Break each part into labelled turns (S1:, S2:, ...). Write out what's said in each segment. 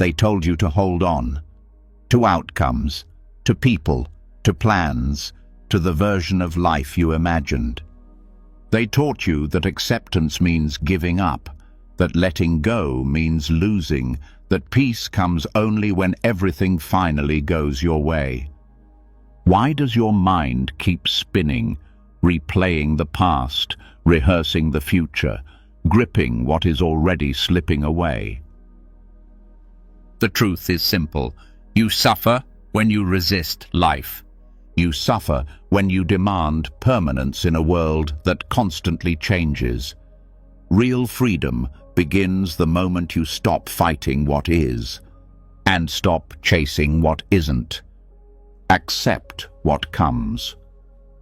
S1: They told you to hold on, to outcomes, to people, to plans, to the version of life you imagined. They taught you that acceptance means giving up, that letting go means losing, that peace comes only when everything finally goes your way. Why does your mind keep spinning, replaying the past, rehearsing the future, gripping what is already slipping away? The truth is simple. You suffer when you resist life. You suffer when you demand permanence in a world that constantly changes. Real freedom begins the moment you stop fighting what is and stop chasing what isn't. Accept what comes.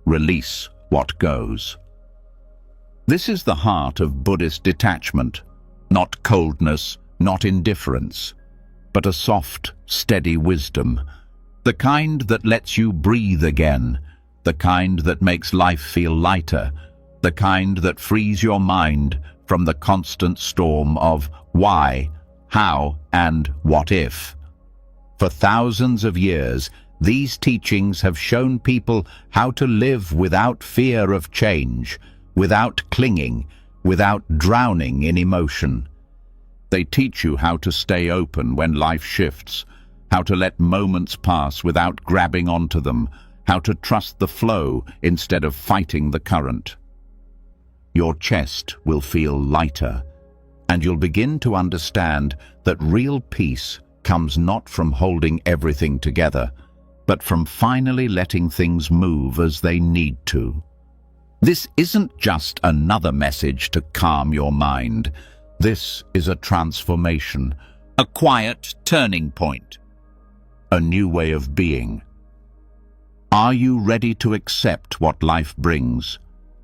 S1: Release what goes. This is the heart of Buddhist detachment, not coldness, not indifference, but a soft, steady wisdom, the kind that lets you breathe again, the kind that makes life feel lighter, the kind that frees your mind from the constant storm of why, how, and what if. For thousands of years, these teachings have shown people how to live without fear of change, without clinging, without drowning in emotion. They teach you how to stay open when life shifts, how to let moments pass without grabbing onto them, how to trust the flow instead of fighting the current. Your chest will feel lighter, and you'll begin to understand that real peace comes not from holding everything together, but from finally letting things move as they need to. This isn't just another message to calm your mind. This is a transformation, a quiet turning point, a new way of being. Are you ready to accept what life brings?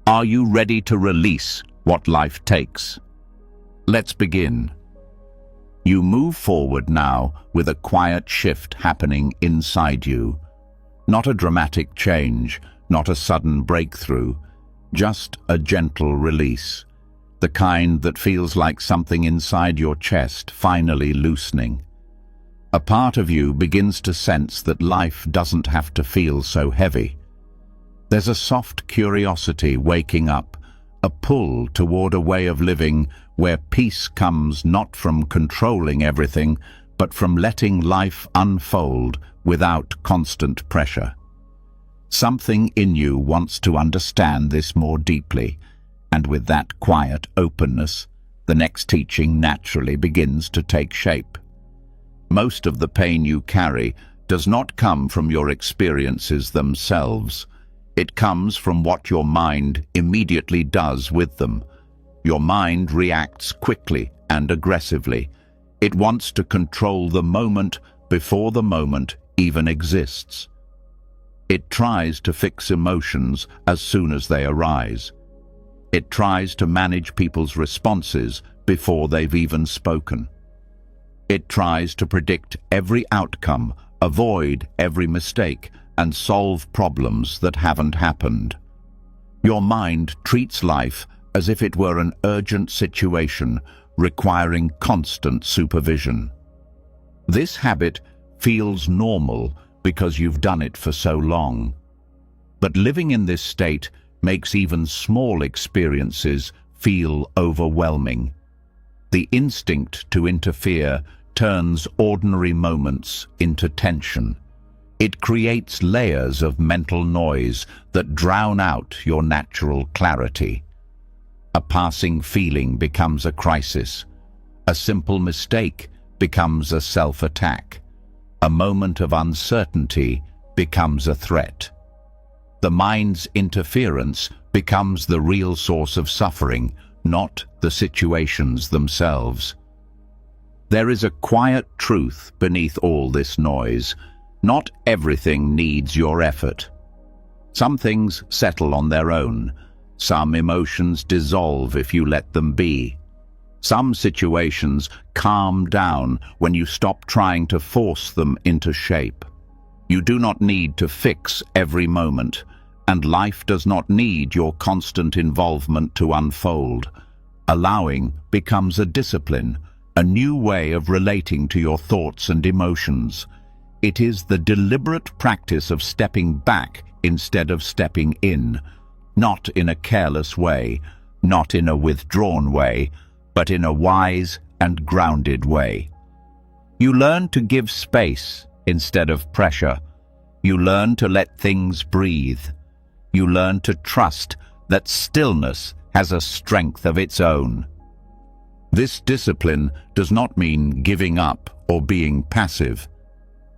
S1: Are you ready to release what life takes? Let's begin. You move forward now with a quiet shift happening inside you. Not a dramatic change, not a sudden breakthrough, just a gentle release. The kind that feels like something inside your chest finally loosening. A part of you begins to sense that life doesn't have to feel so heavy. There's a soft curiosity waking up, a pull toward a way of living where peace comes not from controlling everything, but from letting life unfold without constant pressure. Something in you wants to understand this more deeply, and with that quiet openness, the next teaching naturally begins to take shape. Most of the pain you carry does not come from your experiences themselves. It comes from what your mind immediately does with them. Your mind reacts quickly and aggressively. It wants to control the moment before the moment even exists. It tries to fix emotions as soon as they arise. It tries to manage people's responses before they've even spoken. It tries to predict every outcome, avoid every mistake, and solve problems that haven't happened. Your mind treats life as if it were an urgent situation requiring constant supervision. This habit feels normal because you've done it for so long. But living in this state makes even small experiences feel overwhelming. The instinct to interfere turns ordinary moments into tension. It creates layers of mental noise that drown out your natural clarity. A passing feeling becomes a crisis. A simple mistake becomes a self-attack. A moment of uncertainty becomes a threat. The mind's interference becomes the real source of suffering, not the situations themselves. There is a quiet truth beneath all this noise. Not everything needs your effort. Some things settle on their own. Some emotions dissolve if you let them be. Some situations calm down when you stop trying to force them into shape. You do not need to fix every moment, and life does not need your constant involvement to unfold. Allowing becomes a discipline. a new way of relating to your thoughts and emotions. It is the deliberate practice of stepping back instead of stepping in, not in a careless way, not in a withdrawn way, but in a wise and grounded way. You learn to give space instead of pressure. You learn to let things breathe. You learn to trust that stillness has a strength of its own. This discipline does not mean giving up or being passive.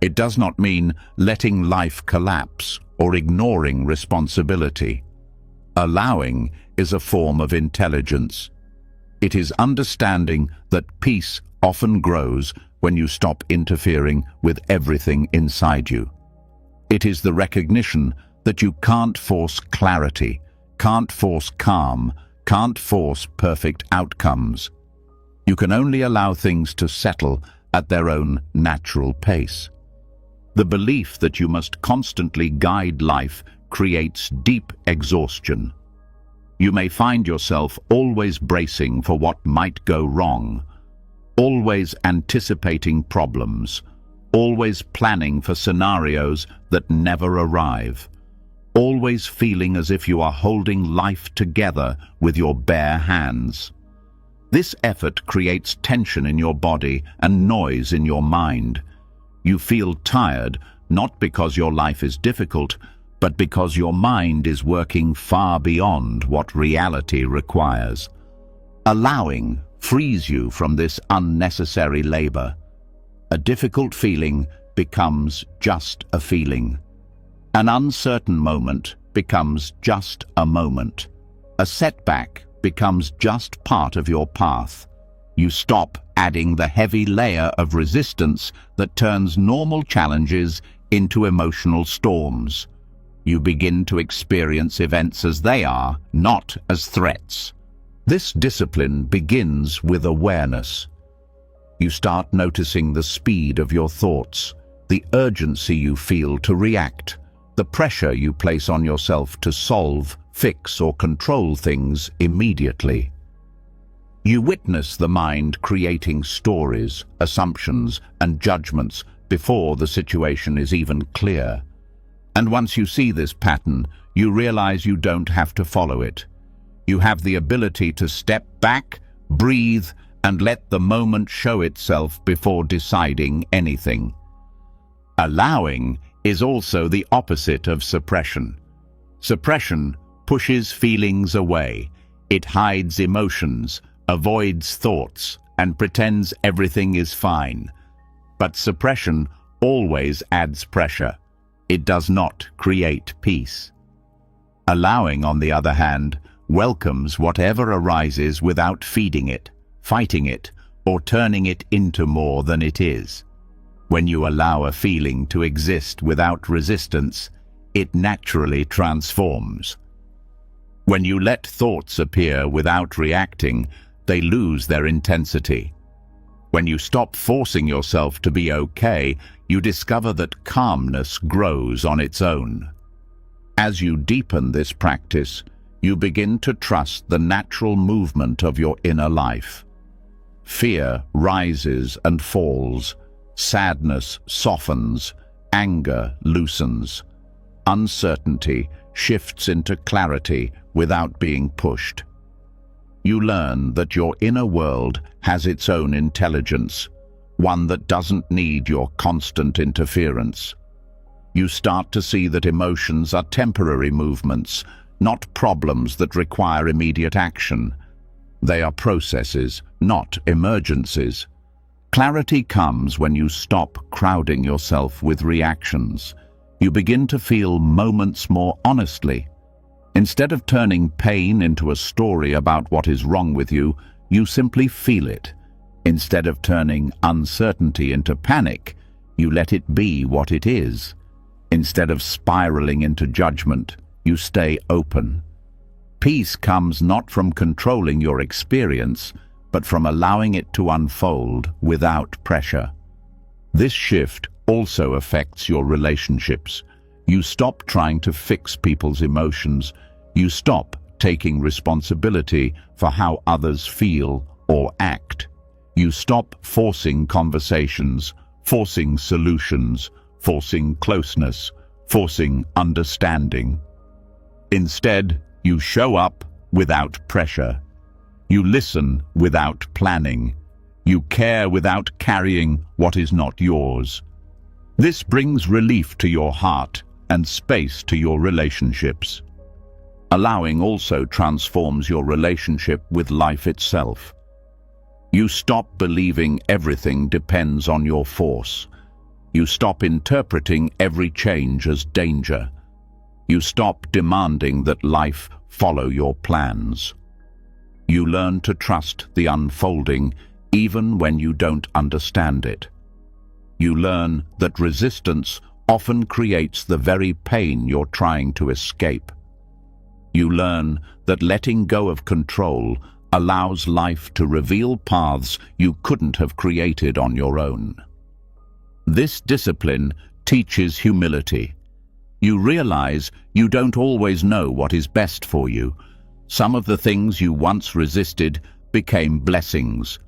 S1: It does not mean letting life collapse or ignoring responsibility. Allowing is a form of intelligence. It is understanding that peace often grows when you stop interfering with everything inside you. It is the recognition that you can't force clarity, can't force calm, can't force perfect outcomes. You can only allow things to settle at their own natural pace. The belief that you must constantly guide life creates deep exhaustion. You may find yourself always bracing for what might go wrong, always anticipating problems, always planning for scenarios that never arrive, always feeling as if you are holding life together with your bare hands. This effort creates tension in your body and noise in your mind. You feel tired, not because your life is difficult, but because your mind is working far beyond what reality requires. Allowing frees you from this unnecessary labor. A difficult feeling becomes just a feeling. An uncertain moment becomes just a moment. A setback becomes just part of your path. You stop adding the heavy layer of resistance that turns normal challenges into emotional storms. You begin to experience events as they are, not as threats. This discipline begins with awareness. You start noticing the speed of your thoughts, the urgency you feel to react, the pressure you place on yourself to solve, fix, or control things immediately. You witness the mind creating stories, assumptions, and judgments before the situation is even clear. And once you see this pattern, you realize you don't have to follow it. You have the ability to step back, breathe, and let the moment show itself before deciding anything. Allowing is also the opposite of suppression. Suppression pushes feelings away. It hides emotions, avoids thoughts, and pretends everything is fine. But suppression always adds pressure. It does not create peace. Allowing, on the other hand, welcomes whatever arises without feeding it, fighting it, or turning it into more than it is. When you allow a feeling to exist without resistance, it naturally transforms. When you let thoughts appear without reacting, they lose their intensity. When you stop forcing yourself to be okay, you discover that calmness grows on its own. As you deepen this practice, you begin to trust the natural movement of your inner life. Fear rises and falls. Sadness softens. Anger loosens. Uncertainty shifts into clarity without being pushed. You learn that your inner world has its own intelligence, one that doesn't need your constant interference. You start to see that emotions are temporary movements, not problems that require immediate action. They are processes, not emergencies. Clarity comes when you stop crowding yourself with reactions. You begin to feel moments more honestly. Instead of turning pain into a story about what is wrong with you, you simply feel it. Instead of turning uncertainty into panic, you let it be what it is. Instead of spiraling into judgment, you stay open. Peace comes not from controlling your experience, but from allowing it to unfold without pressure. This shift also affects your relationships. You stop trying to fix people's emotions. You stop taking responsibility for how others feel or act. You stop forcing conversations, forcing solutions, forcing closeness, forcing understanding. Instead, you show up without pressure. You listen without planning. You care without carrying what is not yours. This brings relief to your heart and space to your relationships. Allowing also transforms your relationship with life itself. You stop believing everything depends on your force. You stop interpreting every change as danger. You stop demanding that life follow your plans. You learn to trust the unfolding even when you don't understand it. You learn that resistance often creates the very pain you're trying to escape. You learn that letting go of control allows life to reveal paths you couldn't have created on your own. This discipline teaches humility. You realize you don't always know what is best for you. Some of the things you once resisted became blessings.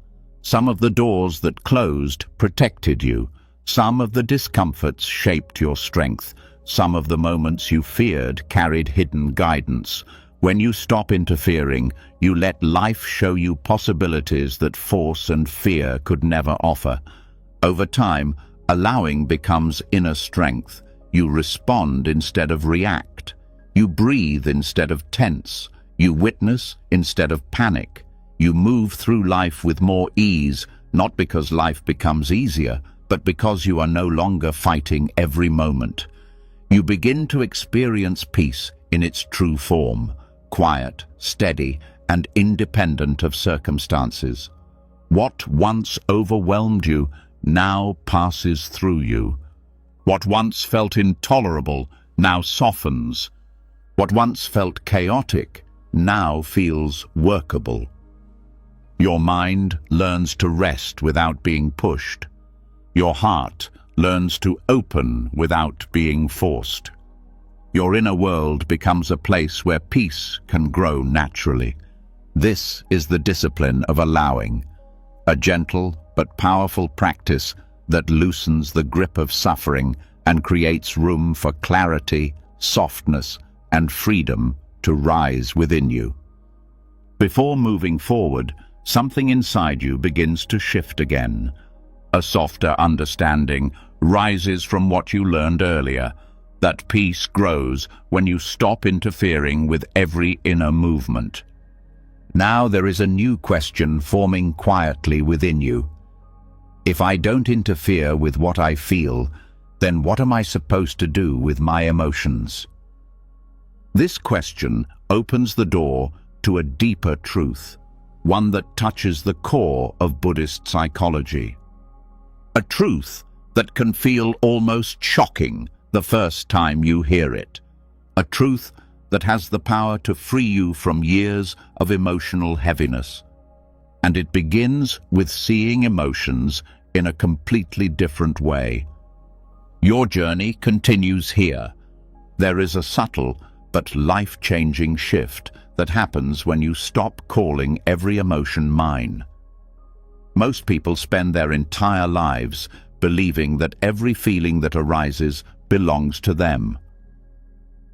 S1: Some of the doors that closed protected you. Some of the discomforts shaped your strength. Some of the moments you feared carried hidden guidance. When you stop interfering, you let life show you possibilities that force and fear could never offer. Over time, allowing becomes inner strength. You respond instead of react. You breathe instead of tense. You witness instead of panic. You move through life with more ease, not because life becomes easier, but because you are no longer fighting every moment. You begin to experience peace in its true form, quiet, steady, and independent of circumstances. What once overwhelmed you now passes through you. What once felt intolerable now softens. What once felt chaotic now feels workable. Your mind learns to rest without being pushed. Your heart learns to open without being forced. Your inner world becomes a place where peace can grow naturally. This is the discipline of allowing, a gentle but powerful practice that loosens the grip of suffering and creates room for clarity, softness, and freedom to rise within you. Before moving forward, something inside you begins to shift again. A softer understanding rises from what you learned earlier. That peace grows when you stop interfering with every inner movement. Now there is a new question forming quietly within you. If I don't interfere with what I feel, then what am I supposed to do with my emotions? This question opens the door to a deeper truth, one that touches the core of Buddhist psychology. A truth that can feel almost shocking the first time you hear it. A truth that has the power to free you from years of emotional heaviness. And it begins with seeing emotions in a completely different way. Your journey continues here. There is a subtle but life-changing shift that happens when you stop calling every emotion mine. Most people spend their entire lives believing that every feeling that arises belongs to them.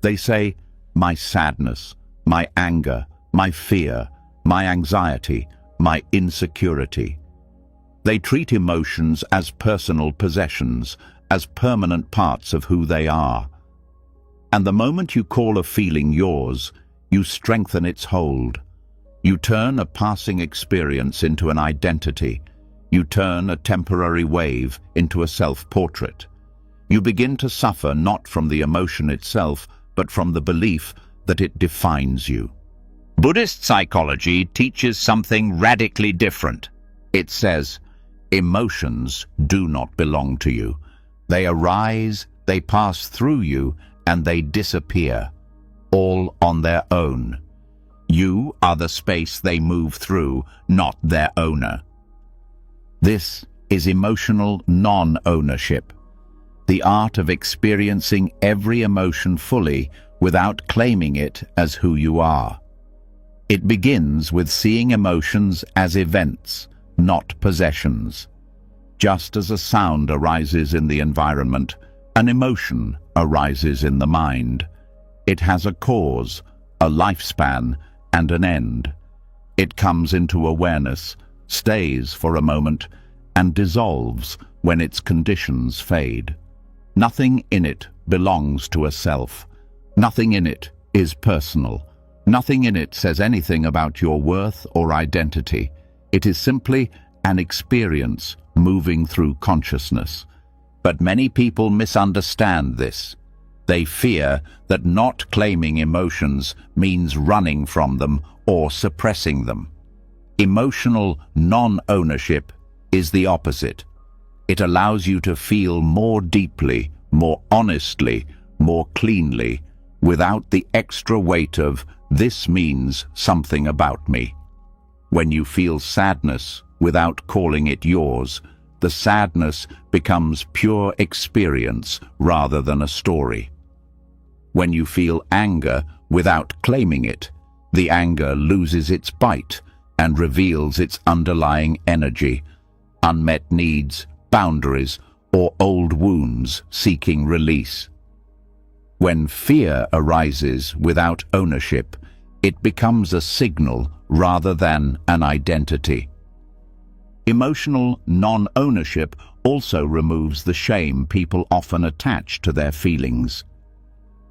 S1: They say, my sadness, my anger, my fear, my anxiety, my insecurity. They treat emotions as personal possessions, as permanent parts of who they are. And the moment you call a feeling yours, you strengthen its hold. You turn a passing experience into an identity. You turn a temporary wave into a self-portrait. You begin to suffer not from the emotion itself, but from the belief that it defines you. Buddhist psychology teaches something radically different. It says, emotions do not belong to you. They arise, they pass through you, and they disappear, all on their own. You are the space they move through, not their owner. This is emotional non-ownership, the art of experiencing every emotion fully without claiming it as who you are. It begins with seeing emotions as events, not possessions. Just as a sound arises in the environment, an emotion arises in the mind. It has a cause, a lifespan, and an end. It comes into awareness, stays for a moment, and dissolves when its conditions fade. Nothing in it belongs to a self. Nothing in it is personal. Nothing in it says anything about your worth or identity. It is simply an experience moving through consciousness. But many people misunderstand this. They fear that not claiming emotions means running from them or suppressing them. Emotional non-ownership is the opposite. It allows you to feel more deeply, more honestly, more cleanly, without the extra weight of "this means something about me." When you feel sadness without calling it yours, the sadness becomes pure experience rather than a story. When you feel anger without claiming it, the anger loses its bite and reveals its underlying energy, unmet needs, boundaries, or old wounds seeking release. When fear arises without ownership, it becomes a signal rather than an identity. Emotional non-ownership also removes the shame people often attach to their feelings.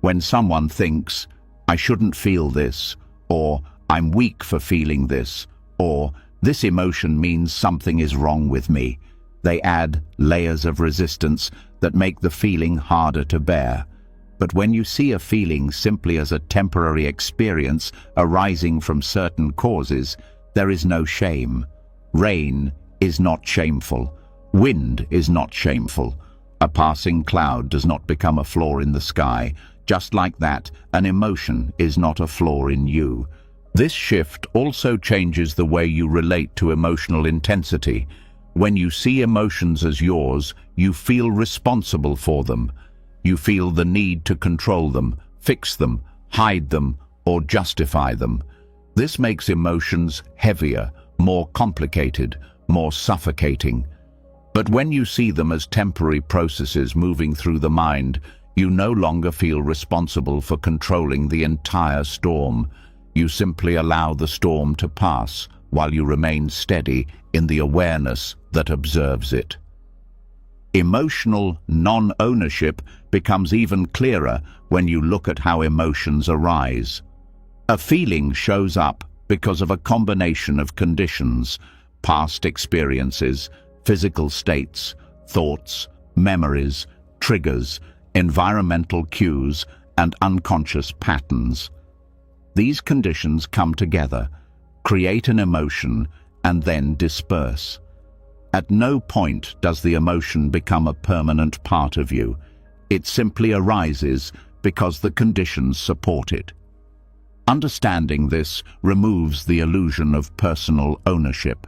S1: When someone thinks, "I shouldn't feel this," or "I'm weak for feeling this," or "this emotion means something is wrong with me," they add layers of resistance that make the feeling harder to bear. But when you see a feeling simply as a temporary experience arising from certain causes, there is no shame. Rain is not shameful. Wind is not shameful. A passing cloud does not become a flaw in the sky. Just like that, an emotion is not a flaw in you. This shift also changes the way you relate to emotional intensity. When you see emotions as yours, you feel responsible for them. You feel the need to control them, fix them, hide them, or justify them. This makes emotions heavier, more complicated, more suffocating. But when you see them as temporary processes moving through the mind, you no longer feel responsible for controlling the entire storm. You simply allow the storm to pass while you remain steady in the awareness that observes it. Emotional non-ownership becomes even clearer when you look at how emotions arise. A feeling shows up because of a combination of conditions: past experiences, physical states, thoughts, memories, triggers, environmental cues, and unconscious patterns. These conditions come together, create an emotion, and then disperse. At no point does the emotion become a permanent part of you. It simply arises because the conditions support it. Understanding this removes the illusion of personal ownership.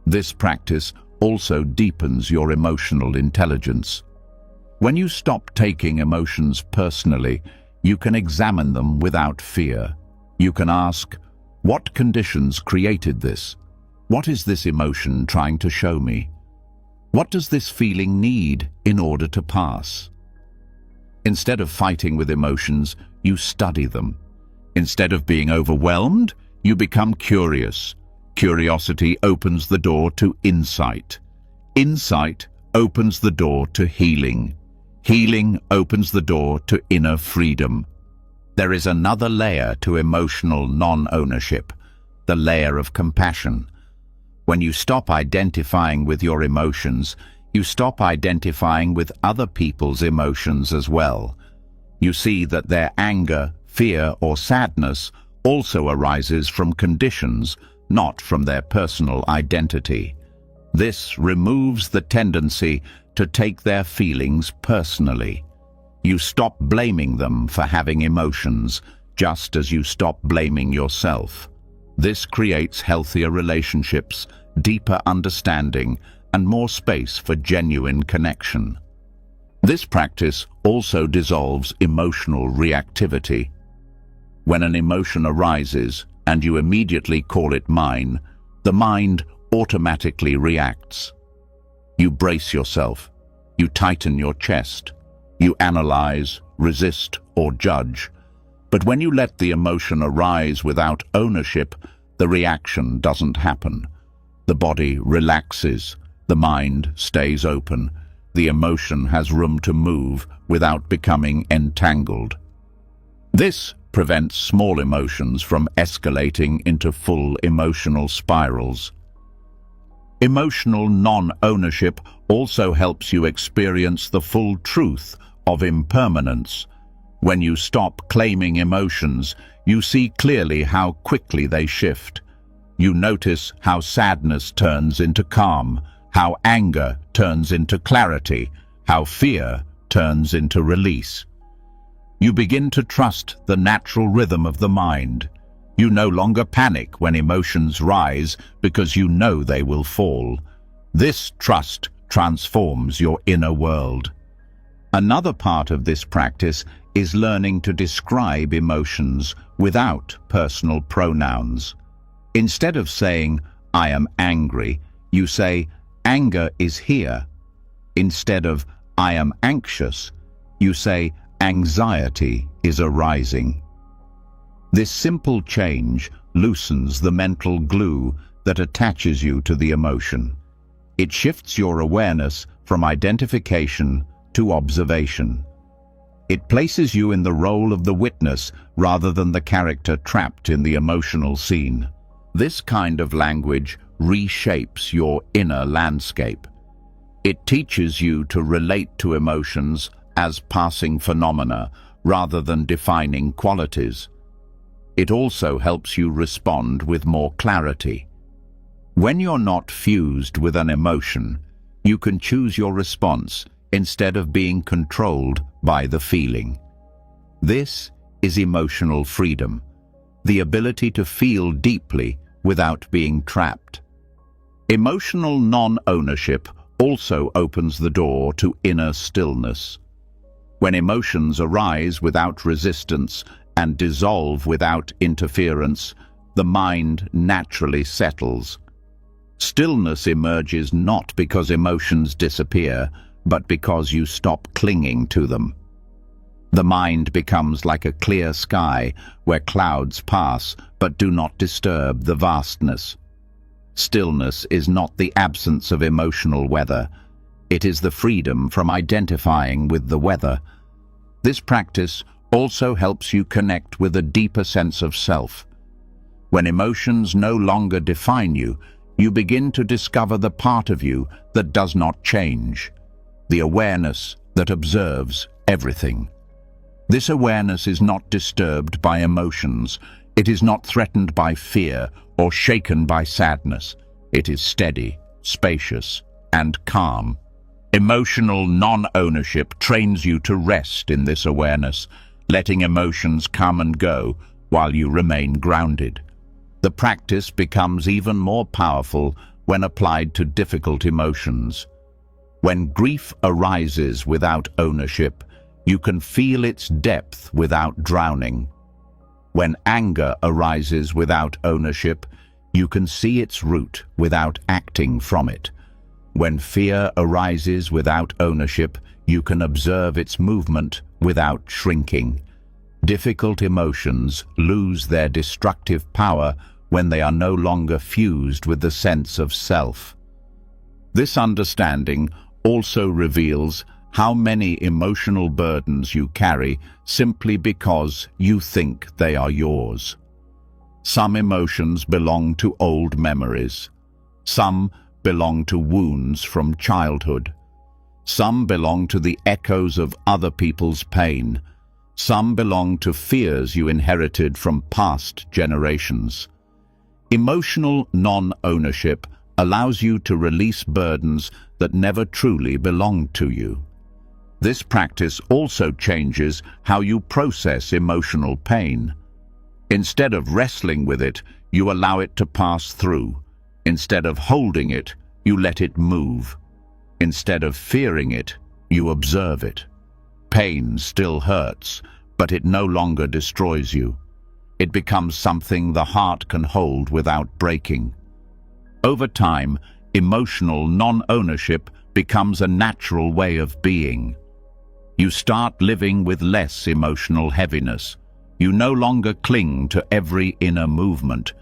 S1: This practice also deepens your emotional intelligence. When you stop taking emotions personally, you can examine them without fear. You can ask, what conditions created this? What is this emotion trying to show me? What does this feeling need in order to pass? Instead of fighting with emotions, you study them. Instead of being overwhelmed, you become curious. Curiosity opens the door to insight. Insight opens the door to healing. Healing opens the door to inner freedom. There is another layer to emotional non-ownership, the layer of compassion. When you stop identifying with your emotions, you stop identifying with other people's emotions as well. You see that their anger, fear, or sadness also arises from conditions, not from their personal identity. This removes the tendency to take their feelings personally. You stop blaming them for having emotions, just as you stop blaming yourself. This creates healthier relationships, deeper understanding, and more space for genuine connection. This practice also dissolves emotional reactivity. When an emotion arises and you immediately call it mine, the mind automatically reacts. You brace yourself. You tighten your chest. You analyze, resist, or judge. But when you let the emotion arise without ownership, the reaction doesn't happen. The body relaxes. The mind stays open. The emotion has room to move without becoming entangled. This prevents small emotions from escalating into full emotional spirals. Emotional non-ownership also helps you experience the full truth of impermanence. When you stop claiming emotions, you see clearly how quickly they shift. You notice how sadness turns into calm, how anger turns into clarity, how fear turns into release. You begin to trust the natural rhythm of the mind. You no longer panic when emotions rise because you know they will fall. This trust transforms your inner world. Another part of this practice is learning to describe emotions without personal pronouns. Instead of saying, "I am angry," you say, "Anger is here." Instead of, "I am anxious," you say, "Anxiety is arising." This simple change loosens the mental glue that attaches you to the emotion. It shifts your awareness from identification to observation. It places you in the role of the witness rather than the character trapped in the emotional scene. This kind of language reshapes your inner landscape. It teaches you to relate to emotions as passing phenomena rather than defining qualities. It also helps you respond with more clarity. When you're not fused with an emotion, you can choose your response instead of being controlled by the feeling. This is emotional freedom, the ability to feel deeply without being trapped. Emotional non-ownership also opens the door to inner stillness. When emotions arise without resistance and dissolve without interference, the mind naturally settles. Stillness emerges not because emotions disappear, but because you stop clinging to them. The mind becomes like a clear sky where clouds pass but do not disturb the vastness. Stillness is not the absence of emotional weather. It is the freedom from identifying with the weather. This practice also helps you connect with a deeper sense of self. When emotions no longer define you, you begin to discover the part of you that does not change, the awareness that observes everything. This awareness is not disturbed by emotions. It is not threatened by fear or shaken by sadness. It is steady, spacious, and calm. Emotional non-ownership trains you to rest in this awareness, letting emotions come and go while you remain grounded. The practice becomes even more powerful when applied to difficult emotions. When grief arises without ownership, you can feel its depth without drowning. When anger arises without ownership, you can see its root without acting from it. When fear arises without ownership, you can observe its movement without shrinking. Difficult emotions lose their destructive power when they are no longer fused with the sense of self. This understanding also reveals how many emotional burdens you carry simply because you think they are yours. Some emotions belong to old memories. Some belong to wounds from childhood. Some belong to the echoes of other people's pain. Some belong to fears you inherited from past generations. Emotional non-ownership allows you to release burdens that never truly belonged to you. This practice also changes how you process emotional pain. Instead of wrestling with it, you allow it to pass through. Instead of holding it, you let it move. Instead of fearing it, you observe it. Pain still hurts, but it no longer destroys you. It becomes something the heart can hold without breaking. Over time, emotional non-ownership becomes a natural way of being. You start living with less emotional heaviness. You no longer cling to every inner movement.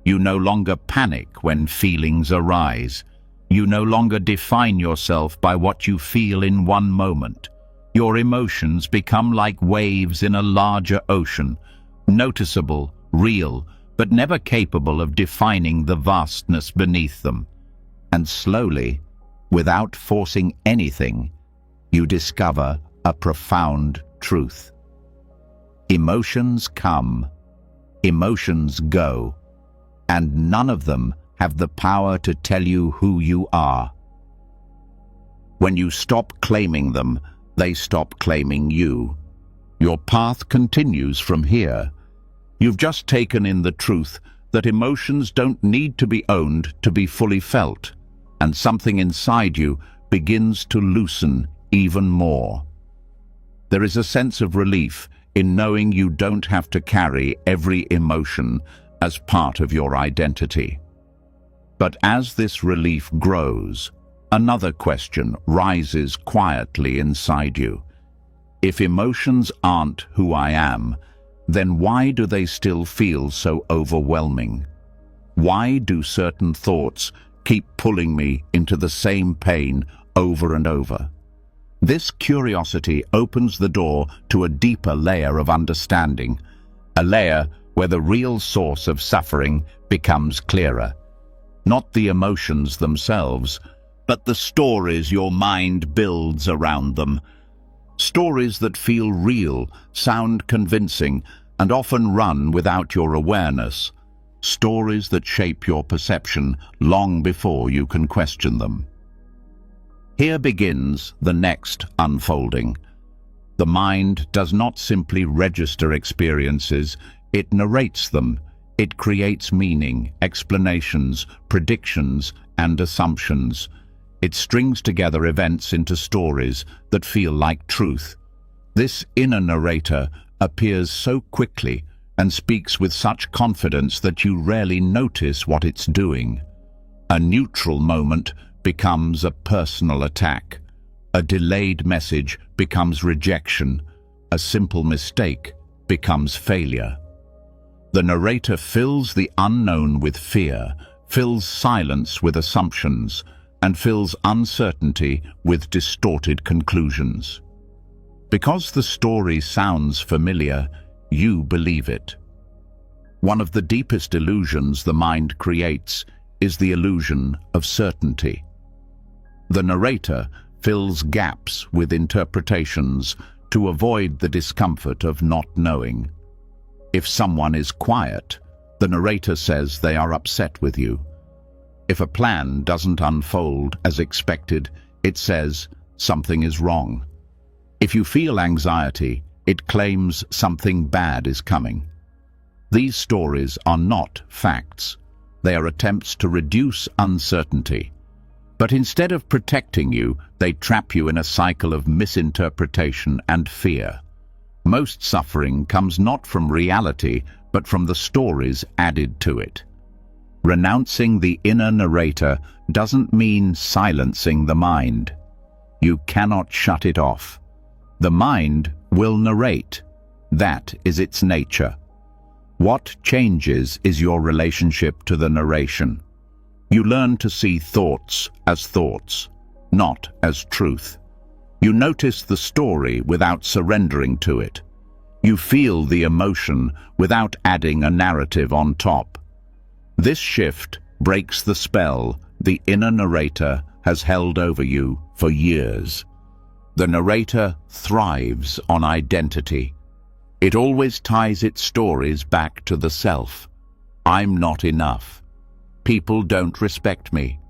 S1: You no longer panic when feelings arise. You no longer define yourself by what you feel in one moment. Your emotions become like waves in a larger ocean, noticeable, real, but never capable of defining the vastness beneath them. And slowly, without forcing anything, you discover a profound truth. Emotions come, emotions go, and none of them have the power to tell you who you are. When you stop claiming them, they stop claiming you. Your path continues from here. You've just taken in the truth that emotions don't need to be owned to be fully felt, and something inside you begins to loosen even more. There is a sense of relief in knowing you don't have to carry every emotion as part of your identity. But as this relief grows, another question rises quietly inside you. If emotions aren't who I am, then why do they still feel so overwhelming? Why do certain thoughts keep pulling me into the same pain over and over? This curiosity opens the door to a deeper layer of understanding, a layer where the real source of suffering becomes clearer. Not the emotions themselves, but the stories your mind builds around them. Stories that feel real, sound convincing, and often run without your awareness. Stories that shape your perception long before you can question them. Here begins the next unfolding. The mind does not simply register experiences, it narrates them. It creates meaning, explanations, predictions, and assumptions. It strings together events into stories that feel like truth. This inner narrator appears so quickly and speaks with such confidence that you rarely notice what it's doing. A neutral moment becomes a personal attack. A delayed message becomes rejection. A simple mistake becomes failure. The narrator fills the unknown with fear, fills silence with assumptions, and fills uncertainty with distorted conclusions. Because the story sounds familiar, you believe it. One of the deepest illusions the mind creates is the illusion of certainty. The narrator fills gaps with interpretations to avoid the discomfort of not knowing. If someone is quiet, the narrator says they are upset with you. If a plan doesn't unfold as expected, it says something is wrong. If you feel anxiety, it claims something bad is coming. These stories are not facts. They are attempts to reduce uncertainty. But instead of protecting you, they trap you in a cycle of misinterpretation and fear. Most suffering comes not from reality, but from the stories added to it. Renouncing the inner narrator doesn't mean silencing the mind. You cannot shut it off. The mind will narrate. That is its nature. What changes is your relationship to the narration. You learn to see thoughts as thoughts, not as truth. You notice the story without surrendering to it. You feel the emotion without adding a narrative on top. This shift breaks the spell the inner narrator has held over you for years. The narrator thrives on identity. It always ties its stories back to the self. I'm not enough. People don't respect me.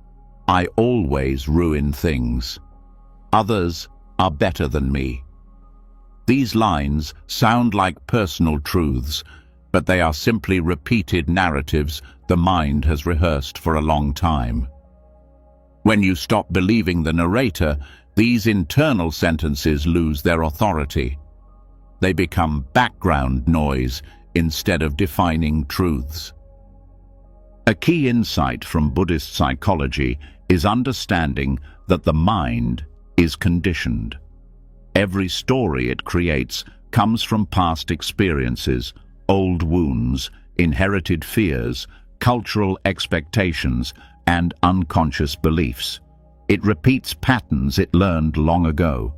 S1: I always ruin things. Others are better than me. These lines sound like personal truths, but they are simply repeated narratives the mind has rehearsed for a long time. When you stop believing the narrator, these internal sentences lose their authority. They become background noise instead of defining truths. A key insight from Buddhist psychology is understanding that the mind is conditioned. Every story it creates comes from past experiences, old wounds, inherited fears, cultural expectations, and unconscious beliefs. It repeats patterns it learned long ago.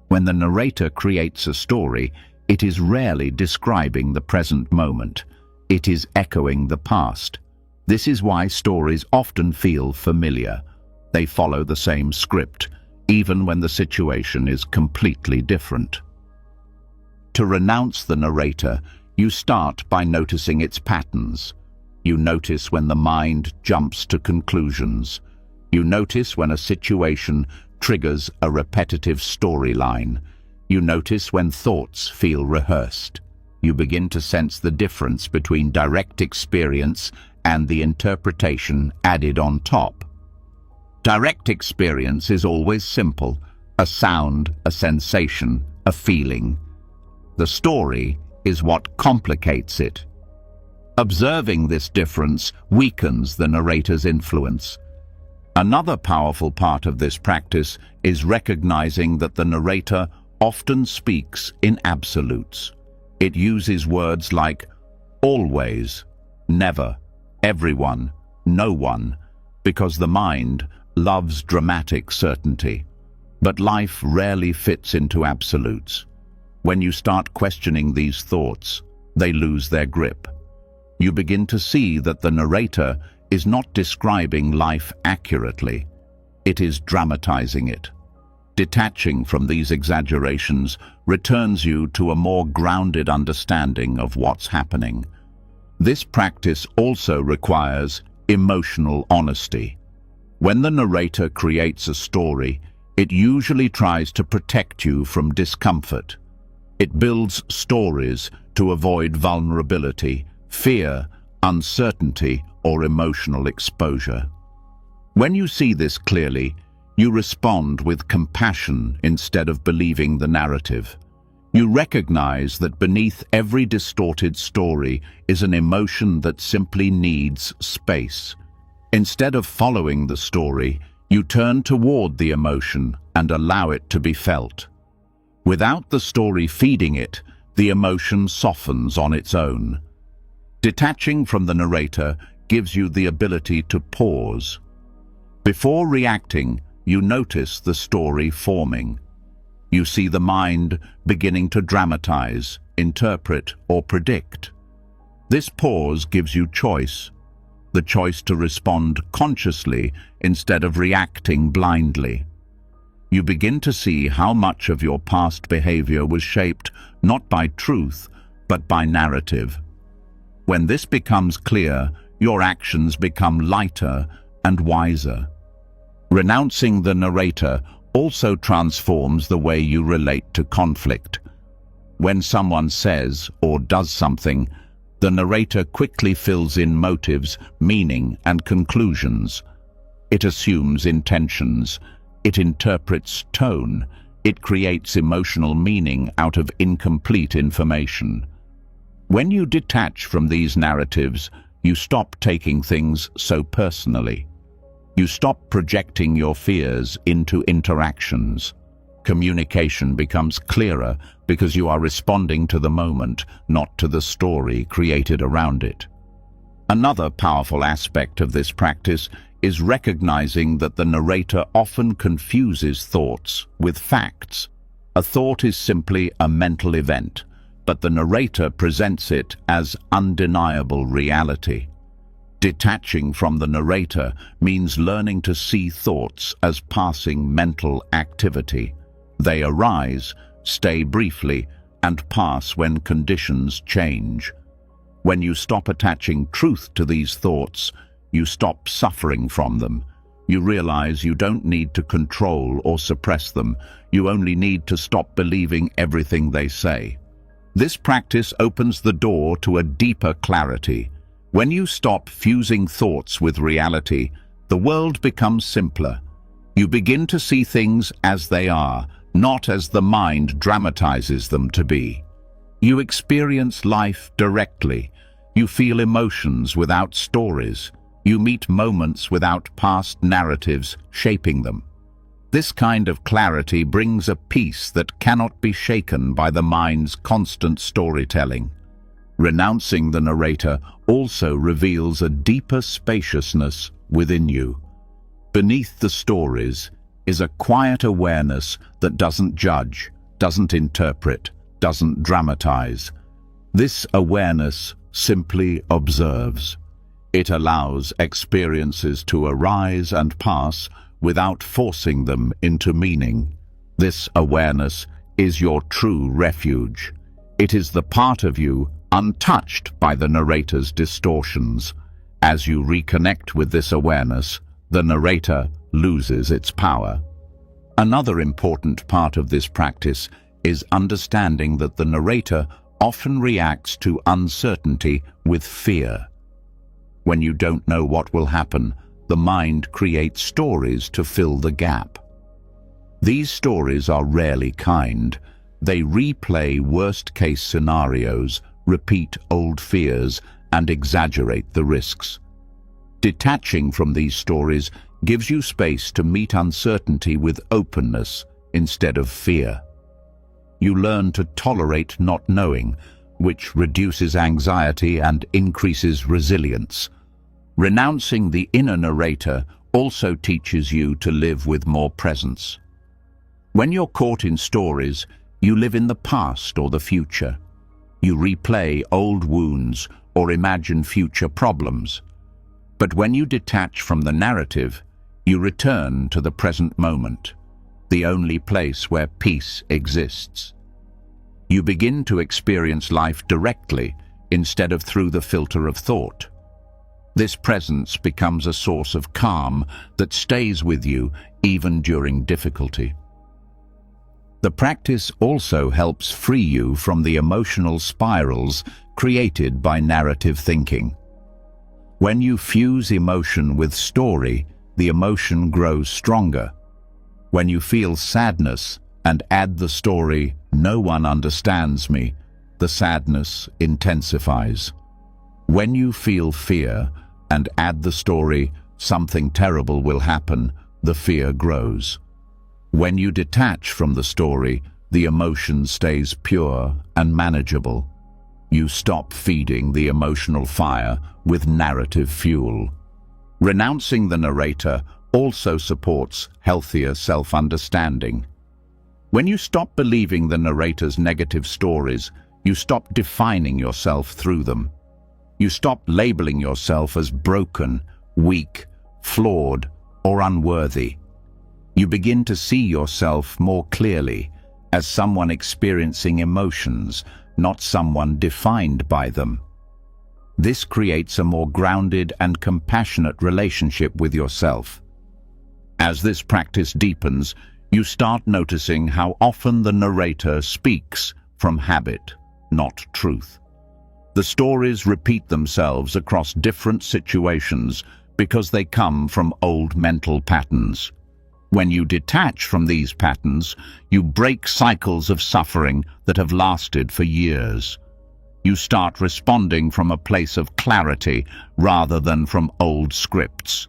S1: When the narrator creates a story, it is rarely describing the present moment. It is echoing the past. This is why stories often feel familiar. They follow the same script, even when the situation is completely different. To renounce the narrator, you start by noticing its patterns. You notice when the mind jumps to conclusions. You notice when a situation triggers a repetitive storyline. You notice when thoughts feel rehearsed. You begin to sense the difference between direct experience and the interpretation added on top. Direct experience is always simple: a sound, a sensation, a feeling. The story is what complicates it. Observing this difference weakens the narrator's influence. Another powerful part of this practice is recognizing that the narrator often speaks in absolutes. It uses words like always, never, everyone, no one, because the mind loves dramatic certainty. But life rarely fits into absolutes. When you start questioning these thoughts, they lose their grip. You begin to see that the narrator is not describing life accurately. It is dramatizing it. Detaching from these exaggerations returns you to a more grounded understanding of what's happening. This practice also requires emotional honesty. When the narrator creates a story, it usually tries to protect you from discomfort. It builds stories to avoid vulnerability, fear, uncertainty, or emotional exposure. When you see this clearly, you respond with compassion instead of believing the narrative. You recognize that beneath every distorted story is an emotion that simply needs space. Instead of following the story, you turn toward the emotion and allow it to be felt. Without the story feeding it, the emotion softens on its own. Detaching from the narrator gives you the ability to pause. Before reacting, you notice the story forming. You see the mind beginning to dramatize, interpret, or predict. This pause gives you choice, the choice to respond consciously instead of reacting blindly. You begin to see how much of your past behavior was shaped not by truth, but by narrative. When this becomes clear, your actions become lighter and wiser. Renouncing the narrator also transforms the way you relate to conflict. When someone says or does something, the narrator quickly fills in motives, meaning, and conclusions. It assumes intentions. It interprets tone. It creates emotional meaning out of incomplete information. When you detach from these narratives, you stop taking things so personally. You stop projecting your fears into interactions. Communication becomes clearer because you are responding to the moment, not to the story created around it. Another powerful aspect of this practice is recognizing that the narrator often confuses thoughts with facts. A thought is simply a mental event, but the narrator presents it as undeniable reality. Detaching from the narrator means learning to see thoughts as passing mental activity. They arise, stay briefly, and pass when conditions change. When you stop attaching truth to these thoughts, you stop suffering from them. You realize you don't need to control or suppress them. You only need to stop believing everything they say. This practice opens the door to a deeper clarity. When you stop fusing thoughts with reality, the world becomes simpler. You begin to see things as they are, not as the mind dramatizes them to be. You experience life directly. You feel emotions without stories. You meet moments without past narratives shaping them. This kind of clarity brings a peace that cannot be shaken by the mind's constant storytelling. Renouncing the narrator also reveals a deeper spaciousness within you. Beneath the stories is a quiet awareness that doesn't judge, doesn't interpret, doesn't dramatize. This awareness simply observes. It allows experiences to arise and pass without forcing them into meaning. This awareness is your true refuge. It is the part of you untouched by the narrator's distortions. As you reconnect with this awareness, the narrator loses its power. Another important part of this practice is understanding that the narrator often reacts to uncertainty with fear. When you don't know what will happen, the mind creates stories to fill the gap. These stories are rarely kind. They replay worst-case scenarios, repeat old fears, and exaggerate the risks. Detaching from these stories gives you space to meet uncertainty with openness instead of fear. You learn to tolerate not knowing, which reduces anxiety and increases resilience. Renouncing the inner narrator also teaches you to live with more presence. When you're caught in stories, you live in the past or the future. You replay old wounds or imagine future problems. But when you detach from the narrative, you return to the present moment, the only place where peace exists. You begin to experience life directly instead of through the filter of thought. This presence becomes a source of calm that stays with you even during difficulty. The practice also helps free you from the emotional spirals created by narrative thinking. When you fuse emotion with story, the emotion grows stronger. When you feel sadness and add the story, "No one understands me," the sadness intensifies. When you feel fear and add the story, "Something terrible will happen," the fear grows. When you detach from the story, the emotion stays pure and manageable. You stop feeding the emotional fire with narrative fuel. Renouncing the narrator also supports healthier self-understanding. When you stop believing the narrator's negative stories, you stop defining yourself through them. You stop labeling yourself as broken, weak, flawed, or unworthy. You begin to see yourself more clearly as someone experiencing emotions, not someone defined by them. This creates a more grounded and compassionate relationship with yourself. As this practice deepens, you start noticing how often the narrator speaks from habit, not truth. The stories repeat themselves across different situations because they come from old mental patterns. When you detach from these patterns, you break cycles of suffering that have lasted for years. You start responding from a place of clarity rather than from old scripts.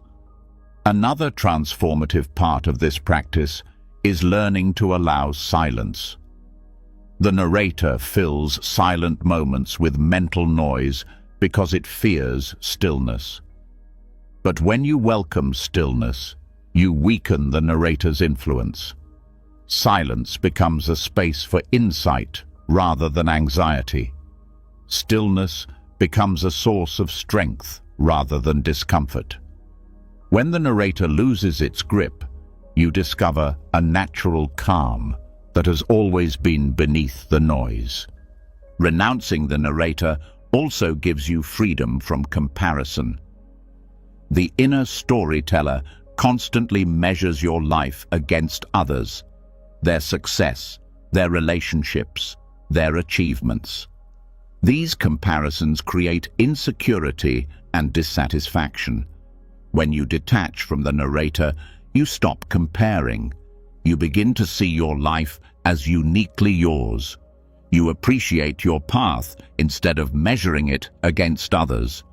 S1: Another transformative part of this practice is learning to allow silence. The narrator fills silent moments with mental noise because it fears stillness. But when you welcome stillness, you weaken the narrator's influence. Silence becomes a space for insight rather than anxiety. Stillness becomes a source of strength rather than discomfort. When the narrator loses its grip, you discover a natural calm that has always been beneath the noise. Renouncing the narrator also gives you freedom from comparison. The inner storyteller constantly measures your life against others, their success, their relationships, their achievements. These comparisons create insecurity and dissatisfaction. When you detach from the narrator, you stop comparing. You begin to see your life as uniquely yours. You appreciate your path instead of measuring it against others.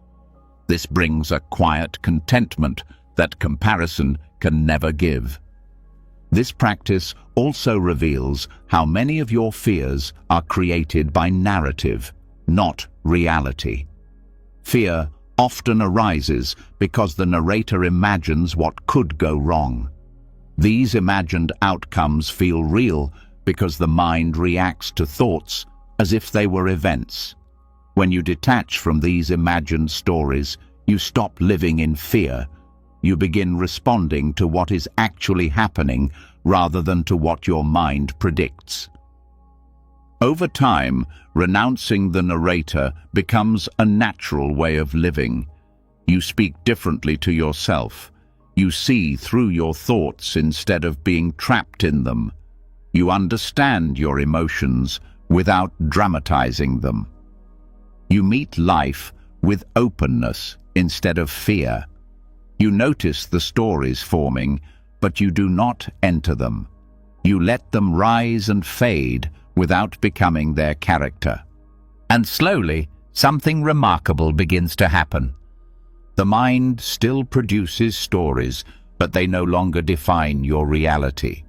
S1: This brings a quiet contentment that comparison can never give. This practice also reveals how many of your fears are created by narrative, not reality. Fear often arises because the narrator imagines what could go wrong. These imagined outcomes feel real because the mind reacts to thoughts as if they were events. When you detach from these imagined stories, you stop living in fear. You begin responding to what is actually happening rather than to what your mind predicts. Over time, renouncing the narrator becomes a natural way of living. You speak differently to yourself. You see through your thoughts instead of being trapped in them. You understand your emotions without dramatizing them. You meet life with openness instead of fear. You notice the stories forming, but you do not enter them. You let them rise and fade without becoming their character. And slowly, something remarkable begins to happen. The mind still produces stories, but they no longer define your reality.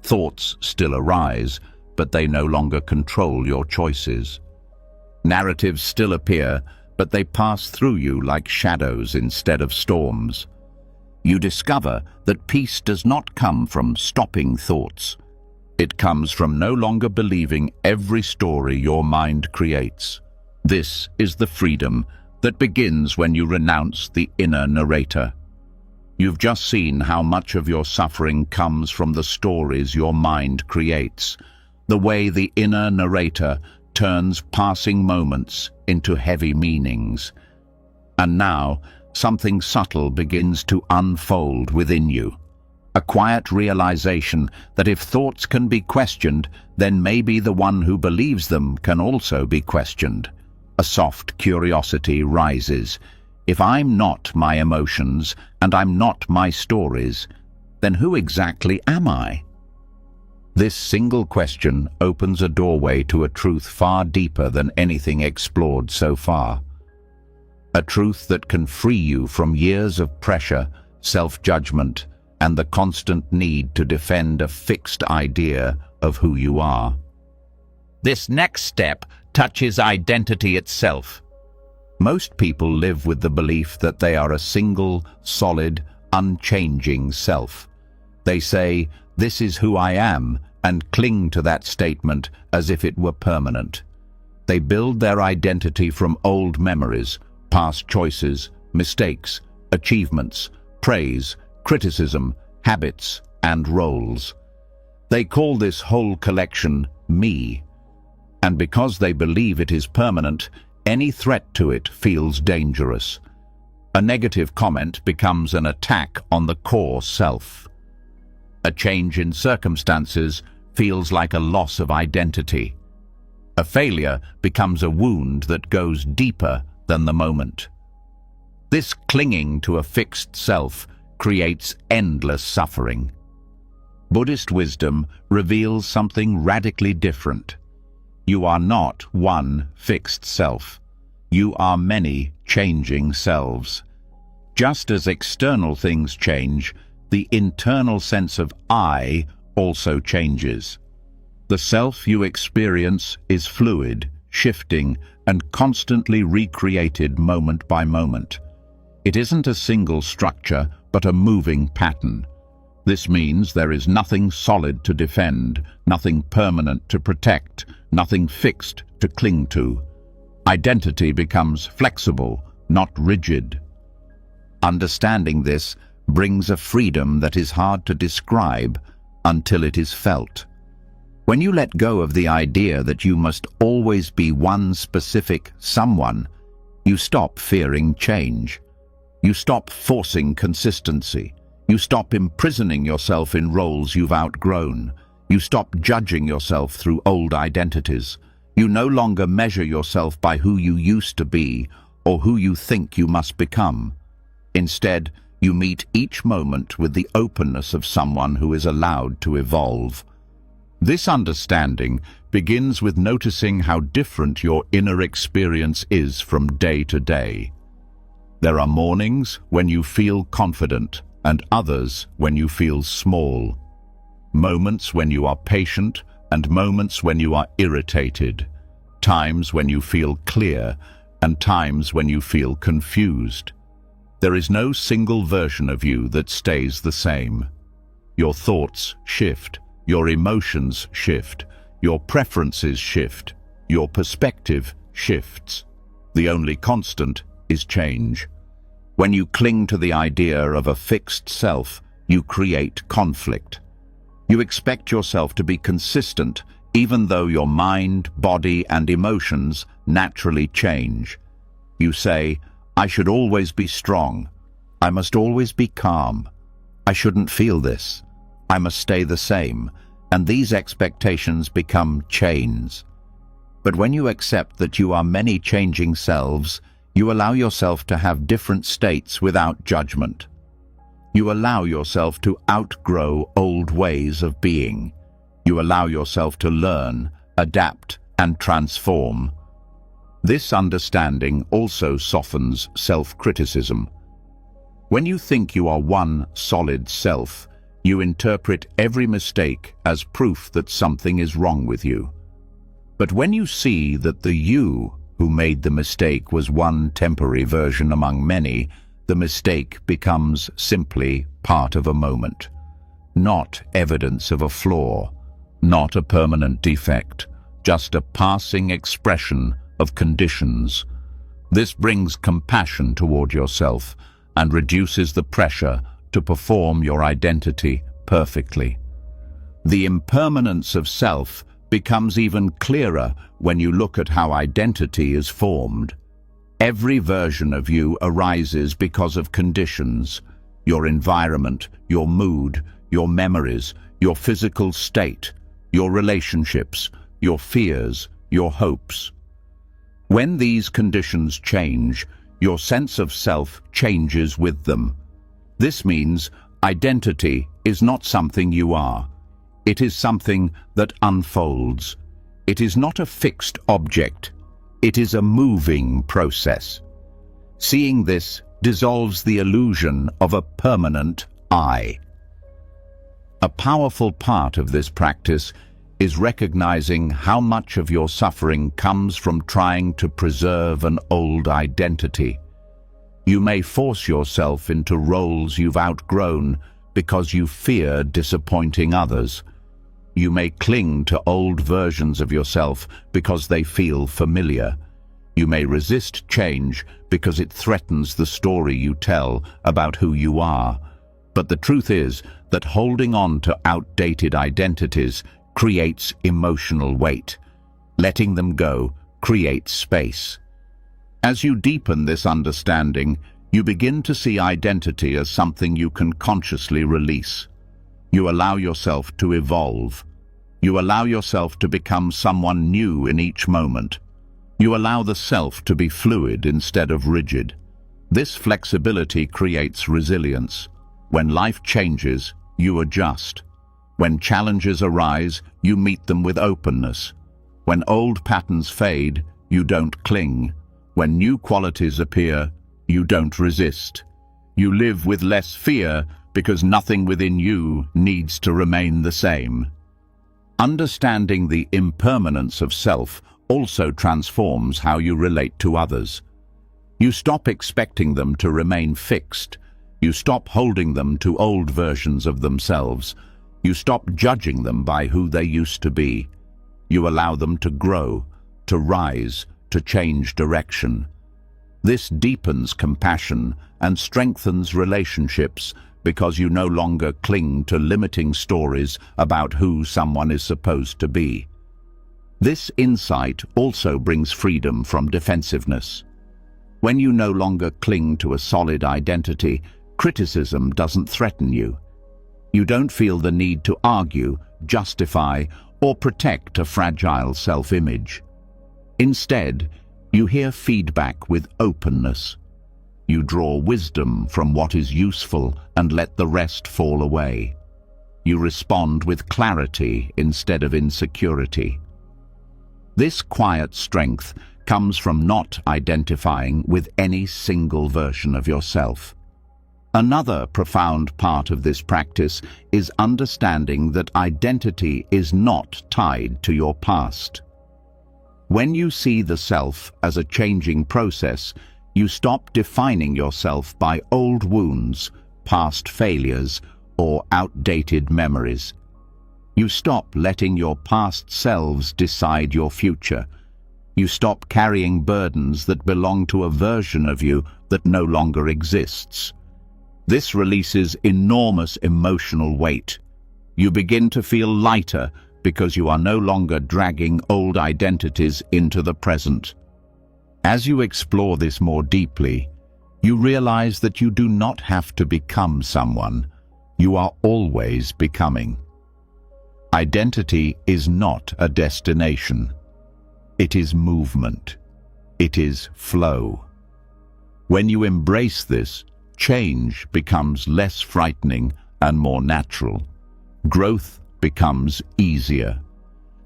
S1: Thoughts still arise, but they no longer control your choices. Narratives still appear, but they pass through you like shadows instead of storms. You discover that peace does not come from stopping thoughts. It comes from no longer believing every story your mind creates. This is the freedom that begins when you renounce the inner narrator. You've just seen how much of your suffering comes from the stories your mind creates, the way the inner narrator turns passing moments into heavy meanings. And now, something subtle begins to unfold within you. A quiet realization that if thoughts can be questioned, then maybe the one who believes them can also be questioned. A soft curiosity rises. If I'm not my emotions and I'm not my stories, then who exactly am I? This single question opens a doorway to a truth far deeper than anything explored so far. A truth that can free you from years of pressure, self-judgment, and the constant need to defend a fixed idea of who you are. This next step touches identity itself. Most people live with the belief that they are a single, solid, unchanging self. They say, "This is who I am," and cling to that statement as if it were permanent. They build their identity from old memories, past choices, mistakes, achievements, praise, criticism, habits, and roles. They call this whole collection me, and because they believe it is permanent, any threat to it feels dangerous. A negative comment becomes an attack on the core self. A change in circumstances feels like a loss of identity. A failure becomes a wound that goes deeper than the moment. This clinging to a fixed self creates endless suffering. Buddhist wisdom reveals something radically different. You are not one fixed self. You are many changing selves. Just as external things change, the internal sense of I also changes. The self you experience is fluid, shifting, and constantly recreated moment by moment. It isn't a single structure, but a moving pattern. This means there is nothing solid to defend, nothing permanent to protect, nothing fixed to cling to. Identity becomes flexible, not rigid. Understanding this brings a freedom that is hard to describe until it is felt. When you let go of the idea that you must always be one specific someone, you stop fearing change. You stop forcing consistency. You stop imprisoning yourself in roles you've outgrown. You stop judging yourself through old identities. You no longer measure yourself by who you used to be or who you think you must become. Instead, you meet each moment with the openness of someone who is allowed to evolve. This understanding begins with noticing how different your inner experience is from day to day. There are mornings when you feel confident and others when you feel small. Moments when you are patient and moments when you are irritated. Times when you feel clear and times when you feel confused. There is no single version of you that stays the same. Your thoughts shift, your emotions shift, your preferences shift, your perspective shifts. The only constant is change. When you cling to the idea of a fixed self, you create conflict. You expect yourself to be consistent, even though your mind, body, and emotions naturally change. You say, "I should always be strong. I must always be calm. I shouldn't feel this. I must stay the same." And these expectations become chains. But when you accept that you are many changing selves, you allow yourself to have different states without judgment. You allow yourself to outgrow old ways of being. You allow yourself to learn, adapt, and transform. This understanding also softens self-criticism. When you think you are one solid self, you interpret every mistake as proof that something is wrong with you. But when you see that the you who made the mistake was one temporary version among many, the mistake becomes simply part of a moment, not evidence of a flaw, not a permanent defect, just a passing expression of conditions. This brings compassion toward yourself and reduces the pressure to perform your identity perfectly. The impermanence of self becomes even clearer when you look at how identity is formed. Every version of you arises because of conditions, your environment, your mood, your memories, your physical state, your relationships, your fears, your hopes. When these conditions change, your sense of self changes with them. This means identity is not something you are. It is something that unfolds. It is not a fixed object. It is a moving process. Seeing this dissolves the illusion of a permanent I. A powerful part of this practice is recognizing how much of your suffering comes from trying to preserve an old identity. You may force yourself into roles you've outgrown because you fear disappointing others. You may cling to old versions of yourself because they feel familiar. You may resist change because it threatens the story you tell about who you are. But the truth is that holding on to outdated identities creates emotional weight. Letting them go creates space. As you deepen this understanding, you begin to see identity as something you can consciously release. You allow yourself to evolve. You allow yourself to become someone new in each moment. You allow the self to be fluid instead of rigid. This flexibility creates resilience. When life changes, you adjust. When challenges arise, you meet them with openness. When old patterns fade, you don't cling. When new qualities appear, you don't resist. You live with less fear because nothing within you needs to remain the same. Understanding the impermanence of self also transforms how you relate to others. You stop expecting them to remain fixed. You stop holding them to old versions of themselves. You stop judging them by who they used to be. You allow them to grow, to rise, to change direction. This deepens compassion and strengthens relationships because you no longer cling to limiting stories about who someone is supposed to be. This insight also brings freedom from defensiveness. When you no longer cling to a solid identity, criticism doesn't threaten you. You don't feel the need to argue, justify, or protect a fragile self-image. Instead, you hear feedback with openness. You draw wisdom from what is useful and let the rest fall away. You respond with clarity instead of insecurity. This quiet strength comes from not identifying with any single version of yourself. Another profound part of this practice is understanding that identity is not tied to your past. When you see the self as a changing process, you stop defining yourself by old wounds, past failures, or outdated memories. You stop letting your past selves decide your future. You stop carrying burdens that belong to a version of you that no longer exists. This releases enormous emotional weight. You begin to feel lighter because you are no longer dragging old identities into the present. As you explore this more deeply, you realize that you do not have to become someone. You are always becoming. Identity is not a destination. It is movement. It is flow. When you embrace this, change becomes less frightening and more natural. Growth becomes easier.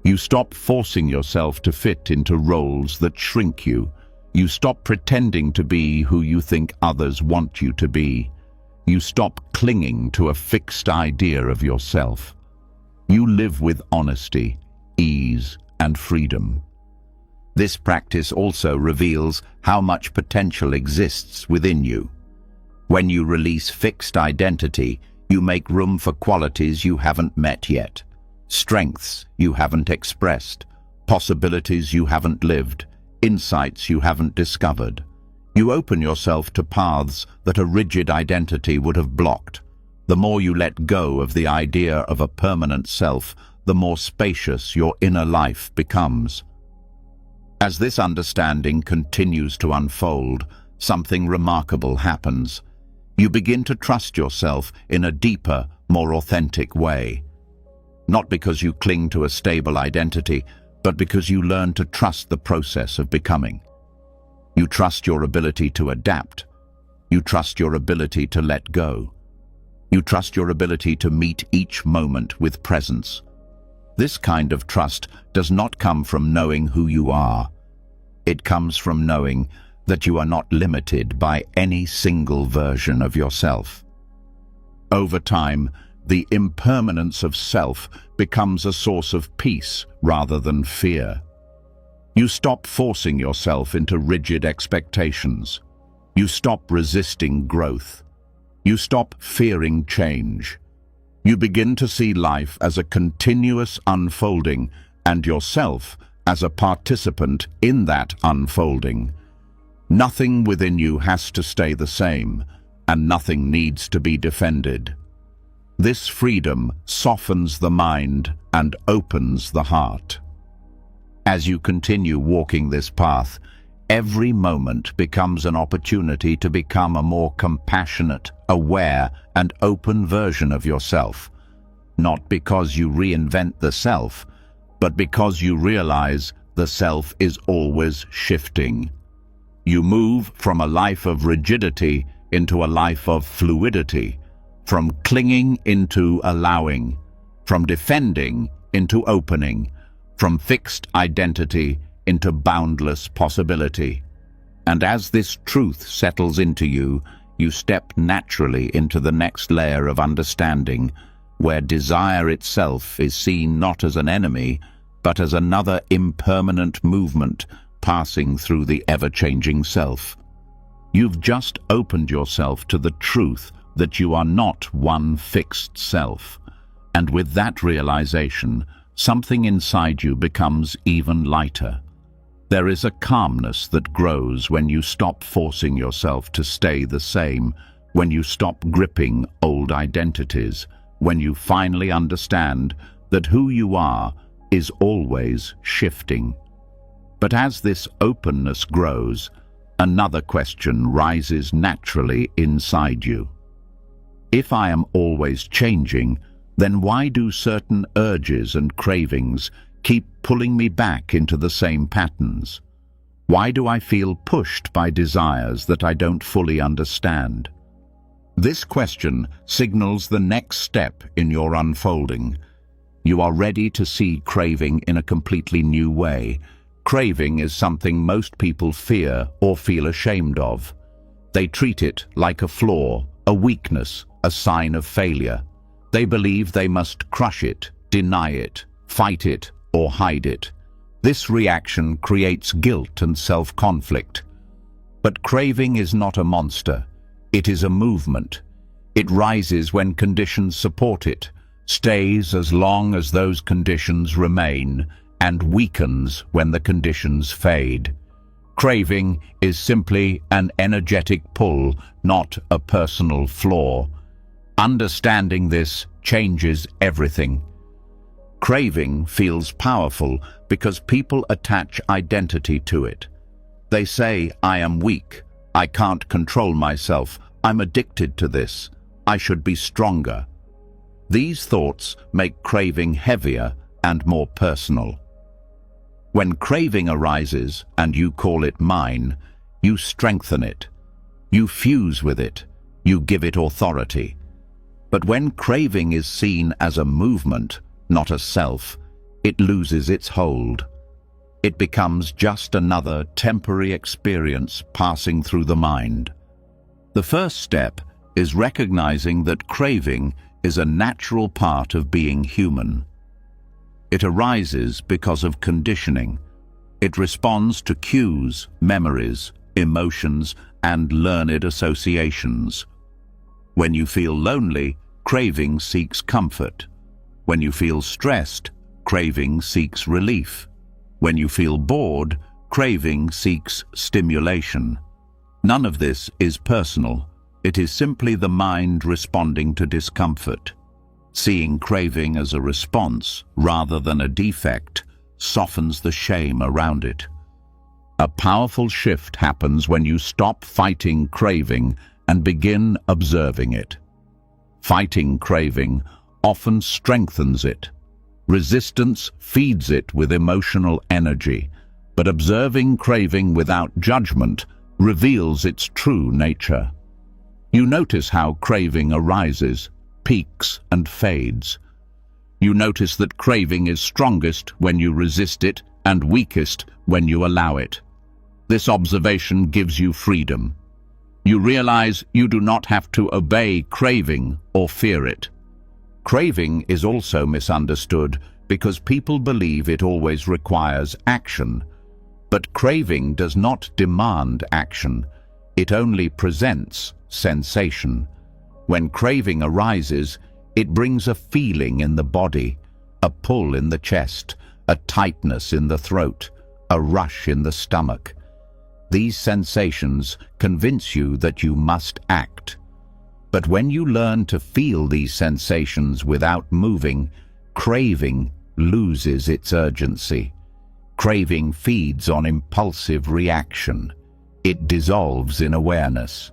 S1: You stop forcing yourself to fit into roles that shrink you. You stop pretending to be who you think others want you to be. You stop clinging to a fixed idea of yourself. You live with honesty, ease, and freedom. This practice also reveals how much potential exists within you. When you release fixed identity, you make room for qualities you haven't met yet, strengths you haven't expressed, possibilities you haven't lived, insights you haven't discovered. You open yourself to paths that a rigid identity would have blocked. The more you let go of the idea of a permanent self, the more spacious your inner life becomes. As this understanding continues to unfold, something remarkable happens. You begin to trust yourself in a deeper, more authentic way. Not because you cling to a stable identity, but because you learn to trust the process of becoming. You trust your ability to adapt. You trust your ability to let go. You trust your ability to meet each moment with presence. This kind of trust does not come from knowing who you are. It comes from knowing that you are not limited by any single version of yourself. Over time, the impermanence of self becomes a source of peace rather than fear. You stop forcing yourself into rigid expectations. You stop resisting growth. You stop fearing change. You begin to see life as a continuous unfolding and yourself as a participant in that unfolding. Nothing within you has to stay the same, and nothing needs to be defended. This freedom softens the mind and opens the heart. As you continue walking this path, every moment becomes an opportunity to become a more compassionate, aware, and open version of yourself. Not because you reinvent the self, but because you realize the self is always shifting. You move from a life of rigidity into a life of fluidity, from clinging into allowing, from defending into opening, from fixed identity into boundless possibility. And as this truth settles into you, you step naturally into the next layer of understanding, where desire itself is seen not as an enemy, but as another impermanent movement passing through the ever-changing self. You've just opened yourself to the truth that you are not one fixed self, and with that realization, something inside you becomes even lighter. There is a calmness that grows when you stop forcing yourself to stay the same, when you stop gripping old identities, when you finally understand that who you are is always shifting. But as this openness grows, another question rises naturally inside you. If I am always changing, then why do certain urges and cravings keep pulling me back into the same patterns? Why do I feel pushed by desires that I don't fully understand? This question signals the next step in your unfolding. You are ready to see craving in a completely new way, Craving is something most people fear or feel ashamed of. They treat it like a flaw, a weakness, a sign of failure. They believe they must crush it, deny it, fight it, or hide it. This reaction creates guilt and self-conflict. But craving is not a monster. It is a movement. It rises when conditions support it, stays as long as those conditions remain, and weakens when the conditions fade. Craving is simply an energetic pull, not a personal flaw. Understanding this changes everything. Craving feels powerful because people attach identity to it. They say, "I am weak, I can't control myself, I'm addicted to this, I should be stronger." These thoughts make craving heavier and more personal. When craving arises and you call it mine, you strengthen it. You fuse with it. You give it authority. But when craving is seen as a movement, not a self, it loses its hold. It becomes just another temporary experience passing through the mind. The first step is recognizing that craving is a natural part of being human. It arises because of conditioning. It responds to cues, memories, emotions, and learned associations. When you feel lonely, craving seeks comfort. When you feel stressed, craving seeks relief. When you feel bored, craving seeks stimulation. None of this is personal. It is simply the mind responding to discomfort. Seeing craving as a response rather than a defect softens the shame around it. A powerful shift happens when you stop fighting craving and begin observing it. Fighting craving often strengthens it. Resistance feeds it with emotional energy, but observing craving without judgment reveals its true nature. You notice how craving arises, peaks, and fades. You notice that craving is strongest when you resist it and weakest when you allow it. This observation gives you freedom. You realize you do not have to obey craving or fear it. Craving is also misunderstood because people believe it always requires action. But craving does not demand action. It only presents sensation. When craving arises, it brings a feeling in the body, a pull in the chest, a tightness in the throat, a rush in the stomach. These sensations convince you that you must act. But when you learn to feel these sensations without moving, craving loses its urgency. Craving feeds on impulsive reaction. It dissolves in awareness.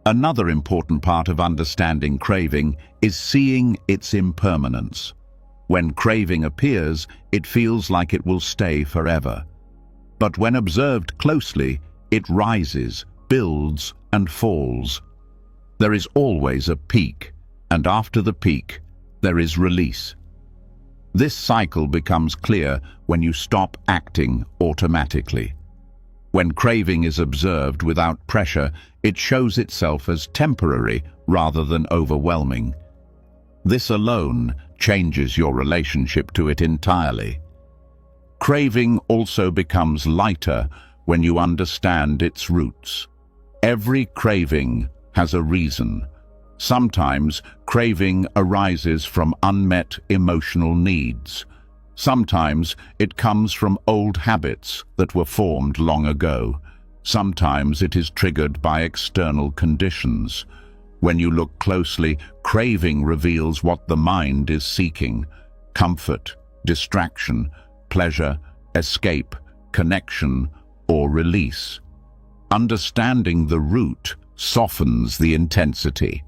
S1: Another important part of understanding craving is seeing its impermanence. When craving appears, it feels like it will stay forever. But when observed closely, it rises, builds, and falls. There is always a peak, and after the peak, there is release. This cycle becomes clear when you stop acting automatically. When craving is observed without pressure, it shows itself as temporary rather than overwhelming. This alone changes your relationship to it entirely. Craving also becomes lighter when you understand its roots. Every craving has a reason. Sometimes craving arises from unmet emotional needs. Sometimes it comes from old habits that were formed long ago. Sometimes it is triggered by external conditions. When you look closely, craving reveals what the mind is seeking: comfort, distraction, pleasure, escape, connection, or release. Understanding the root softens the intensity.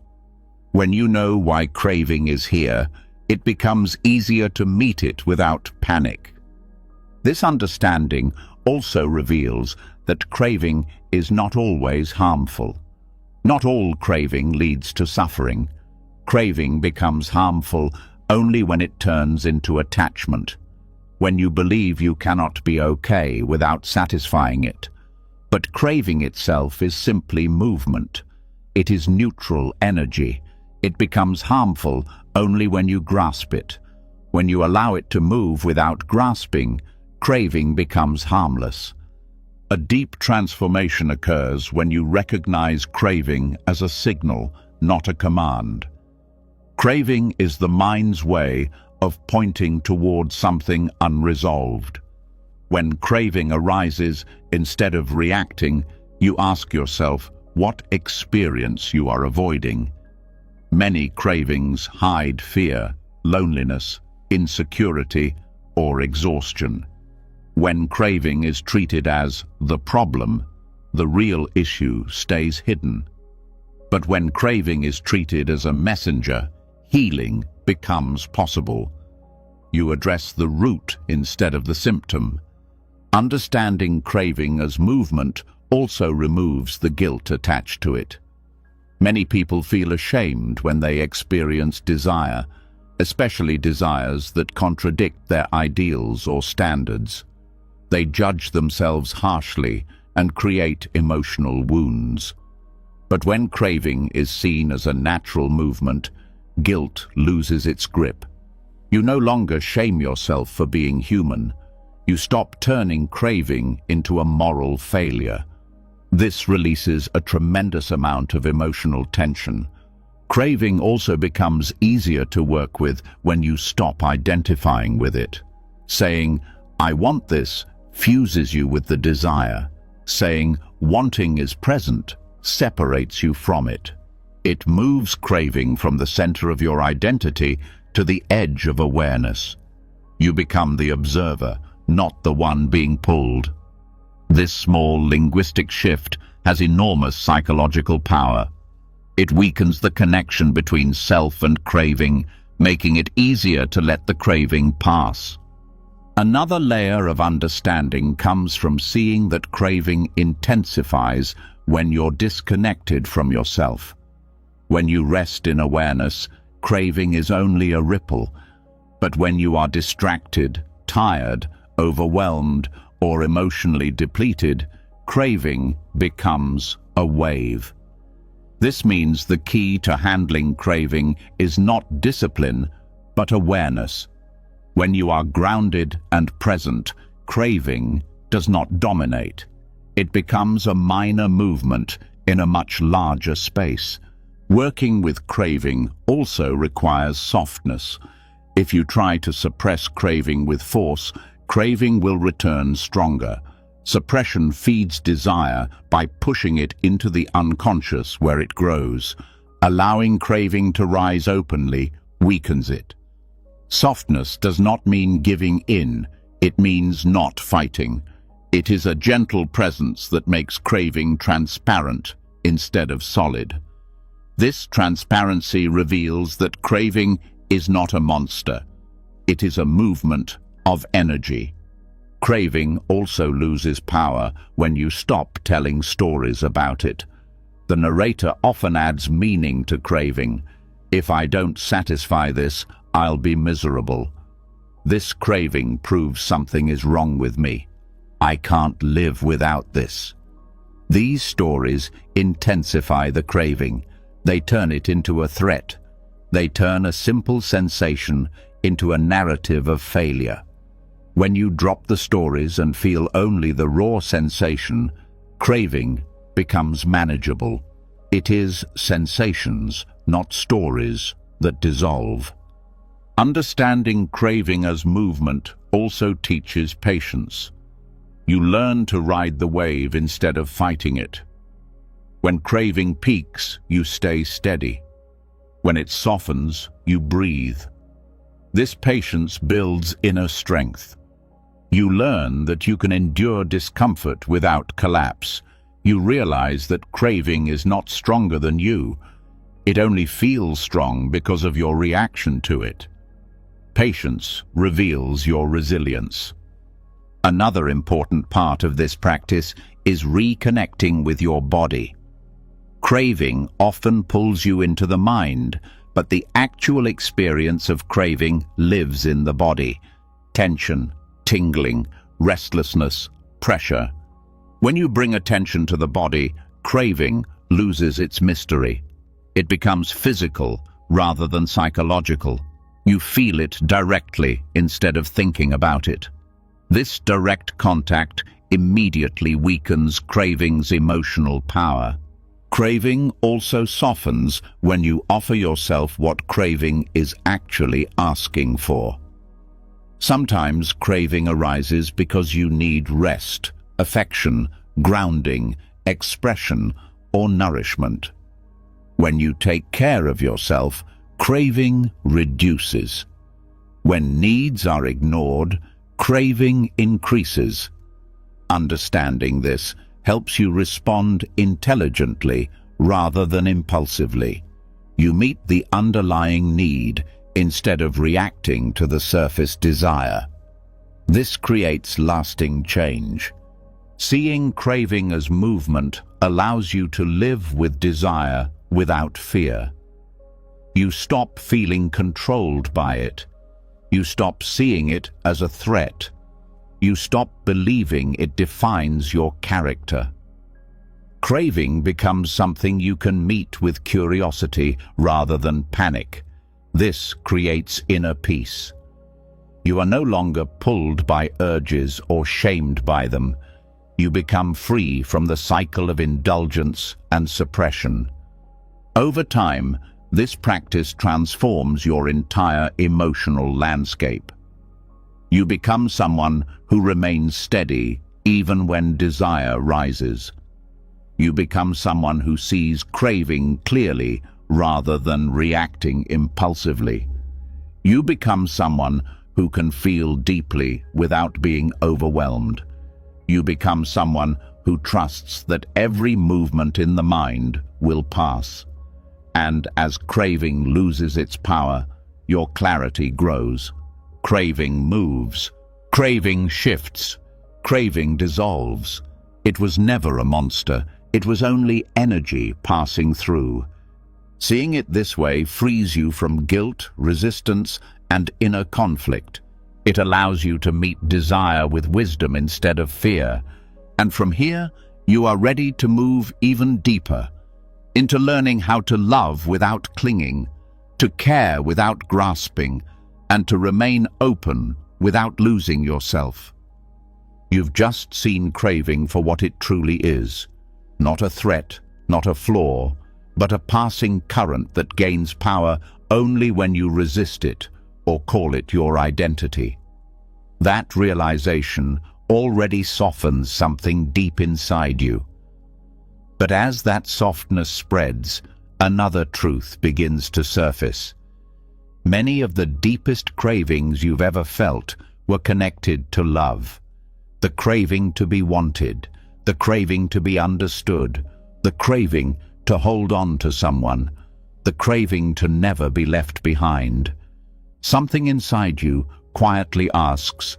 S1: When you know why craving is here, it becomes easier to meet it without panic. This understanding also reveals that craving is not always harmful. Not all craving leads to suffering. Craving becomes harmful only when it turns into attachment. when you believe you cannot be okay without satisfying it. But craving itself is simply movement. It is neutral energy. It becomes harmful only when you grasp it. When you allow it to move without grasping, craving becomes harmless. A deep transformation occurs when you recognize craving as a signal, not a command. Craving is the mind's way of pointing toward something unresolved. When craving arises, instead of reacting, you ask yourself what experience you are avoiding. Many cravings hide fear, loneliness, insecurity, or exhaustion. When craving is treated as the problem, the real issue stays hidden. But when craving is treated as a messenger, healing becomes possible. You address the root instead of the symptom. Understanding craving as movement also removes the guilt attached to it. Many people feel ashamed when they experience desire, especially desires that contradict their ideals or standards. They judge themselves harshly and create emotional wounds. But when craving is seen as a natural movement, guilt loses its grip. You no longer shame yourself for being human. You stop turning craving into a moral failure. This releases a tremendous amount of emotional tension. Craving also becomes easier to work with when you stop identifying with it. Saying, "I want this," fuses you with the desire. Saying, "wanting is present," separates you from it. It moves craving from the center of your identity to the edge of awareness. You become the observer, not the one being pulled. This small linguistic shift has enormous psychological power. It weakens the connection between self and craving, making it easier to let the craving pass. Another layer of understanding comes from seeing that craving intensifies when you're disconnected from yourself. When you rest in awareness, craving is only a ripple. But when you are distracted, tired, overwhelmed, or emotionally depleted, craving becomes a wave. This means the key to handling craving is not discipline, but awareness. When you are grounded and present, craving does not dominate. It becomes a minor movement in a much larger space. Working with craving also requires softness. If you try to suppress craving with force, craving will return stronger. Suppression feeds desire by pushing it into the unconscious where it grows. Allowing craving to rise openly weakens it. Softness does not mean giving in, it means not fighting. It is a gentle presence that makes craving transparent instead of solid. This transparency reveals that craving is not a monster. It is a movement of energy. Craving also loses power when you stop telling stories about it. The narrator often adds meaning to craving. If I don't satisfy this, I'll be miserable. This craving proves something is wrong with me. I can't live without this. These stories intensify the craving. They turn it into a threat. They turn a simple sensation into a narrative of failure. When you drop the stories and feel only the raw sensation, craving becomes manageable. It is sensations, not stories, that dissolve. Understanding craving as movement also teaches patience. You learn to ride the wave instead of fighting it. When craving peaks, you stay steady. When it softens, you breathe. This patience builds inner strength. You learn that you can endure discomfort without collapse. You realize that craving is not stronger than you. It only feels strong because of your reaction to it. Patience reveals your resilience. Another important part of this practice is reconnecting with your body. Craving often pulls you into the mind, but the actual experience of craving lives in the body. Tension, tingling, restlessness, pressure. When you bring attention to the body, craving loses its mystery. It becomes physical rather than psychological. You feel it directly instead of thinking about it. This direct contact immediately weakens craving's emotional power. Craving also softens when you offer yourself what craving is actually asking for. Sometimes craving arises because you need rest, affection, grounding, expression, or nourishment. When you take care of yourself, craving reduces. When needs are ignored, craving increases. Understanding this helps you respond intelligently rather than impulsively. You meet the underlying need instead of reacting to the surface desire. This creates lasting change. Seeing craving as movement allows you to live with desire without fear. You stop feeling controlled by it. You stop seeing it as a threat. You stop believing it defines your character. Craving becomes something you can meet with curiosity rather than panic. This creates inner peace. You are no longer pulled by urges or shamed by them. You become free from the cycle of indulgence and suppression. Over time, this practice transforms your entire emotional landscape. You become someone who remains steady even when desire rises. You become someone who sees craving clearly rather than reacting impulsively. You become someone who can feel deeply without being overwhelmed. You become someone who trusts that every movement in the mind will pass. And as craving loses its power, your clarity grows. Craving moves. Craving shifts. Craving dissolves. It was never a monster. It was only energy passing through. Seeing it this way frees you from guilt, resistance, and inner conflict. It allows you to meet desire with wisdom instead of fear. And from here, you are ready to move even deeper, into learning how to love without clinging, to care without grasping, and to remain open without losing yourself. You've just seen craving for what it truly is. Not a threat, not a flaw, but a passing current that gains power only when you resist it or call it your identity. That realization already softens something deep inside you. But as that softness spreads, another truth begins to surface. Many of the deepest cravings you've ever felt were connected to love. The craving to be wanted, the craving to be understood, the craving to hold on to someone, the craving to never be left behind. Something inside you quietly asks,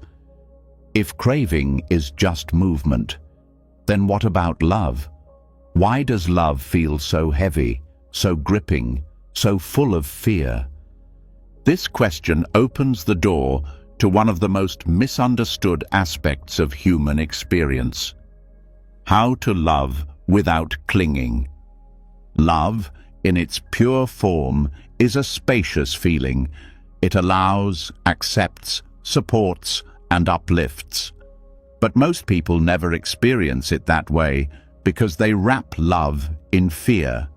S1: if craving is just movement, then what about love? Why does love feel so heavy, so gripping, so full of fear? This question opens the door to one of the most misunderstood aspects of human experience: how to love without clinging. Love, in its pure form, is a spacious feeling. It allows, accepts, supports, and uplifts. But most people never experience it that way because they wrap love in fear.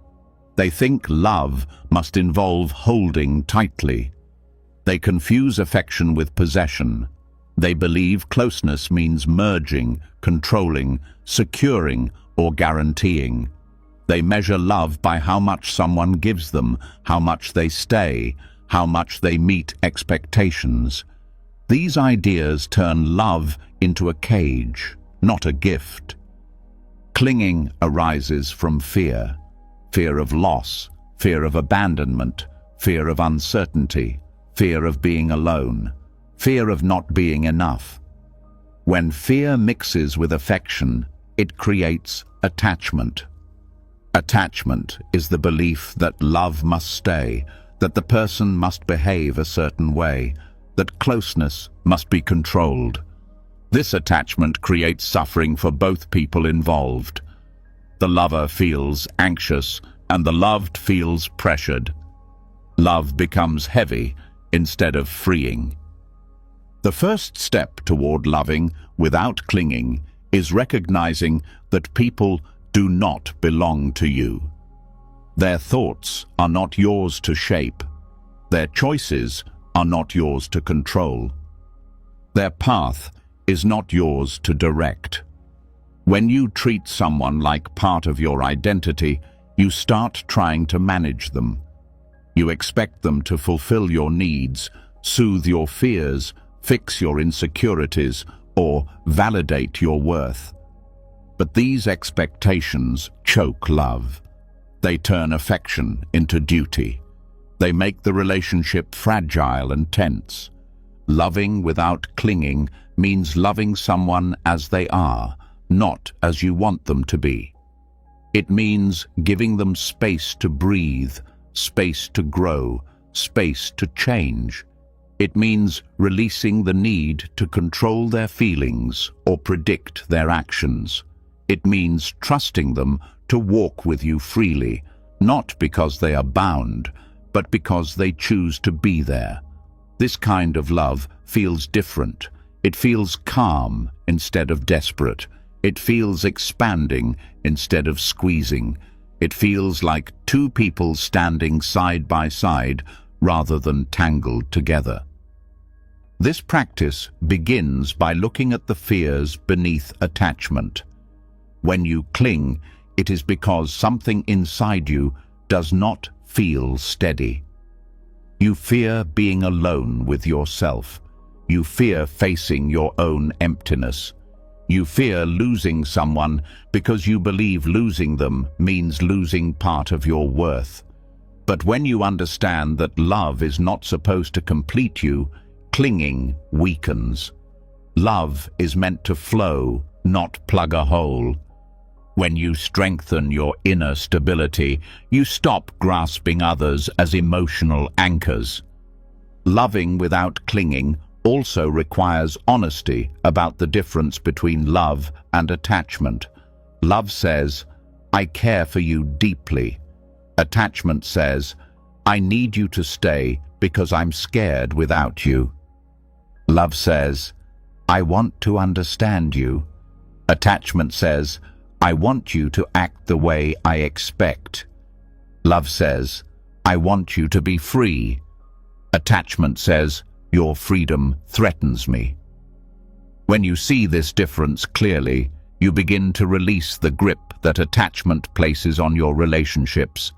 S1: They think love must involve holding tightly. They confuse affection with possession. They believe closeness means merging, controlling, securing, or guaranteeing. They measure love by how much someone gives them, how much they stay, how much they meet expectations. These ideas turn love into a cage, not a gift. Clinging arises from fear. Fear of loss, fear of abandonment, fear of uncertainty, fear of being alone, fear of not being enough. When fear mixes with affection, it creates attachment. Attachment is the belief that love must stay, that the person must behave a certain way, that closeness must be controlled. This attachment creates suffering for both people involved. The lover feels anxious and the loved feels pressured. Love becomes heavy instead of freeing. The first step toward loving without clinging is recognizing that people do not belong to you. Their thoughts are not yours to shape. Their choices are not yours to control. Their path is not yours to direct. When you treat someone like part of your identity, you start trying to manage them. You expect them to fulfill your needs, soothe your fears, fix your insecurities, or validate your worth. But these expectations choke love. They turn affection into duty. They make the relationship fragile and tense. Loving without clinging means loving someone as they are, not as you want them to be. It means giving them space to breathe, space to grow, space to change. It means releasing the need to control their feelings or predict their actions. It means trusting them to walk with you freely, not because they are bound, but because they choose to be there. This kind of love feels different. It feels calm instead of desperate. It feels expanding instead of squeezing. It feels like two people standing side by side rather than tangled together. This practice begins by looking at the fears beneath attachment. When you cling, it is because something inside you does not feel steady. You fear being alone with yourself. You fear facing your own emptiness. You fear losing someone because you believe losing them means losing part of your worth. But when you understand that love is not supposed to complete you, clinging weakens. Love is meant to flow, not plug a hole. When you strengthen your inner stability, you stop grasping others as emotional anchors. Loving without clinging also requires honesty about the difference between love and attachment. Love says, "I care for you deeply." Attachment says, "I need you to stay because I'm scared without you." Love says, "I want to understand you." Attachment says, "I want you to act the way I expect." Love says, "I want you to be free." Attachment says, "Your freedom threatens me." When you see this difference clearly, you begin to release the grip that attachment places on your relationships.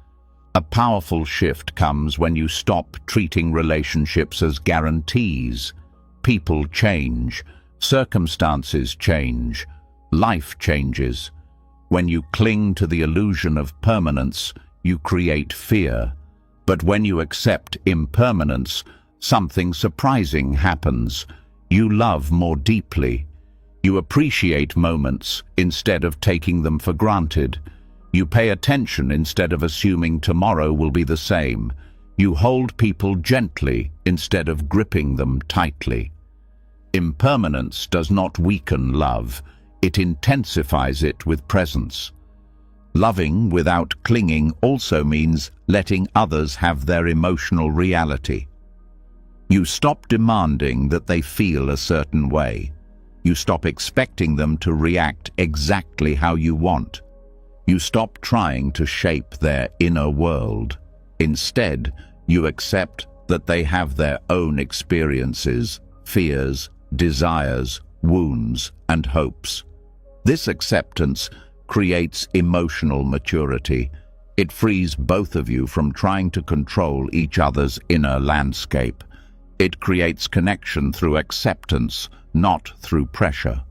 S1: A powerful shift comes when you stop treating relationships as guarantees. People change, circumstances change, life changes. When you cling to the illusion of permanence, you create fear. But when you accept impermanence, something surprising happens. You love more deeply. You appreciate moments instead of taking them for granted. You pay attention instead of assuming tomorrow will be the same. You hold people gently instead of gripping them tightly. Impermanence does not weaken love. It intensifies it with presence. Loving without clinging also means letting others have their emotional reality. You stop demanding that they feel a certain way. You stop expecting them to react exactly how you want. You stop trying to shape their inner world. Instead, you accept that they have their own experiences, fears, desires, wounds, and hopes. This acceptance creates emotional maturity. It frees both of you from trying to control each other's inner landscape. It creates connection through acceptance, not through pressure.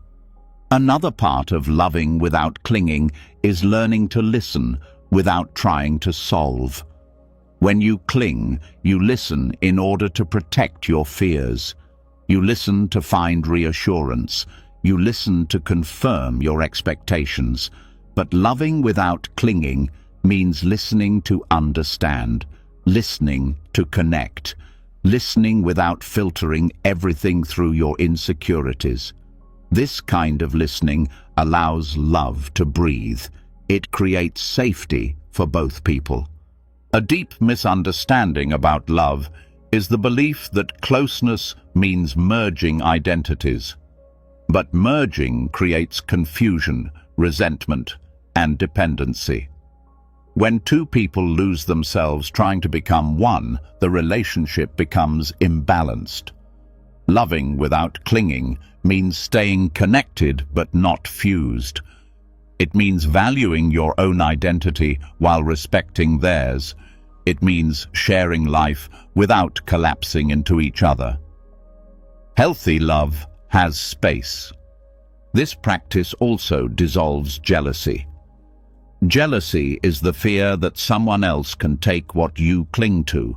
S1: Another part of loving without clinging is learning to listen without trying to solve. When you cling, you listen in order to protect your fears. You listen to find reassurance. You listen to confirm your expectations. But loving without clinging means listening to understand, listening to connect, listening without filtering everything through your insecurities. This kind of listening allows love to breathe. It creates safety for both people. A deep misunderstanding about love is the belief that closeness means merging identities. But merging creates confusion, resentment, and dependency. When two people lose themselves trying to become one, the relationship becomes imbalanced. Loving without clinging means staying connected but not fused. It means valuing your own identity while respecting theirs. It means sharing life without collapsing into each other. Healthy love has space. This practice also dissolves jealousy. Jealousy is the fear that someone else can take what you cling to.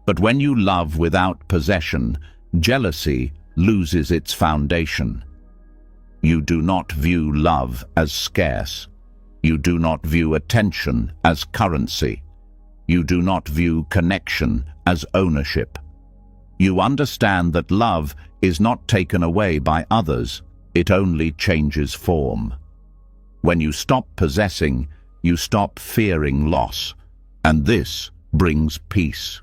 S1: But when you love without possession, jealousy loses its foundation. You do not view love as scarce. You do not view attention as currency. You do not view connection as ownership. You understand that love is not taken away by others, it only changes form. When you stop possessing, you stop fearing loss, and this brings peace.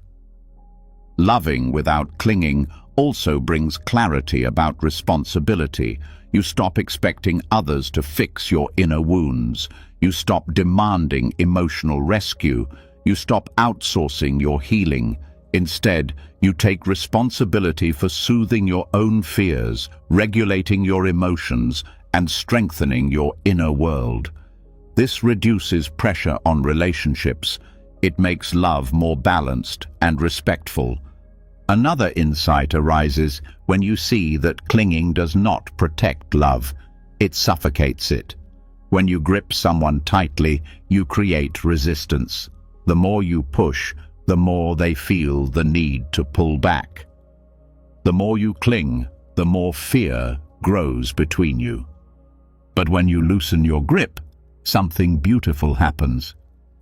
S1: Loving without clinging also brings clarity about responsibility. You stop expecting others to fix your inner wounds. You stop demanding emotional rescue. You stop outsourcing your healing. Instead, you take responsibility for soothing your own fears, regulating your emotions, and strengthening your inner world. This reduces pressure on relationships. It makes love more balanced and respectful. Another insight arises when you see that clinging does not protect love. It suffocates it. When you grip someone tightly, you create resistance. The more you push, the more they feel the need to pull back. The more you cling, the more fear grows between you. But when you loosen your grip, something beautiful happens.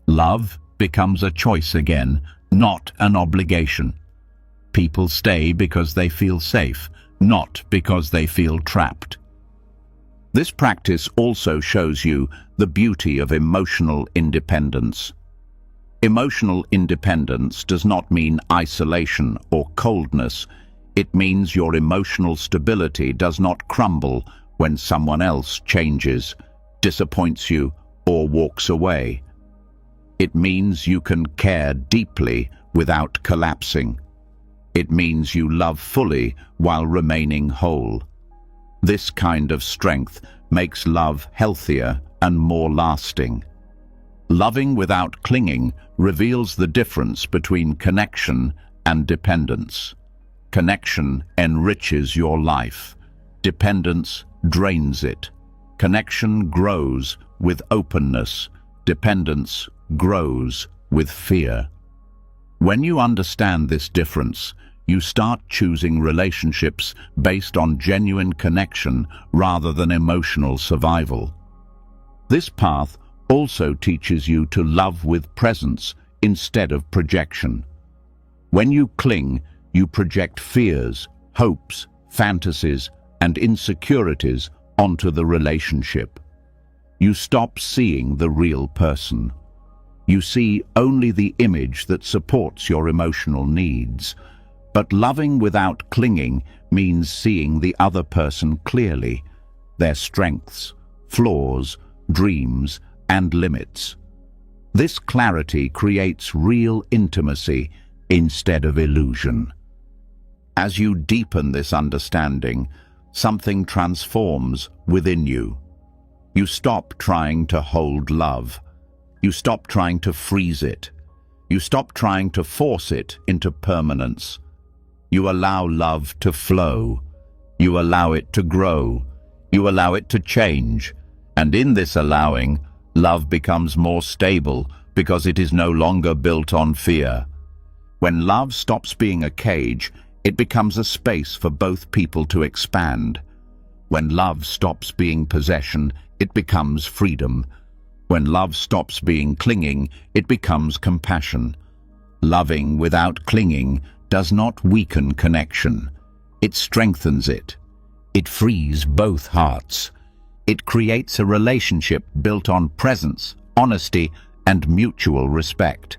S1: Love becomes a choice again, not an obligation. People stay because they feel safe, not because they feel trapped. This practice also shows you the beauty of emotional independence. Emotional independence does not mean isolation or coldness. It means your emotional stability does not crumble when someone else changes, disappoints you, or walks away. It means you can care deeply without collapsing. It means you love fully while remaining whole. This kind of strength makes love healthier and more lasting. Loving without clinging reveals the difference between connection and dependence. Connection enriches your life. Dependence drains it. Connection grows with openness. Dependence grows with fear. When you understand this difference, you start choosing relationships based on genuine connection rather than emotional survival. This path also teaches you to love with presence instead of projection. When you cling, you project fears, hopes, fantasies, and insecurities onto the relationship. You stop seeing the real person. You see only the image that supports your emotional needs. But loving without clinging means seeing the other person clearly, their strengths, flaws, dreams, and limits. This clarity creates real intimacy instead of illusion. As you deepen this understanding, something transforms within you. You stop trying to hold love. You stop trying to freeze it. You stop trying to force it into permanence. You allow love to flow. You allow it to grow. You allow it to change. And in this allowing, love becomes more stable because it is no longer built on fear. When love stops being a cage, it becomes a space for both people to expand. When love stops being possession, it becomes freedom. When love stops being clinging, it becomes compassion. Loving without clinging does not weaken connection. It strengthens it. It frees both hearts. It creates a relationship built on presence, honesty, and mutual respect.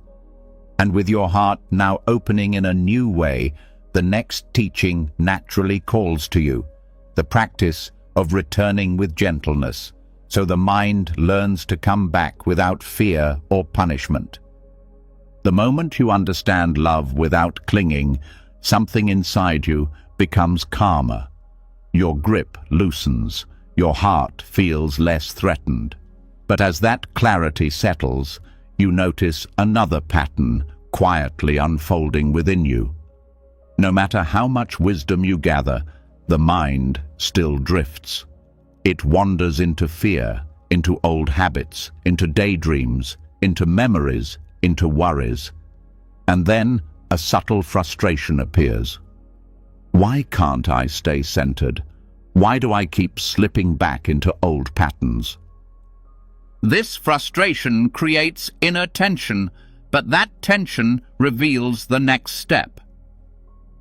S1: And with your heart now opening in a new way, the next teaching naturally calls to you, the practice of returning with gentleness, so the mind learns to come back without fear or punishment. The moment you understand love without clinging, something inside you becomes calmer. Your grip loosens, your heart feels less threatened. But as that clarity settles, you notice another pattern quietly unfolding within you. No matter how much wisdom you gather, the mind still drifts. It wanders into fear, into old habits, into daydreams, into memories, into worries. And then a subtle frustration appears. Why can't I stay centered? Why do I keep slipping back into old patterns? This frustration creates inner tension, but that tension reveals the next step.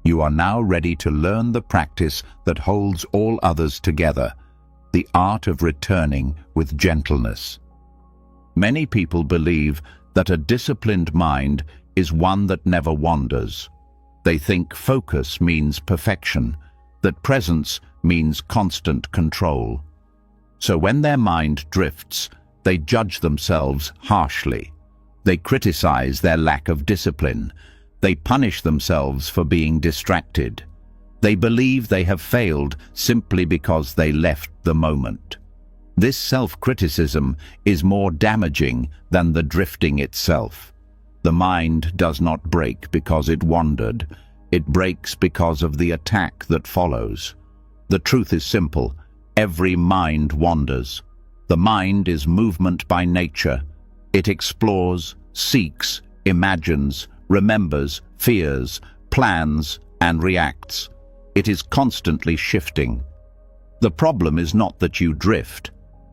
S1: You are now ready to learn the practice that holds all others together, the art of returning with gentleness. Many people believe that a disciplined mind is one that never wanders. They think focus means perfection, that presence means constant control. So when their mind drifts, they judge themselves harshly. They criticize their lack of discipline. They punish themselves for being distracted. They believe they have failed simply because they left the moment. This self-criticism is more damaging than the drifting itself. The mind does not break because it wandered. It breaks because of the attack that follows. The truth is simple. Every mind wanders. The mind is movement by nature. It explores, seeks, imagines, remembers, fears, plans, and reacts. It is constantly shifting. The problem is not that you drift.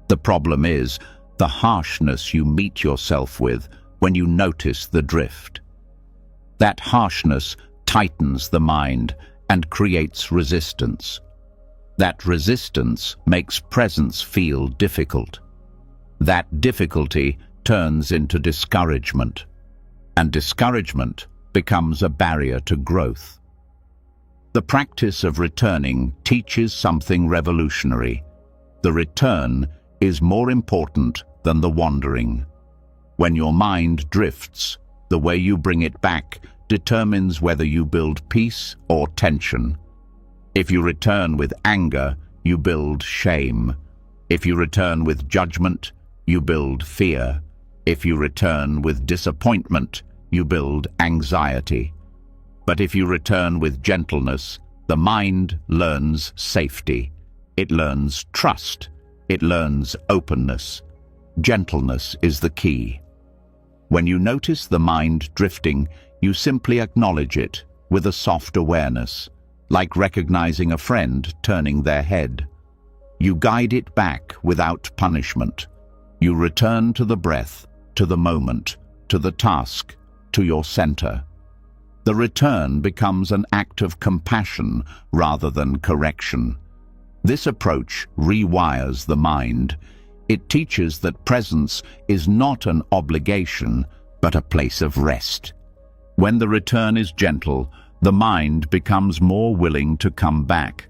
S1: The problem is the harshness you meet yourself with when you notice the drift. That harshness tightens the mind and creates resistance. That resistance makes presence feel difficult. That difficulty turns into discouragement, and discouragement becomes a barrier to growth. The practice of returning teaches something revolutionary. The return is more important than the wandering. When your mind drifts, the way you bring it back determines whether you build peace or tension. If you return with anger, you build shame. If you return with judgment, you build fear. If you return with disappointment, you build anxiety. But if you return with gentleness, the mind learns safety. It learns trust. It learns openness. Gentleness is the key. When you notice the mind drifting, you simply acknowledge it with a soft awareness, like recognizing a friend turning their head. You guide it back without punishment. You return to the breath, to the moment, to the task, to your center. The return becomes an act of compassion rather than correction. This approach rewires the mind. It teaches that presence is not an obligation, but a place of rest. When the return is gentle, the mind becomes more willing to come back.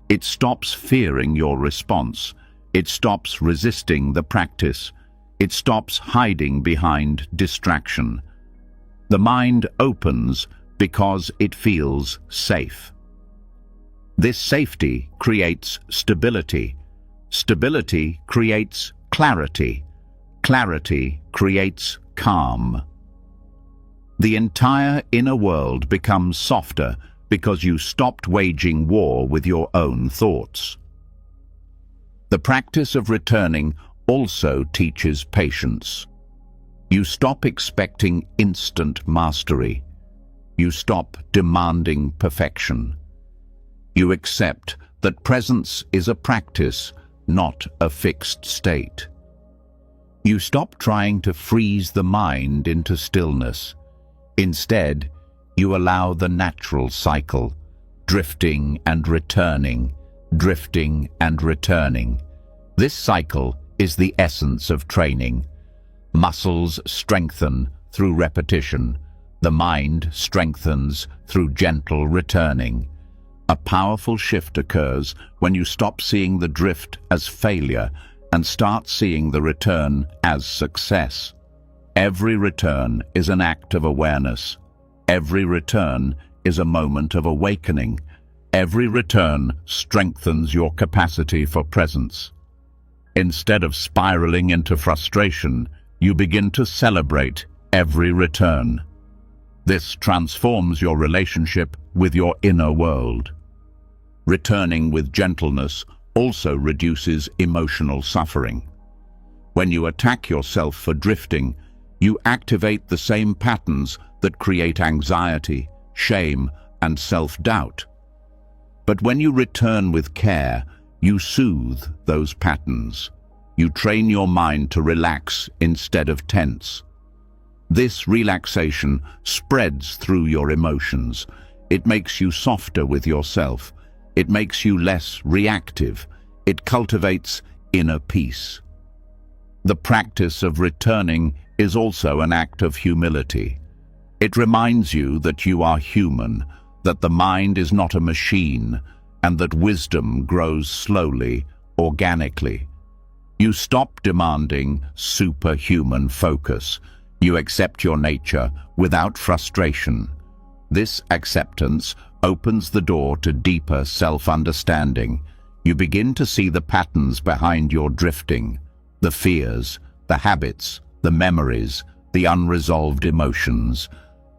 S1: It stops fearing your response. It stops resisting the practice. It stops hiding behind distraction. The mind opens because it feels safe. This safety creates stability. Stability creates clarity. Clarity creates calm. The entire inner world becomes softer because you stopped waging war with your own thoughts. The practice of returning also teaches patience. You stop expecting instant mastery. You stop demanding perfection. You accept that presence is a practice, not a fixed state. You stop trying to freeze the mind into stillness. Instead, you allow the natural cycle, drifting and returning, drifting and returning. This cycle is the essence of training. Muscles strengthen through repetition. The mind strengthens through gentle returning. A powerful shift occurs when you stop seeing the drift as failure and start seeing the return as success. Every return is an act of awareness. Every return is a moment of awakening. Every return strengthens your capacity for presence. Instead of spiraling into frustration, you begin to celebrate every return. This transforms your relationship with your inner world. Returning with gentleness also reduces emotional suffering. When you attack yourself for drifting, you activate the same patterns that create anxiety, shame, and self-doubt. But when you return with care, you soothe those patterns. You train your mind to relax instead of tense. This relaxation spreads through your emotions. It makes you softer with yourself. It makes you less reactive. It cultivates inner peace. The practice of returning is also an act of humility. It reminds you that you are human, that the mind is not a machine, and that wisdom grows slowly, organically. You stop demanding superhuman focus. You accept your nature without frustration. This acceptance opens the door to deeper self-understanding. You begin to see the patterns behind your drifting, the fears, the habits, the memories, the unresolved emotions.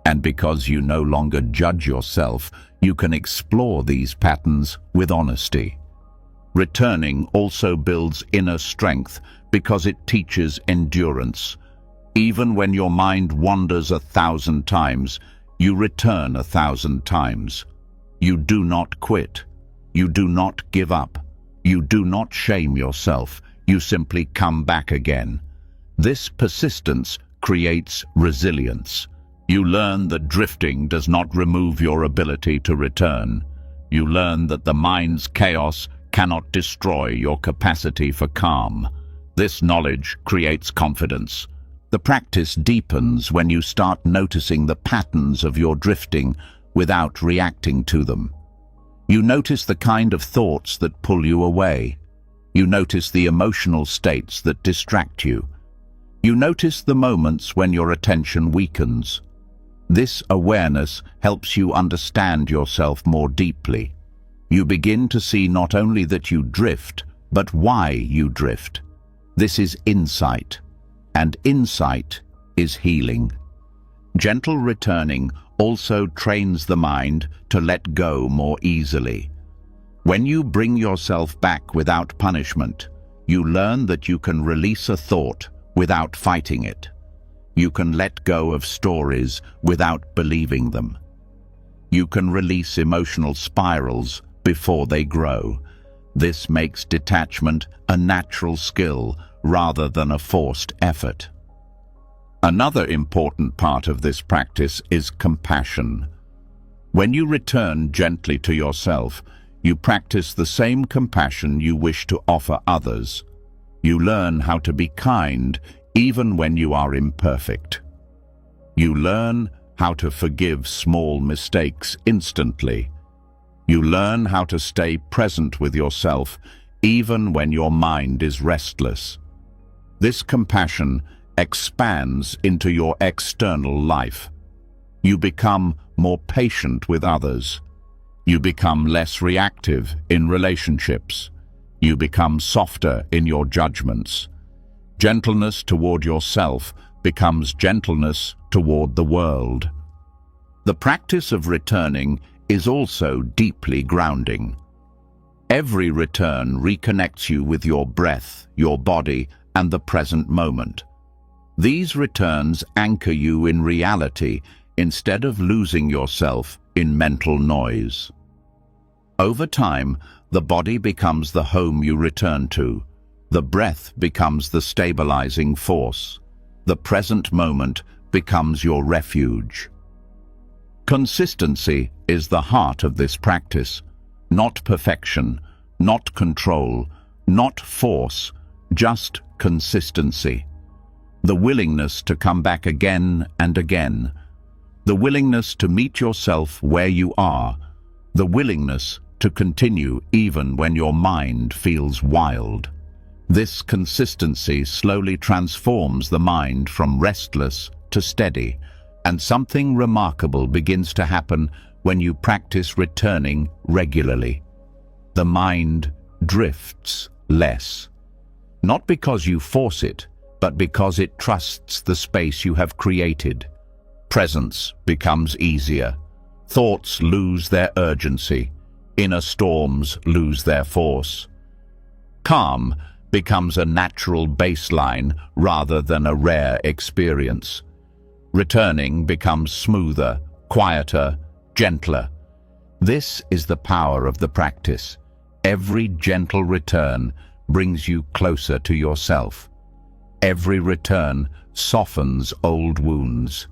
S1: And because you no longer judge yourself, you can explore these patterns with honesty. Returning also builds inner strength because it teaches endurance. Even when your mind wanders 1,000 times, you return 1,000 times. You do not quit. You do not give up. You do not shame yourself. You simply come back again. This persistence creates resilience. You learn that drifting does not remove your ability to return. You learn that the mind's chaos cannot destroy your capacity for calm. This knowledge creates confidence. The practice deepens when you start noticing the patterns of your drifting without reacting to them. You notice the kind of thoughts that pull you away. You notice the emotional states that distract you. You notice the moments when your attention weakens. This awareness helps you understand yourself more deeply. You begin to see not only that you drift, but why you drift. This is insight, and insight is healing. Gentle returning also trains the mind to let go more easily. When you bring yourself back without punishment, you learn that you can release a thought without fighting it. You can let go of stories without believing them. You can release emotional spirals before they grow. This makes detachment a natural skill rather than a forced effort. Another important part of this practice is compassion. When you return gently to yourself, you practice the same compassion you wish to offer others. You learn how to be kind even when you are imperfect. You learn how to forgive small mistakes instantly. You learn how to stay present with yourself even when your mind is restless. This compassion expands into your external life. You become more patient with others. You become less reactive in relationships. You become softer in your judgments. Gentleness toward yourself becomes gentleness toward the world. The practice of returning is also deeply grounding. Every return reconnects you with your breath, your body, and the present moment. These returns anchor you in reality instead of losing yourself in mental noise. Over time, the body becomes the home you return to. The breath becomes the stabilizing force. The present moment becomes your refuge. Consistency is the heart of this practice, not perfection, not control, not force, just consistency. The willingness to come back again and again. The willingness to meet yourself where you are. The willingness to continue even when your mind feels wild. This consistency slowly transforms the mind from restless to steady, and something remarkable begins to happen when you practice returning regularly. The mind drifts less. Not because you force it, but because it trusts the space you have created. Presence becomes easier. Thoughts lose their urgency. Inner storms lose their force. Calm becomes a natural baseline rather than a rare experience. Returning becomes smoother, quieter, gentler. This is the power of the practice. Every gentle return brings you closer to yourself. Every return softens old wounds.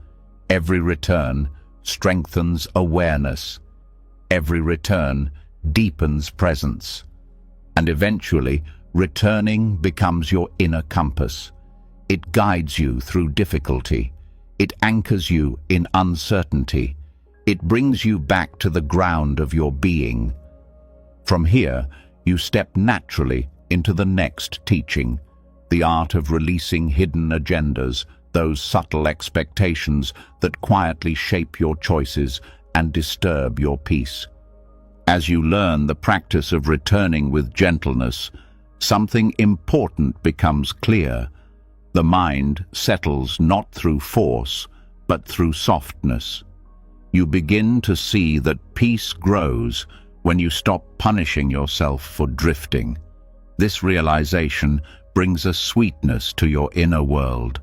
S1: Every return strengthens awareness. Every return deepens presence. And eventually, returning becomes your inner compass. It guides you through difficulty. It anchors you in uncertainty. It brings you back to the ground of your being. From here, you step naturally into the next teaching, the art of releasing hidden agendas, those subtle expectations that quietly shape your choices and disturb your peace. As you learn the practice of returning with gentleness, something important becomes clear. The mind settles not through force, but through softness. You begin to see that peace grows when you stop punishing yourself for drifting. This realization brings a sweetness to your inner world.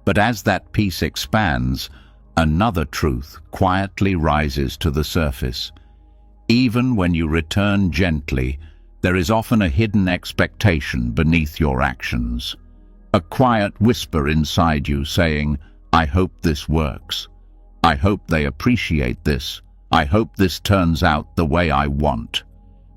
S1: But as that peace expands, another truth quietly rises to the surface. Even when you return gently, there is often a hidden expectation beneath your actions. A quiet whisper inside you saying, "I hope this works. I hope they appreciate this. I hope this turns out the way I want."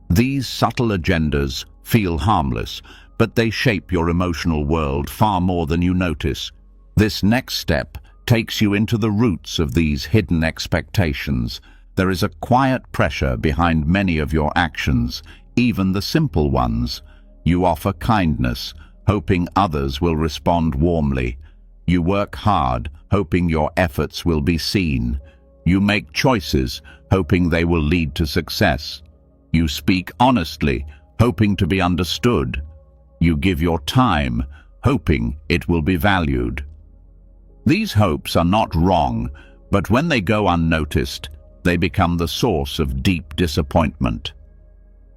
S1: These subtle agendas feel harmless, but they shape your emotional world far more than you notice. This next step takes you into the roots of these hidden expectations. There is a quiet pressure behind many of your actions, even the simple ones. You offer kindness, hoping others will respond warmly. You work hard, hoping your efforts will be seen. You make choices, hoping they will lead to success. You speak honestly, hoping to be understood. You give your time, hoping it will be valued. These hopes are not wrong, but when they go unnoticed, they become the source of deep disappointment.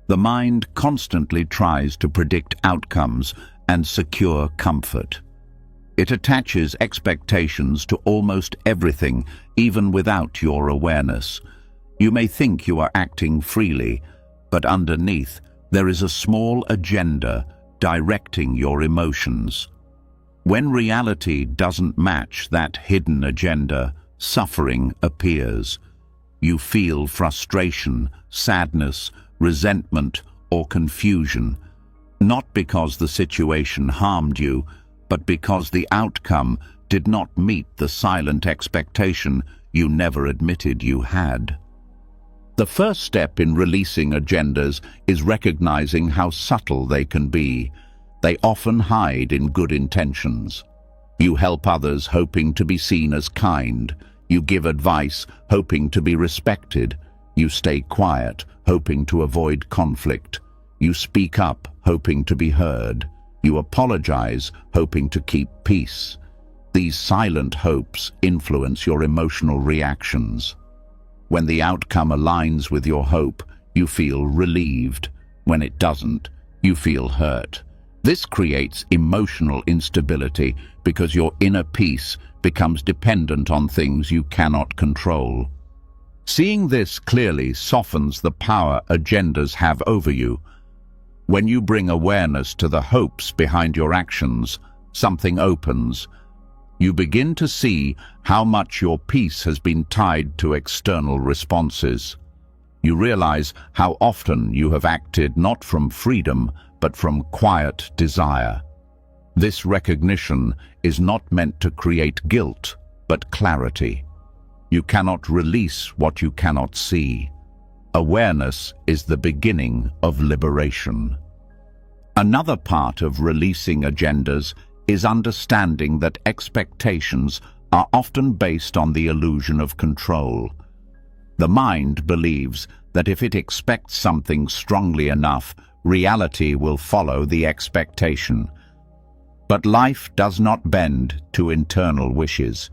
S1: The mind constantly tries to predict outcomes and secure comfort. It attaches expectations to almost everything, even without your awareness. You may think you are acting freely, but underneath, there is a small agenda directing your emotions. When reality doesn't match that hidden agenda, suffering appears. You feel frustration, sadness, resentment, or confusion, not because the situation harmed you, but because the outcome did not meet the silent expectation you never admitted you had. The first step in releasing agendas is recognizing how subtle they can be. They often hide in good intentions. You help others hoping to be seen as kind. You give advice hoping to be respected. You stay quiet, hoping to avoid conflict. You speak up, hoping to be heard. You apologize, hoping to keep peace. These silent hopes influence your emotional reactions. When the outcome aligns with your hope, you feel relieved. When it doesn't, you feel hurt. This creates emotional instability because your inner peace becomes dependent on things you cannot control. Seeing this clearly softens the power agendas have over you. When you bring awareness to the hopes behind your actions, something opens. You begin to see how much your peace has been tied to external responses. You realize how often you have acted not from freedom, but from quiet desire. This recognition is not meant to create guilt, but clarity. You cannot release what you cannot see. Awareness is the beginning of liberation. Another part of releasing agendas is understanding that expectations are often based on the illusion of control. The mind believes that if it expects something strongly enough, reality will follow the expectation. But life does not bend to internal wishes.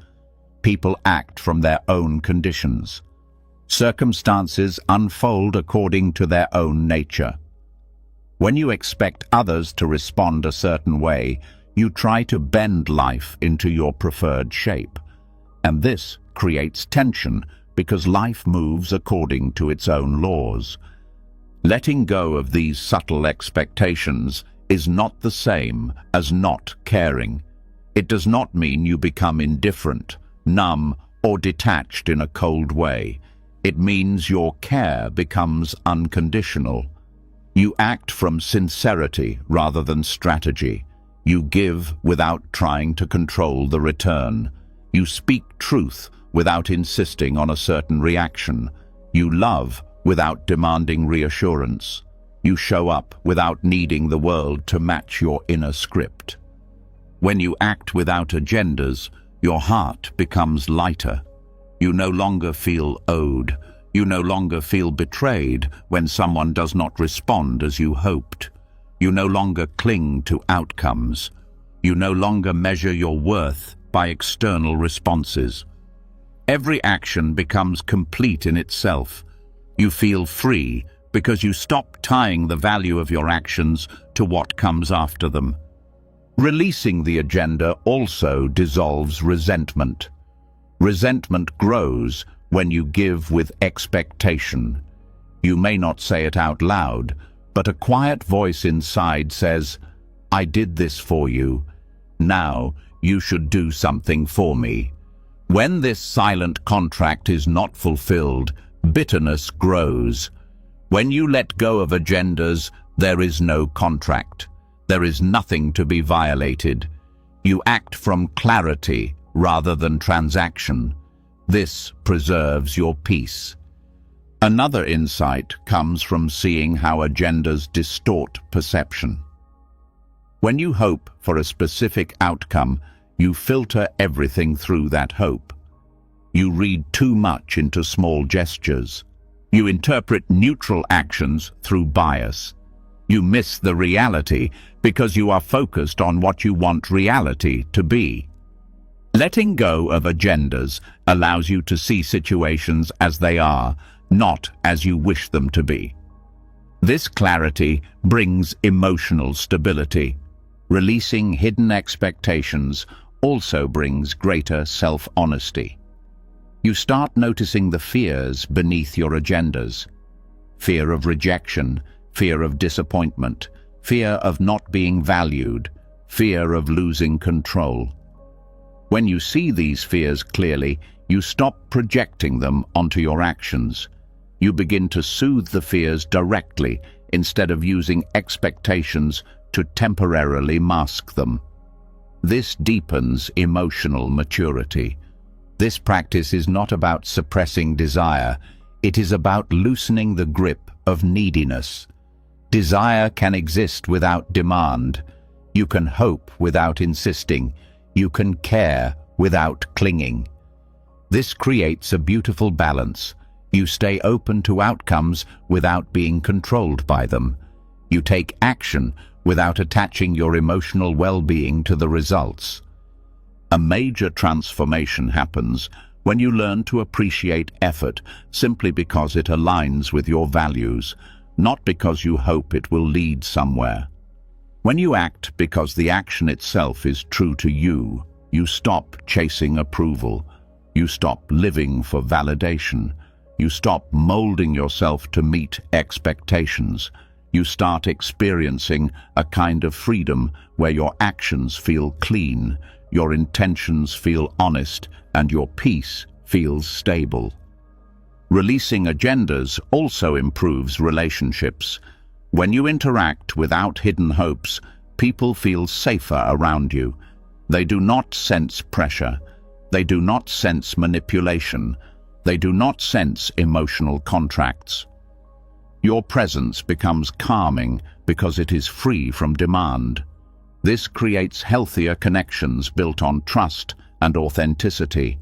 S1: People act from their own conditions. Circumstances unfold according to their own nature. When you expect others to respond a certain way, you try to bend life into your preferred shape. And this creates tension because life moves according to its own laws. Letting go of these subtle expectations is not the same as not caring. It does not mean you become indifferent, numb, or detached in a cold way. It means your care becomes unconditional. You act from sincerity rather than strategy. You give without trying to control the return. You speak truth without insisting on a certain reaction. You love without demanding reassurance. You show up without needing the world to match your inner script. When you act without agendas, your heart becomes lighter. You no longer feel owed. You no longer feel betrayed when someone does not respond as you hoped. You no longer cling to outcomes. You no longer measure your worth by external responses. Every action becomes complete in itself. You feel free because you stop tying the value of your actions to what comes after them. Releasing the agenda also dissolves resentment. Resentment grows when you give with expectation. You may not say it out loud, but a quiet voice inside says, "I did this for you. Now you should do something for me." When this silent contract is not fulfilled, bitterness grows. When you let go of agendas, there is no contract. There is nothing to be violated. You act from clarity rather than transaction. This preserves your peace. Another insight comes from seeing how agendas distort perception. When you hope for a specific outcome, you filter everything through that hope. You read too much into small gestures. You interpret neutral actions through bias. You miss the reality because you are focused on what you want reality to be. Letting go of agendas allows you to see situations as they are, not as you wish them to be. This clarity brings emotional stability. Releasing hidden expectations also brings greater self-honesty. You start noticing the fears beneath your agendas. Fear of rejection, fear of disappointment, fear of not being valued, fear of losing control. When you see these fears clearly, you stop projecting them onto your actions. You begin to soothe the fears directly instead of using expectations to temporarily mask them. This deepens emotional maturity. This practice is not about suppressing desire. It is about loosening the grip of neediness. Desire can exist without demand. You can hope without insisting. You can care without clinging. This creates a beautiful balance. You stay open to outcomes without being controlled by them. You take action without attaching your emotional well-being to the results. A major transformation happens when you learn to appreciate effort simply because it aligns with your values, not because you hope it will lead somewhere. When you act because the action itself is true to you, you stop chasing approval. You stop living for validation. You stop molding yourself to meet expectations. You start experiencing a kind of freedom where your actions feel clean, your intentions feel honest, and your peace feels stable. Releasing agendas also improves relationships. When you interact without hidden hopes, people feel safer around you. They do not sense pressure. They do not sense manipulation. They do not sense emotional contracts. Your presence becomes calming because it is free from demand. This creates healthier connections built on trust and authenticity.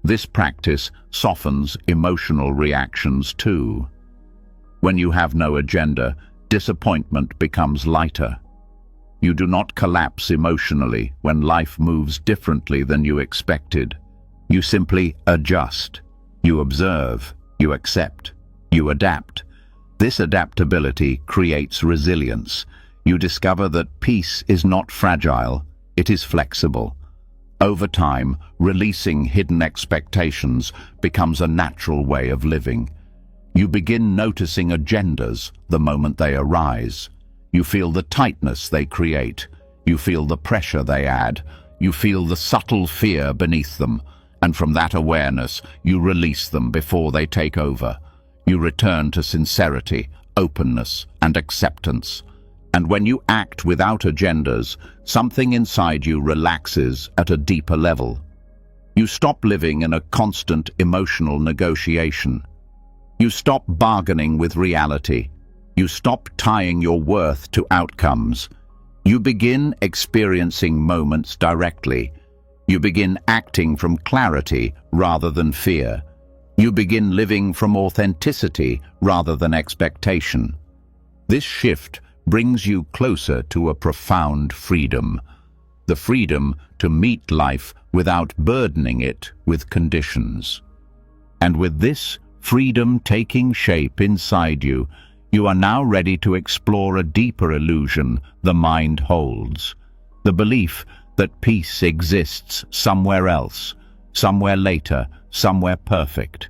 S1: This practice softens emotional reactions too. When you have no agenda, disappointment becomes lighter. You do not collapse emotionally when life moves differently than you expected. You simply adjust. You observe. You accept. You adapt. This adaptability creates resilience. You discover that peace is not fragile, it is flexible. Over time, releasing hidden expectations becomes a natural way of living. You begin noticing agendas the moment they arise. You feel the tightness they create. You feel the pressure they add. You feel the subtle fear beneath them. And from that awareness, you release them before they take over. You return to sincerity, openness, and acceptance. And when you act without agendas, something inside you relaxes at a deeper level. You stop living in a constant emotional negotiation. You stop bargaining with reality. You stop tying your worth to outcomes. You begin experiencing moments directly. You begin acting from clarity rather than fear. You begin living from authenticity rather than expectation. This shift brings you closer to a profound freedom. The freedom to meet life without burdening it with conditions. And with this freedom taking shape inside you, you are now ready to explore a deeper illusion the mind holds. The belief that peace exists somewhere else, somewhere later, somewhere perfect,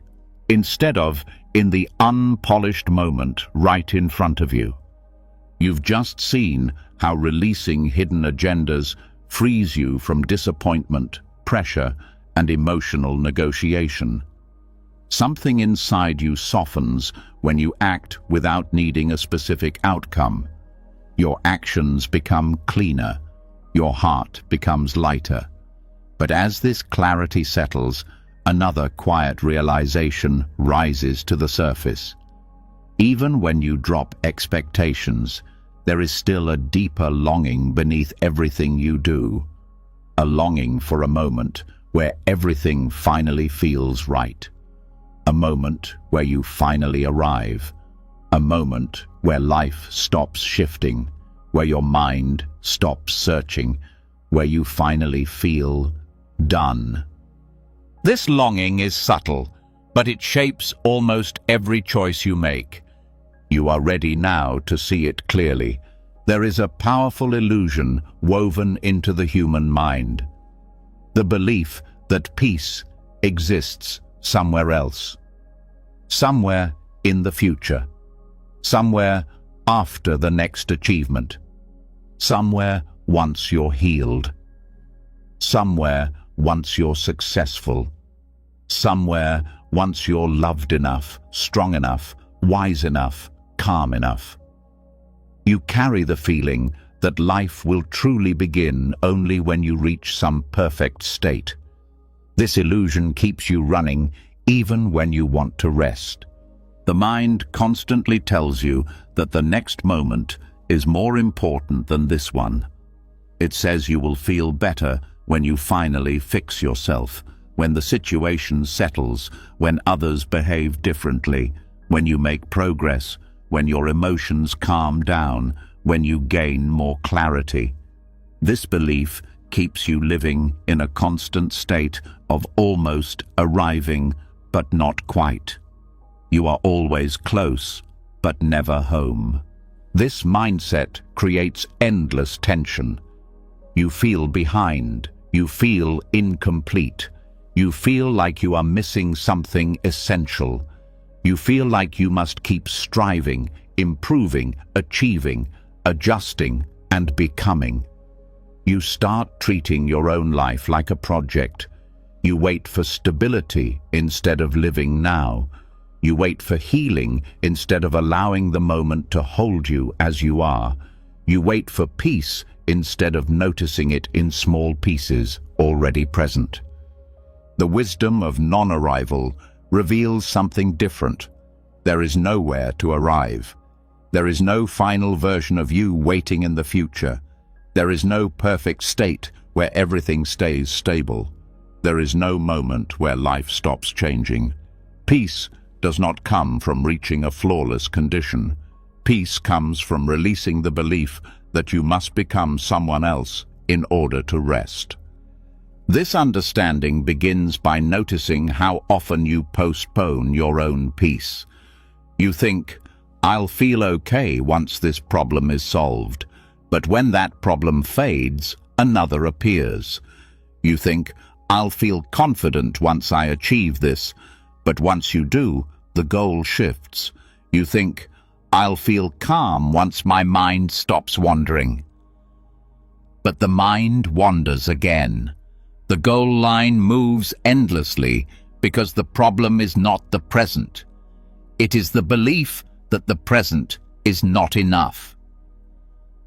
S1: instead of in the unpolished moment right in front of you. You've just seen how releasing hidden agendas frees you from disappointment, pressure, and emotional negotiation. Something inside you softens when you act without needing a specific outcome. Your actions become cleaner. Your heart becomes lighter. But as this clarity settles, another quiet realization rises to the surface. Even when you drop expectations, there is still a deeper longing beneath everything you do. A longing for a moment where everything finally feels right. A moment where you finally arrive. A moment where life stops shifting, where your mind stops searching, where you finally feel done. This longing is subtle, but it shapes almost every choice you make. You are ready now to see it clearly. There is a powerful illusion woven into the human mind. The belief that peace exists somewhere else. Somewhere in the future. Somewhere after the next achievement. Somewhere once you're healed. Somewhere once you're successful. Somewhere once you're loved enough, strong enough, wise enough, calm enough. You carry the feeling that life will truly begin only when you reach some perfect state. This illusion keeps you running even when you want to rest. The mind constantly tells you that the next moment is more important than this one. It says you will feel better when you finally fix yourself, when the situation settles, when others behave differently, when you make progress, when your emotions calm down, when you gain more clarity. This belief keeps you living in a constant state of almost arriving, but not quite. You are always close, but never home. This mindset creates endless tension. You feel behind. You feel incomplete. You feel like you are missing something essential. You feel like you must keep striving, improving, achieving, adjusting, and becoming. You start treating your own life like a project. You wait for stability instead of living now. You wait for healing instead of allowing the moment to hold you as you are. You wait for peace instead of noticing it in small pieces already present. The wisdom of non-arrival reveals something different. There is nowhere to arrive. There is no final version of you waiting in the future. There is no perfect state where everything stays stable. There is no moment where life stops changing. Peace does not come from reaching a flawless condition. Peace comes from releasing the belief that you must become someone else in order to rest. This understanding begins by noticing how often you postpone your own peace. You think, "I'll feel okay once this problem is solved," but when that problem fades, another appears. You think, "I'll feel confident once I achieve this," but once you do, the goal shifts. You think, "I'll feel calm once my mind stops wandering." But the mind wanders again. The goal line moves endlessly because the problem is not the present. It is the belief that the present is not enough.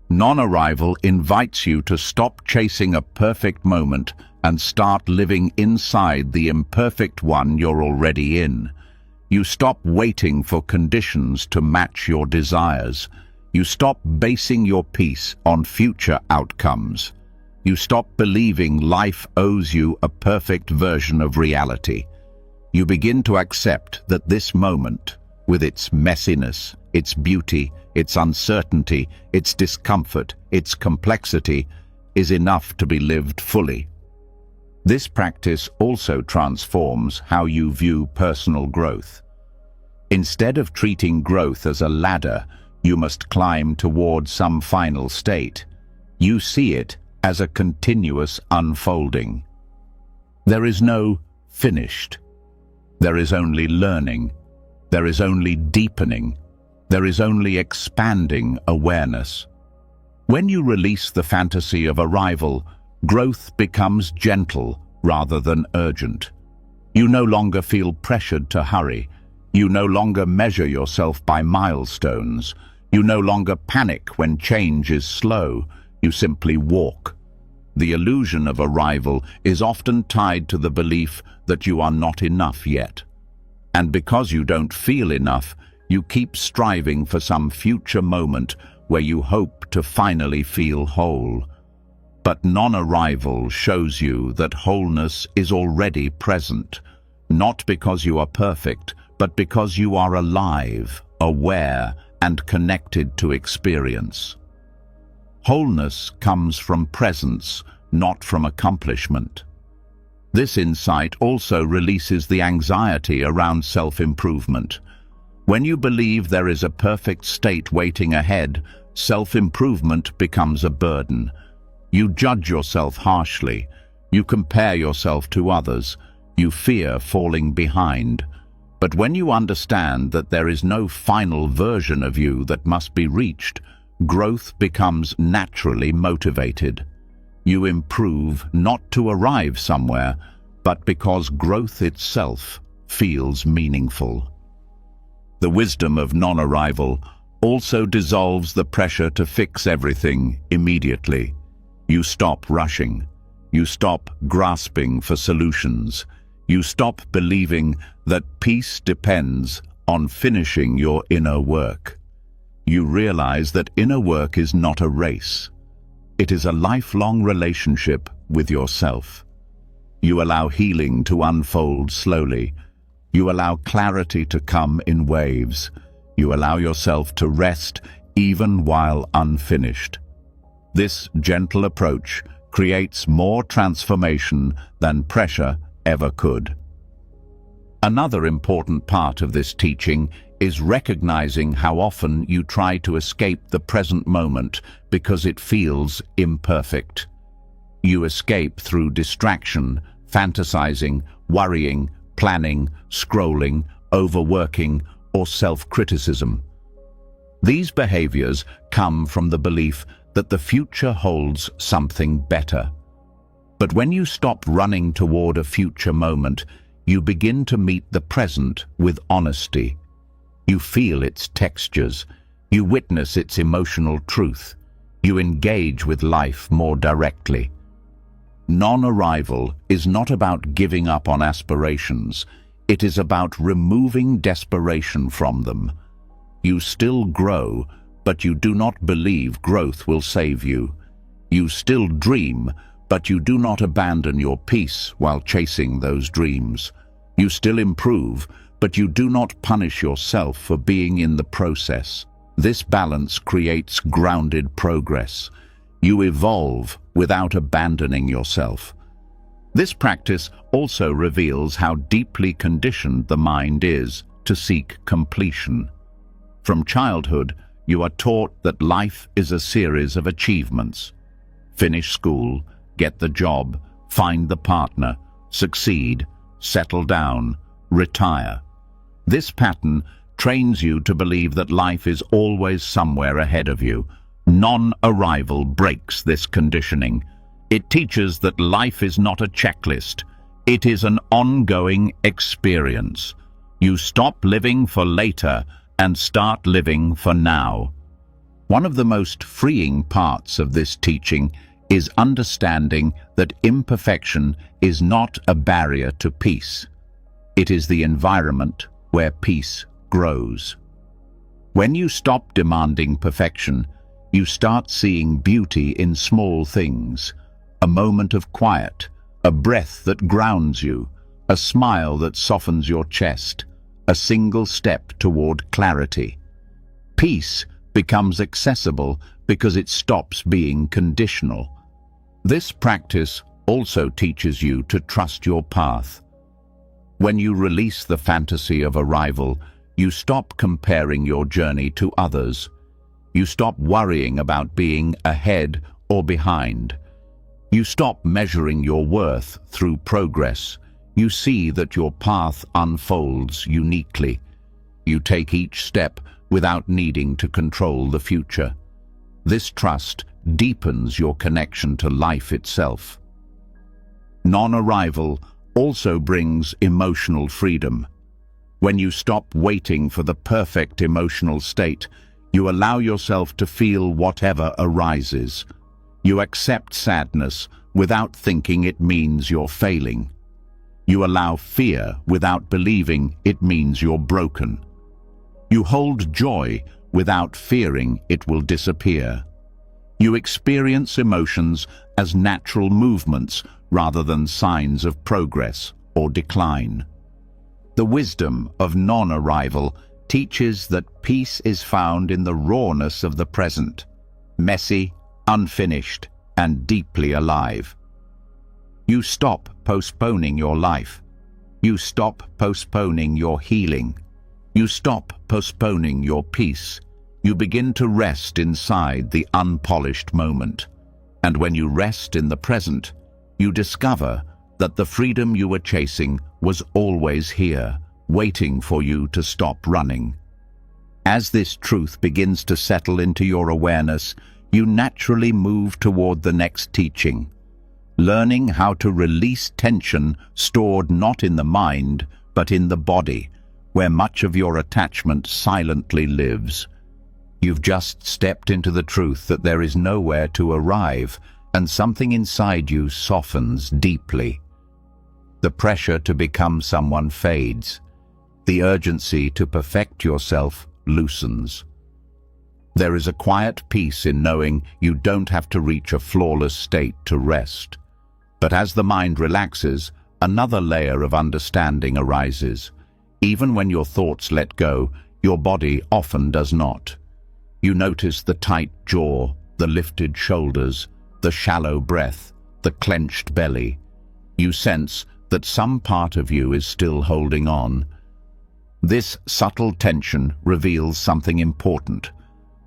S1: Non-arrival invites you to stop chasing a perfect moment and start living inside the imperfect one you're already in. You stop waiting for conditions to match your desires. You stop basing your peace on future outcomes. You stop believing life owes you a perfect version of reality. You begin to accept that this moment, with its messiness, its beauty, its uncertainty, its discomfort, its complexity, is enough to be lived fully. This practice also transforms how you view personal growth. Instead of treating growth as a ladder you must climb toward some final state, you see it as a continuous unfolding. There is no finished. There is only learning. There is only deepening. There is only expanding awareness. When you release the fantasy of arrival, growth becomes gentle rather than urgent. You no longer feel pressured to hurry. You no longer measure yourself by milestones. You no longer panic when change is slow. You simply walk. The illusion of arrival is often tied to the belief that you are not enough yet. And because you don't feel enough, you keep striving for some future moment where you hope to finally feel whole. But non-arrival shows you that wholeness is already present, not because you are perfect, but because you are alive, aware, and connected to experience. Wholeness comes from presence, not from accomplishment. This insight also releases the anxiety around self-improvement. When you believe there is a perfect state waiting ahead, self-improvement becomes a burden. You judge yourself harshly. You compare yourself to others. You fear falling behind. But when you understand that there is no final version of you that must be reached, growth becomes naturally motivated. You improve not to arrive somewhere, but because growth itself feels meaningful. The wisdom of non-arrival also dissolves the pressure to fix everything immediately. You stop rushing. You stop grasping for solutions. You stop believing that peace depends on finishing your inner work. You realize that inner work is not a race. It is a lifelong relationship with yourself. You allow healing to unfold slowly. You allow clarity to come in waves. You allow yourself to rest even while unfinished. This gentle approach creates more transformation than pressure ever could. Another important part of this teaching is recognizing how often you try to escape the present moment because it feels imperfect. You escape through distraction, fantasizing, worrying, planning, scrolling, overworking, or self-criticism. These behaviors come from the belief that the future holds something better. But when you stop running toward a future moment, you begin to meet the present with honesty. You feel its textures. You witness its emotional truth. You engage with life more directly. Non-arrival is not about giving up on aspirations. It is about removing desperation from them. You still grow, but you do not believe growth will save you. You still dream, but you do not abandon your peace while chasing those dreams. You still improve, but you do not punish yourself for being in the process. This balance creates grounded progress. You evolve without abandoning yourself. This practice also reveals how deeply conditioned the mind is to seek completion. From childhood, you are taught that life is a series of achievements. Finish school, get the job, find the partner, succeed, settle down, retire. This pattern trains you to believe that life is always somewhere ahead of you. Non-arrival breaks this conditioning. It teaches that life is not a checklist. It is an ongoing experience. You stop living for later and start living for now. One of the most freeing parts of this teaching is understanding that imperfection is not a barrier to peace. It is the environment where peace grows. When you stop demanding perfection, you start seeing beauty in small things. A moment of quiet, a breath that grounds you, a smile that softens your chest, a single step toward clarity. Peace becomes accessible because it stops being conditional. This practice also teaches you to trust your path. When you release the fantasy of arrival, you stop comparing your journey to others. You stop worrying about being ahead or behind. You stop measuring your worth through progress. You see that your path unfolds uniquely. You take each step without needing to control the future. This trust deepens your connection to life itself. Non-arrival also brings emotional freedom. When you stop waiting for the perfect emotional state, you allow yourself to feel whatever arises. You accept sadness without thinking it means you're failing. You allow fear without believing it means you're broken. You hold joy without fearing it will disappear. You experience emotions as natural movements rather than signs of progress or decline. The wisdom of non-arrival teaches that peace is found in the rawness of the present, messy, unfinished, and deeply alive. You stop postponing your life. You stop postponing your healing. You stop postponing your peace. You begin to rest inside the unpolished moment. And when you rest in the present, you discover that the freedom you were chasing was always here, waiting for you to stop running. As this truth begins to settle into your awareness, you naturally move toward the next teaching, learning how to release tension stored not in the mind, but in the body, where much of your attachment silently lives. You've just stepped into the truth that there is nowhere to arrive, and something inside you softens deeply. The pressure to become someone fades. The urgency to perfect yourself loosens. There is a quiet peace in knowing you don't have to reach a flawless state to rest. But as the mind relaxes, another layer of understanding arises. Even when your thoughts let go, your body often does not. You notice the tight jaw, the lifted shoulders, the shallow breath, the clenched belly. You sense that some part of you is still holding on. This subtle tension reveals something important.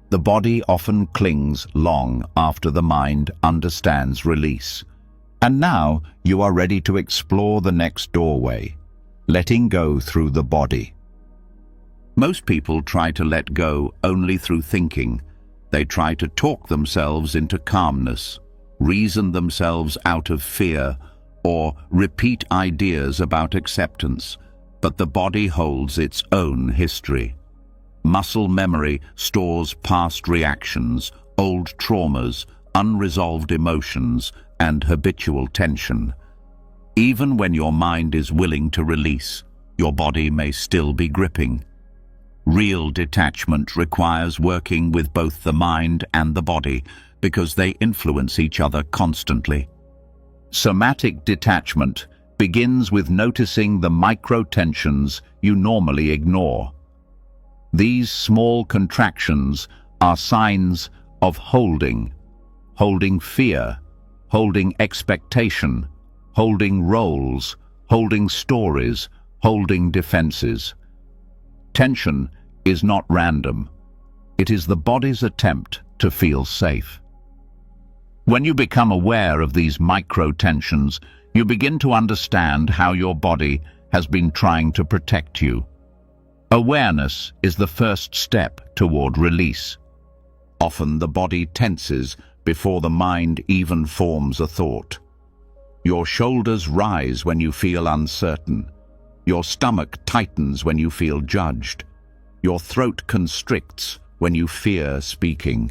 S1: The body often clings long after the mind understands release. And now you are ready to explore the next doorway, letting go through the body. Most people try to let go only through thinking. They try to talk themselves into calmness, reason themselves out of fear, or repeat ideas about acceptance, but the body holds its own history. Muscle memory stores past reactions, old traumas, unresolved emotions, and habitual tension. Even when your mind is willing to release, your body may still be gripping. Real detachment requires working with both the mind and the body because they influence each other constantly. Somatic detachment begins with noticing the micro-tensions you normally ignore. These small contractions are signs of holding fear, holding expectation, holding roles, holding stories, holding defenses. Tension is not random. It is the body's attempt to feel safe. When you become aware of these micro-tensions, you begin to understand how your body has been trying to protect you. Awareness is the first step toward release. Often the body tenses before the mind even forms a thought. Your shoulders rise when you feel uncertain. Your stomach tightens when you feel judged. Your throat constricts when you fear speaking.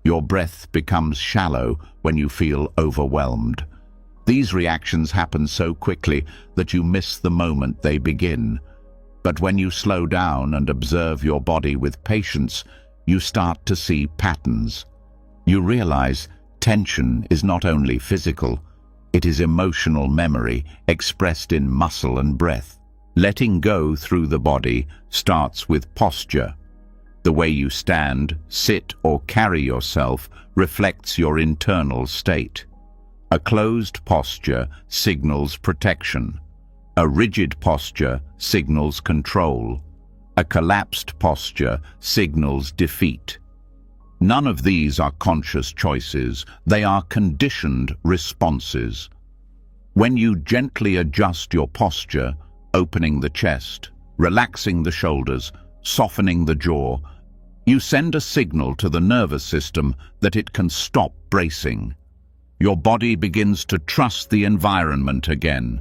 S1: Your breath becomes shallow when you feel overwhelmed. These reactions happen so quickly that you miss the moment they begin. But when you slow down and observe your body with patience, you start to see patterns. You realize tension is not only physical, it is emotional memory expressed in muscle and breath. Letting go through the body starts with posture. The way you stand, sit, or carry yourself reflects your internal state. A closed posture signals protection. A rigid posture signals control. A collapsed posture signals defeat. None of these are conscious choices, they are conditioned responses. When you gently adjust your posture, opening the chest, relaxing the shoulders, softening the jaw, you send a signal to the nervous system that it can stop bracing. Your body begins to trust the environment again.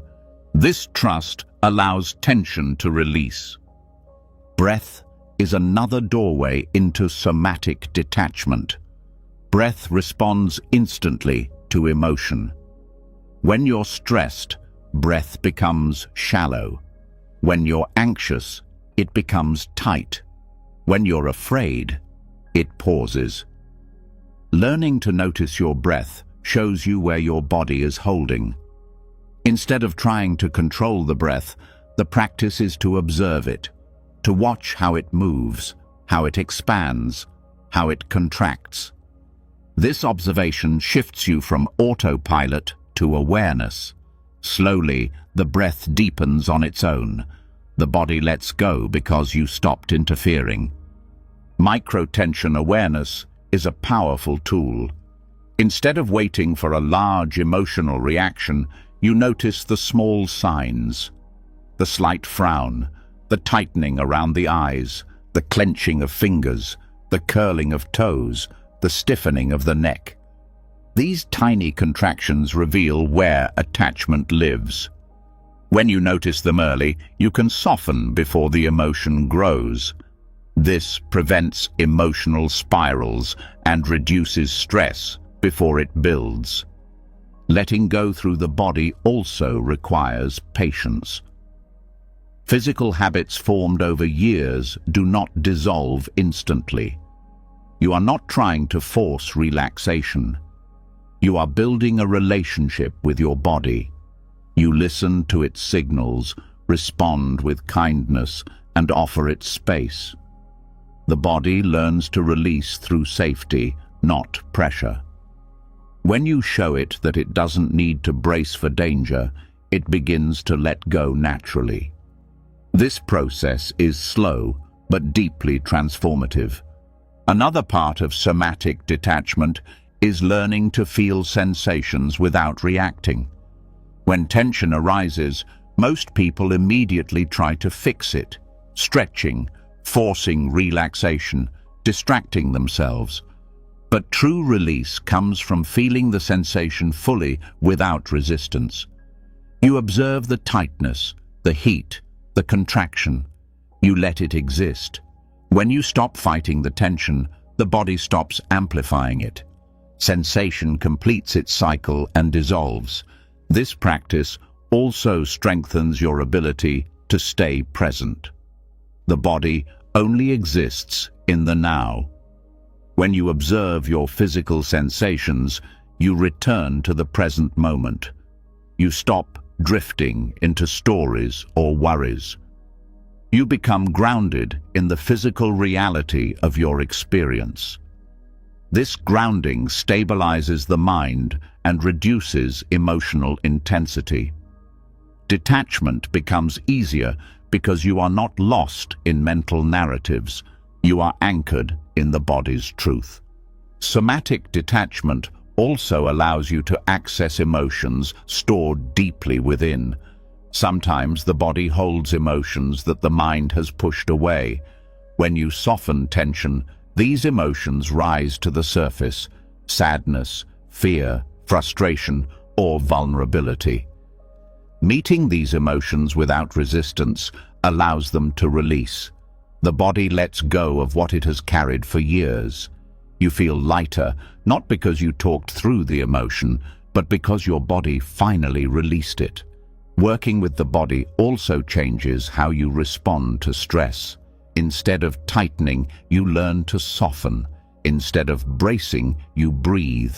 S1: This trust allows tension to release. Breath is another doorway into somatic detachment. Breath responds instantly to emotion. When you're stressed, breath becomes shallow. When you're anxious, it becomes tight. When you're afraid, it pauses. Learning to notice your breath shows you where your body is holding. Instead of trying to control the breath, the practice is to observe it, to watch how it moves, how it expands, how it contracts. This observation shifts you from autopilot to awareness. Slowly, the breath deepens on its own. The body lets go because you stopped interfering. Micro-tension awareness is a powerful tool. Instead of waiting for a large emotional reaction, you notice the small signs. The slight frown, the tightening around the eyes, the clenching of fingers, the curling of toes, the stiffening of the neck. These tiny contractions reveal where attachment lives. When you notice them early, you can soften before the emotion grows. This prevents emotional spirals and reduces stress before it builds. Letting go through the body also requires patience. Physical habits formed over years do not dissolve instantly. You are not trying to force relaxation. You are building a relationship with your body. You listen to its signals, respond with kindness, and offer it space. The body learns to release through safety, not pressure. When you show it that it doesn't need to brace for danger, it begins to let go naturally. This process is slow, but deeply transformative. Another part of somatic detachment is learning to feel sensations without reacting. When tension arises, most people immediately try to fix it, stretching, forcing relaxation, distracting themselves. But true release comes from feeling the sensation fully without resistance. You observe the tightness, the heat, the contraction. You let it exist. When you stop fighting the tension, the body stops amplifying it. Sensation completes its cycle and dissolves. This practice also strengthens your ability to stay present. The body only exists in the now. When you observe your physical sensations, you return to the present moment. You stop drifting into stories or worries. You become grounded in the physical reality of your experience. This grounding stabilizes the mind and reduces emotional intensity. Detachment becomes easier because you are not lost in mental narratives. You are anchored in the body's truth. Somatic detachment also allows you to access emotions stored deeply within. Sometimes the body holds emotions that the mind has pushed away. When you soften tension, these emotions rise to the surface: sadness, fear, frustration, or vulnerability. Meeting these emotions without resistance allows them to release. The body lets go of what it has carried for years. You feel lighter, not because you talked through the emotion, but because your body finally released it. Working with the body also changes how you respond to stress. Instead of tightening, you learn to soften. Instead of bracing, you breathe.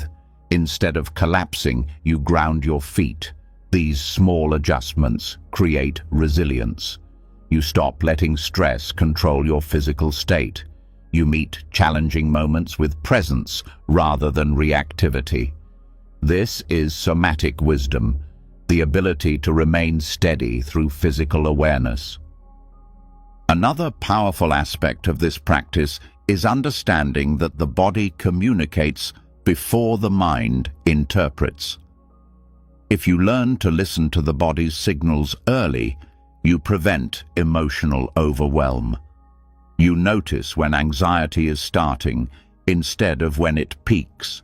S1: Instead of collapsing, you ground your feet. These small adjustments create resilience. You stop letting stress control your physical state. You meet challenging moments with presence rather than reactivity. This is somatic wisdom, the ability to remain steady through physical awareness. Another powerful aspect of this practice is understanding that the body communicates before the mind interprets. If you learn to listen to the body's signals early, you prevent emotional overwhelm. You notice when anxiety is starting instead of when it peaks.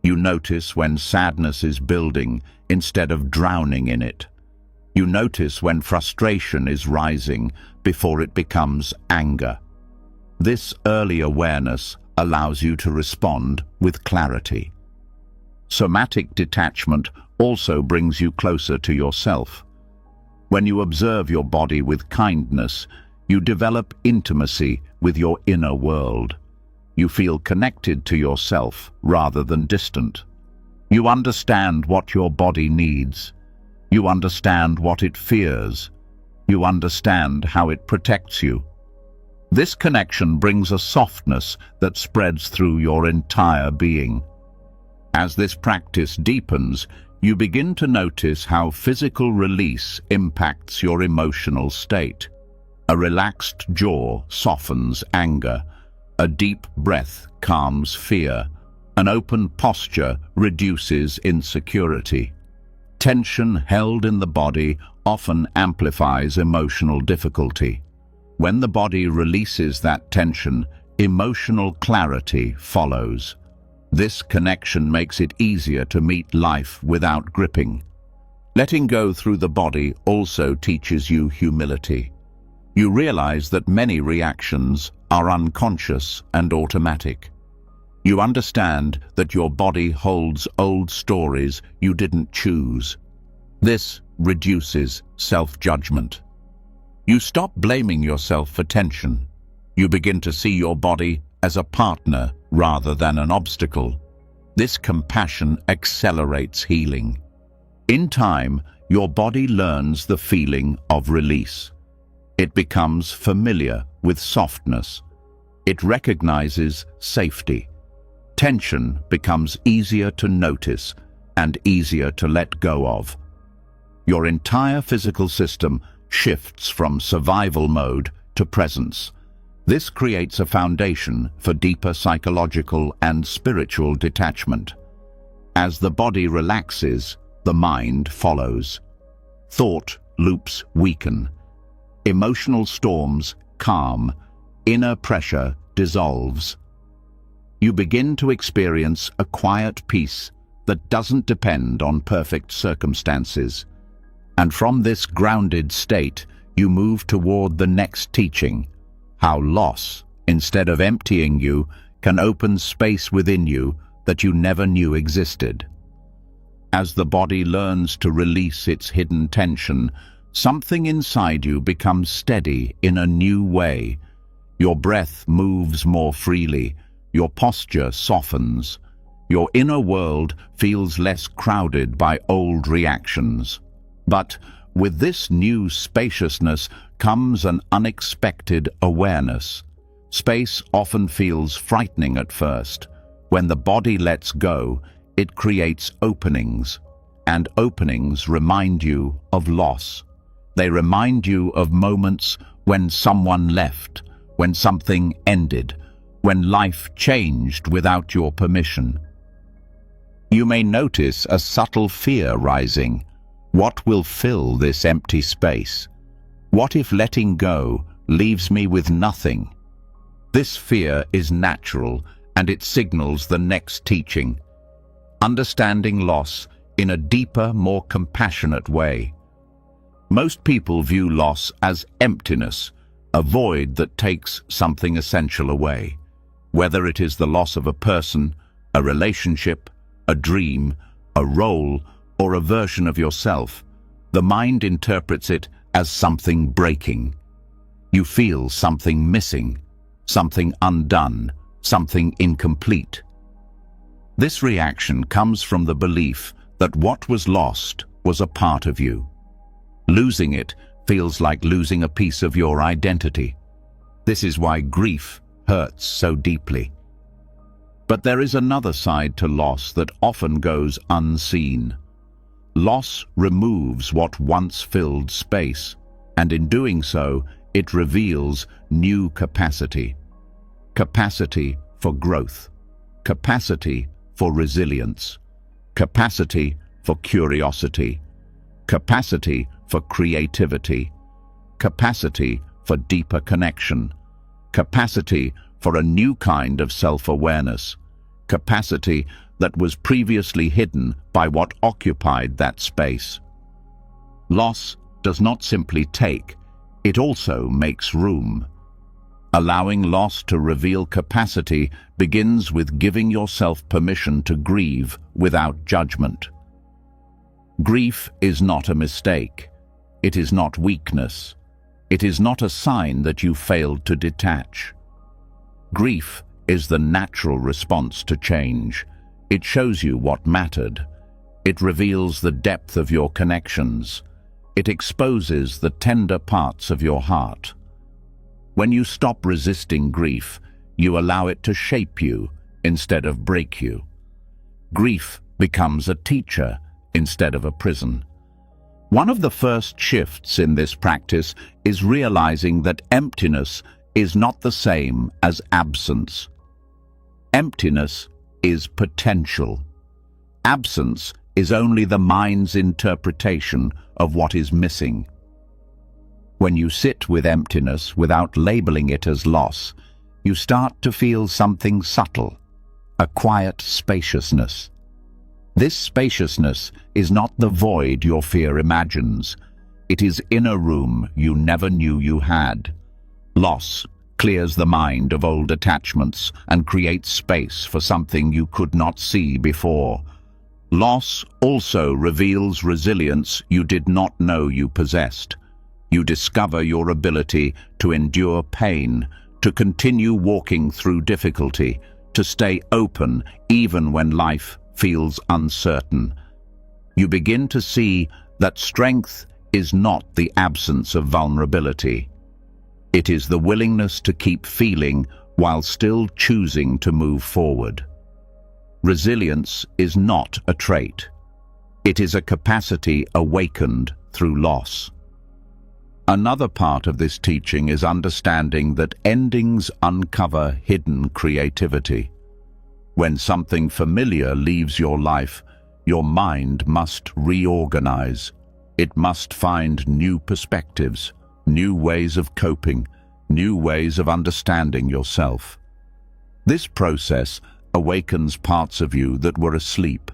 S1: You notice when sadness is building instead of drowning in it. You notice when frustration is rising before it becomes anger. This early awareness allows you to respond with clarity. Somatic detachment also brings you closer to yourself. When you observe your body with kindness, you develop intimacy with your inner world. You feel connected to yourself rather than distant. You understand what your body needs. You understand what it fears. You understand how it protects you. This connection brings a softness that spreads through your entire being. As this practice deepens, you begin to notice how physical release impacts your emotional state. A relaxed jaw softens anger. A deep breath calms fear. An open posture reduces insecurity. Tension held in the body often amplifies emotional difficulty. When the body releases that tension, emotional clarity follows. This connection makes it easier to meet life without gripping. Letting go through the body also teaches you humility. You realize that many reactions are unconscious and automatic. You understand that your body holds old stories you didn't choose. This reduces self-judgment. You stop blaming yourself for tension. You begin to see your body as a partner rather than an obstacle. This compassion accelerates healing. In time, your body learns the feeling of release. It becomes familiar with softness. It recognizes safety. Tension becomes easier to notice and easier to let go of. Your entire physical system shifts from survival mode to presence. This creates a foundation for deeper psychological and spiritual detachment. As the body relaxes, the mind follows. Thought loops weaken. Emotional storms calm. Inner pressure dissolves. You begin to experience a quiet peace that doesn't depend on perfect circumstances. And from this grounded state, you move toward the next teaching, how loss, instead of emptying you, can open space within you that you never knew existed. As the body learns to release its hidden tension, something inside you becomes steady in a new way. Your breath moves more freely, your posture softens, your inner world feels less crowded by old reactions. But with this new spaciousness comes an unexpected awareness. Space often feels frightening at first. When the body lets go, it creates openings, and openings remind you of loss. They remind you of moments when someone left, when something ended, when life changed without your permission. You may notice a subtle fear rising. What will fill this empty space? What if letting go leaves me with nothing? This fear is natural, and it signals the next teaching. Understanding loss in a deeper, more compassionate way. Most people view loss as emptiness, a void that takes something essential away. Whether it is the loss of a person, a relationship, a dream, a role, or a version of yourself, the mind interprets it as something breaking. You feel something missing, something undone, something incomplete. This reaction comes from the belief that what was lost was a part of you. Losing it feels like losing a piece of your identity. This is why grief hurts so deeply. But there is another side to loss that often goes unseen. Loss removes what once filled space, and in doing so, it reveals new capacity. Capacity for growth, capacity for resilience, capacity for curiosity, capacity for creativity, capacity for deeper connection, capacity for a new kind of self-awareness, capacity that was previously hidden by what occupied that space. Loss does not simply take, it also makes room. Allowing loss to reveal capacity begins with giving yourself permission to grieve without judgment. Grief is not a mistake. It is not weakness. It is not a sign that you failed to detach. Grief is the natural response to change. It shows you what mattered. It reveals the depth of your connections. It exposes the tender parts of your heart. When you stop resisting grief, you allow it to shape you instead of break you. Grief becomes a teacher instead of a prison. One of the first shifts in this practice is realizing that emptiness is not the same as absence. Emptiness is potential. Absence is only the mind's interpretation of what is missing. When you sit with emptiness without labeling it as loss, you start to feel something subtle, a quiet spaciousness. This spaciousness is not the void your fear imagines. It is inner room you never knew you had. Loss clears the mind of old attachments and creates space for something you could not see before. Loss also reveals resilience you did not know you possessed. You discover your ability to endure pain, to continue walking through difficulty, to stay open even when life feels uncertain. You begin to see that strength is not the absence of vulnerability. It is the willingness to keep feeling while still choosing to move forward. Resilience is not a trait. It is a capacity awakened through loss. Another part of this teaching is understanding that endings uncover hidden creativity. When something familiar leaves your life, your mind must reorganize. It must find new perspectives, new ways of coping, new ways of understanding yourself. This process awakens parts of you that were asleep.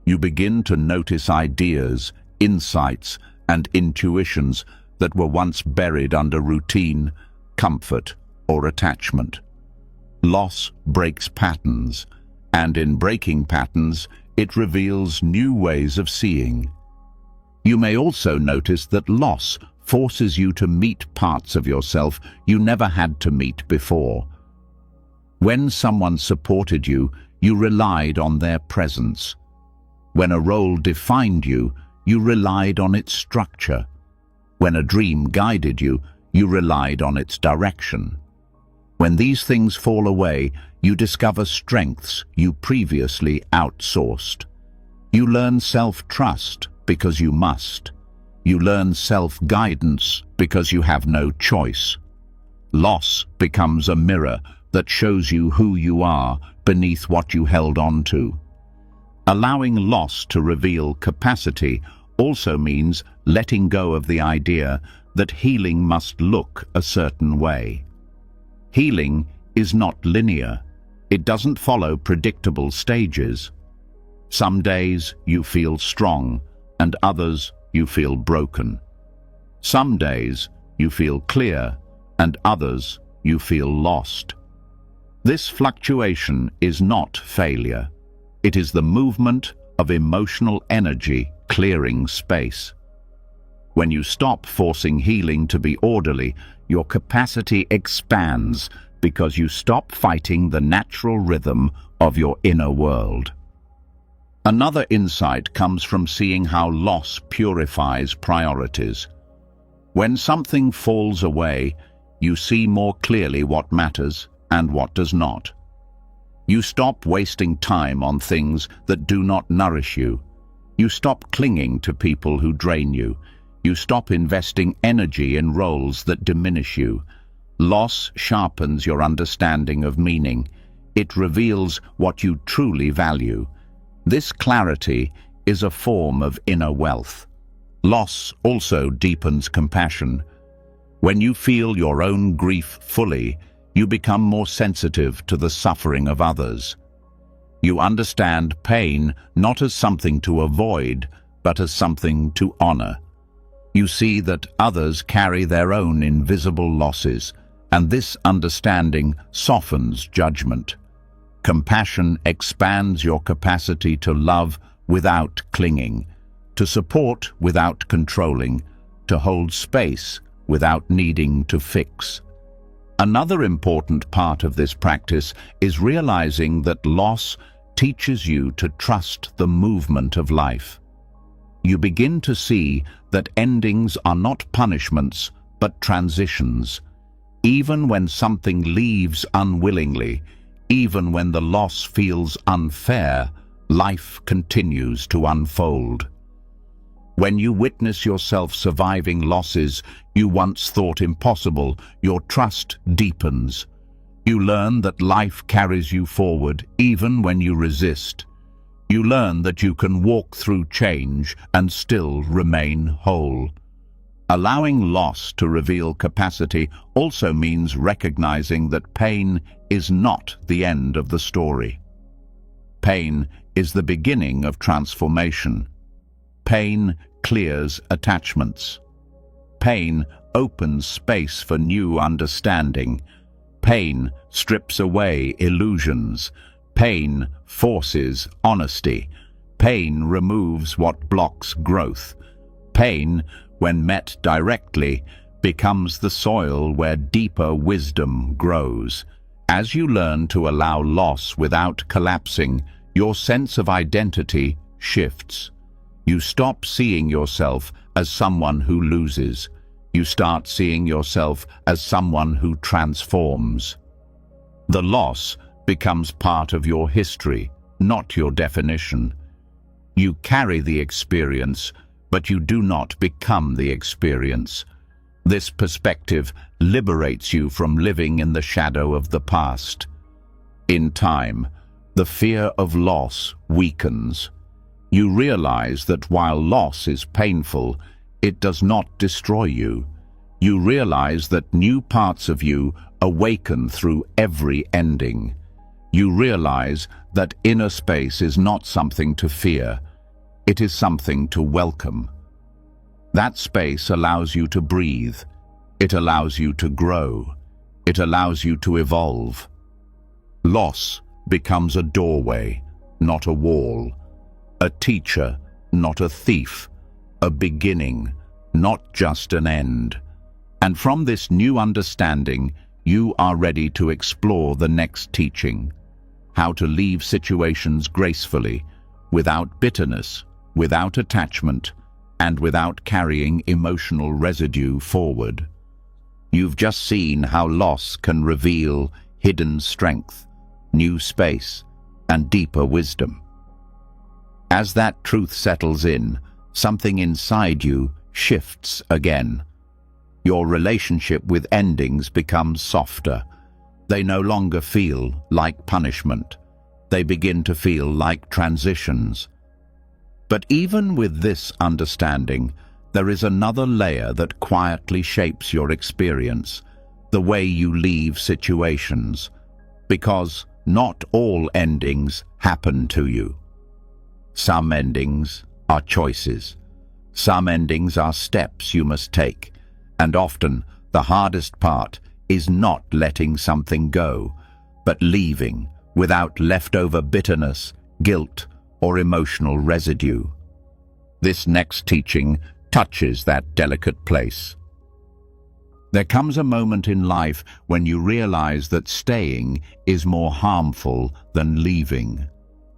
S1: You begin to notice ideas, insights, and intuitions that were once buried under routine, comfort, or attachment. Loss breaks patterns, and in breaking patterns, it reveals new ways of seeing. You may also notice that loss forces you to meet parts of yourself you never had to meet before. When someone supported you, you relied on their presence. When a role defined you, you relied on its structure. When a dream guided you, you relied on its direction. When these things fall away, you discover strengths you previously outsourced. You learn self-trust because you must. You learn self-guidance because you have no choice. Loss becomes a mirror that shows you who you are beneath what you held on to. Allowing loss to reveal capacity also means letting go of the idea that healing must look a certain way. Healing is not linear. It doesn't follow predictable stages. Some days you feel strong, and others you feel broken. Some days you feel clear, and others you feel lost. This fluctuation is not failure. It is the movement of emotional energy clearing space. When you stop forcing healing to be orderly, your capacity expands because you stop fighting the natural rhythm of your inner world. Another insight comes from seeing how loss purifies priorities. When something falls away, you see more clearly what matters and what does not. You stop wasting time on things that do not nourish you. You stop clinging to people who drain you. You stop investing energy in roles that diminish you. Loss sharpens your understanding of meaning. It reveals what you truly value. This clarity is a form of inner wealth. Loss also deepens compassion. When you feel your own grief fully, you become more sensitive to the suffering of others. You understand pain not as something to avoid, but as something to honor. You see that others carry their own invisible losses, and this understanding softens judgment. Compassion expands your capacity to love without clinging, to support without controlling, to hold space without needing to fix. Another important part of this practice is realizing that loss teaches you to trust the movement of life. You begin to see that endings are not punishments, but transitions. Even when something leaves unwillingly, even when the loss feels unfair, life continues to unfold. When you witness yourself surviving losses you once thought impossible, your trust deepens. You learn that life carries you forward even when you resist. You learn that you can walk through change and still remain whole. Allowing loss to reveal capacity also means recognizing that pain is not the end of the story. Pain is the beginning of transformation. Pain clears attachments. Pain opens space for new understanding. Pain strips away illusions. Pain forces honesty. Pain removes what blocks growth. Pain, when met directly, becomes the soil where deeper wisdom grows. As you learn to allow loss without collapsing, your sense of identity shifts. You stop seeing yourself as someone who loses. You start seeing yourself as someone who transforms. The loss becomes part of your history, not your definition. You carry the experience, but you do not become the experience. This perspective liberates you from living in the shadow of the past. In time, the fear of loss weakens. You realize that while loss is painful, it does not destroy you. You realize that new parts of you awaken through every ending. You realize that inner space is not something to fear. It is something to welcome. That space allows you to breathe. It allows you to grow. It allows you to evolve. Loss becomes a doorway, not a wall. A teacher, not a thief. A beginning, not just an end. And from this new understanding, you are ready to explore the next teaching. How to leave situations gracefully, without bitterness, without attachment, and without carrying emotional residue forward. You've just seen how loss can reveal hidden strength, new space, and deeper wisdom. As that truth settles in, something inside you shifts again. Your relationship with endings becomes softer. They no longer feel like punishment. They begin to feel like transitions. But even with this understanding, there is another layer that quietly shapes your experience, the way you leave situations. Because not all endings happen to you. Some endings are choices. Some endings are steps you must take. And often, the hardest part is not letting something go, but leaving without leftover bitterness, guilt, or emotional residue. This next teaching touches that delicate place. There comes a moment in life when you realize that staying is more harmful than leaving.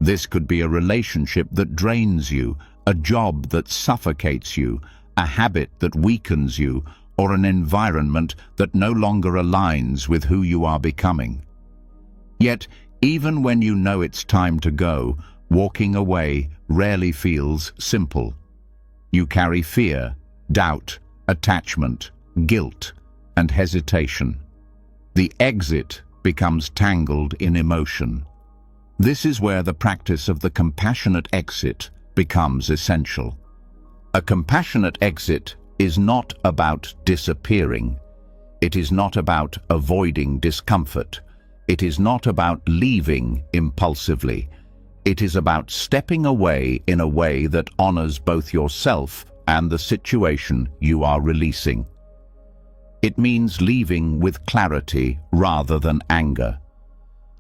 S1: This could be a relationship that drains you, a job that suffocates you, a habit that weakens you, or an environment that no longer aligns with who you are becoming. Yet, even when you know it's time to go, walking away rarely feels simple. You carry fear, doubt, attachment, guilt, and hesitation. The exit becomes tangled in emotion. This is where the practice of the compassionate exit becomes essential. A compassionate exit is not about disappearing. It is not about avoiding discomfort. It is not about leaving impulsively. It is about stepping away in a way that honors both yourself and the situation you are releasing. It means leaving with clarity rather than anger.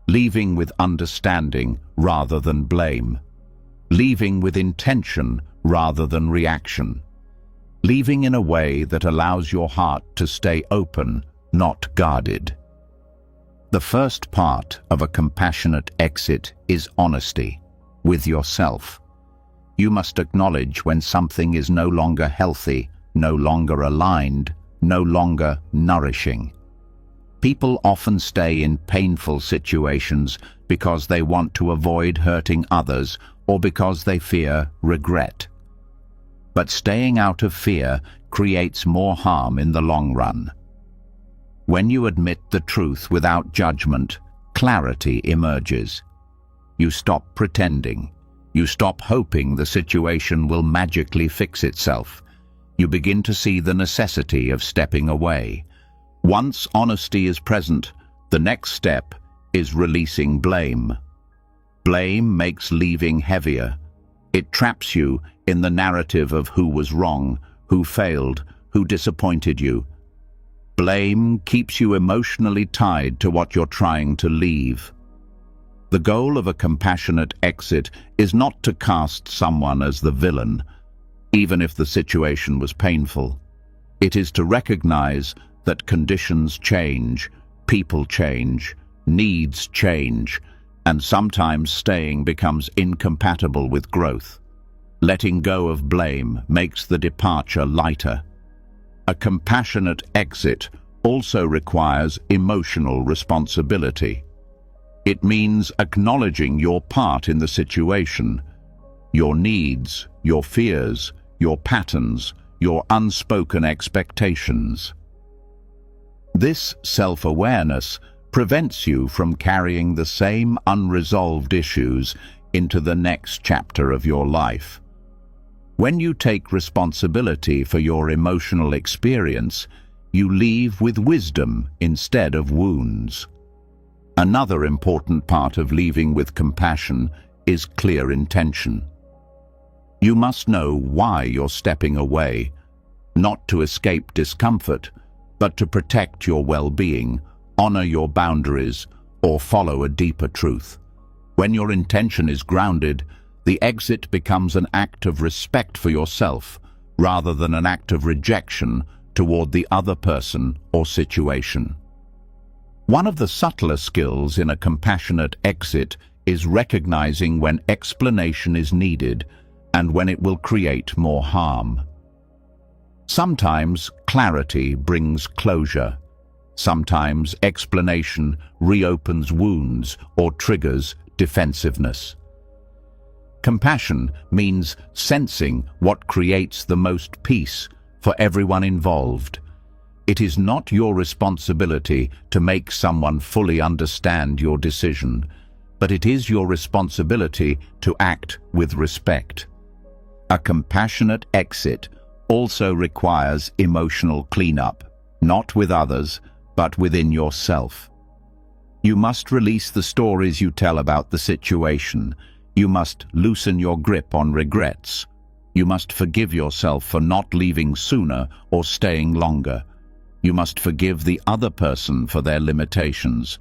S1: Leaving with understanding rather than blame. Leaving with intention rather than reaction. Leaving in a way that allows your heart to stay open, not guarded. The first part of a compassionate exit is honesty with yourself. You must acknowledge when something is no longer healthy, no longer aligned, no longer nourishing. People often stay in painful situations because they want to avoid hurting others or because they fear regret. But staying out of fear creates more harm in the long run. When you admit the truth without judgment, clarity emerges. You stop pretending. You stop hoping the situation will magically fix itself. You begin to see the necessity of stepping away. Once honesty is present, the next step is releasing blame. Blame makes leaving heavier. It traps you in the narrative of who was wrong, who failed, who disappointed you. Blame keeps you emotionally tied to what you're trying to leave. The goal of a compassionate exit is not to cast someone as the villain, even if the situation was painful. It is to recognize that conditions change, people change, needs change, and sometimes staying becomes incompatible with growth. Letting go of blame makes the departure lighter. A compassionate exit also requires emotional responsibility. It means acknowledging your part in the situation, your needs, your fears, your patterns, your unspoken expectations. This self-awareness prevents you from carrying the same unresolved issues into the next chapter of your life. When you take responsibility for your emotional experience, you leave with wisdom instead of wounds. Another important part of leaving with compassion is clear intention. You must know why you're stepping away, not to escape discomfort, but to protect your well-being, honor your boundaries, or follow a deeper truth. When your intention is grounded, the exit becomes an act of respect for yourself, rather than an act of rejection toward the other person or situation. One of the subtler skills in a compassionate exit is recognizing when explanation is needed and when it will create more harm. Sometimes clarity brings closure. Sometimes explanation reopens wounds or triggers defensiveness. Compassion means sensing what creates the most peace for everyone involved. It is not your responsibility to make someone fully understand your decision, but it is your responsibility to act with respect. A compassionate exit also requires emotional cleanup, not with others, but within yourself. You must release the stories you tell about the situation. You must loosen your grip on regrets. You must forgive yourself for not leaving sooner or staying longer. You must forgive the other person for their limitations.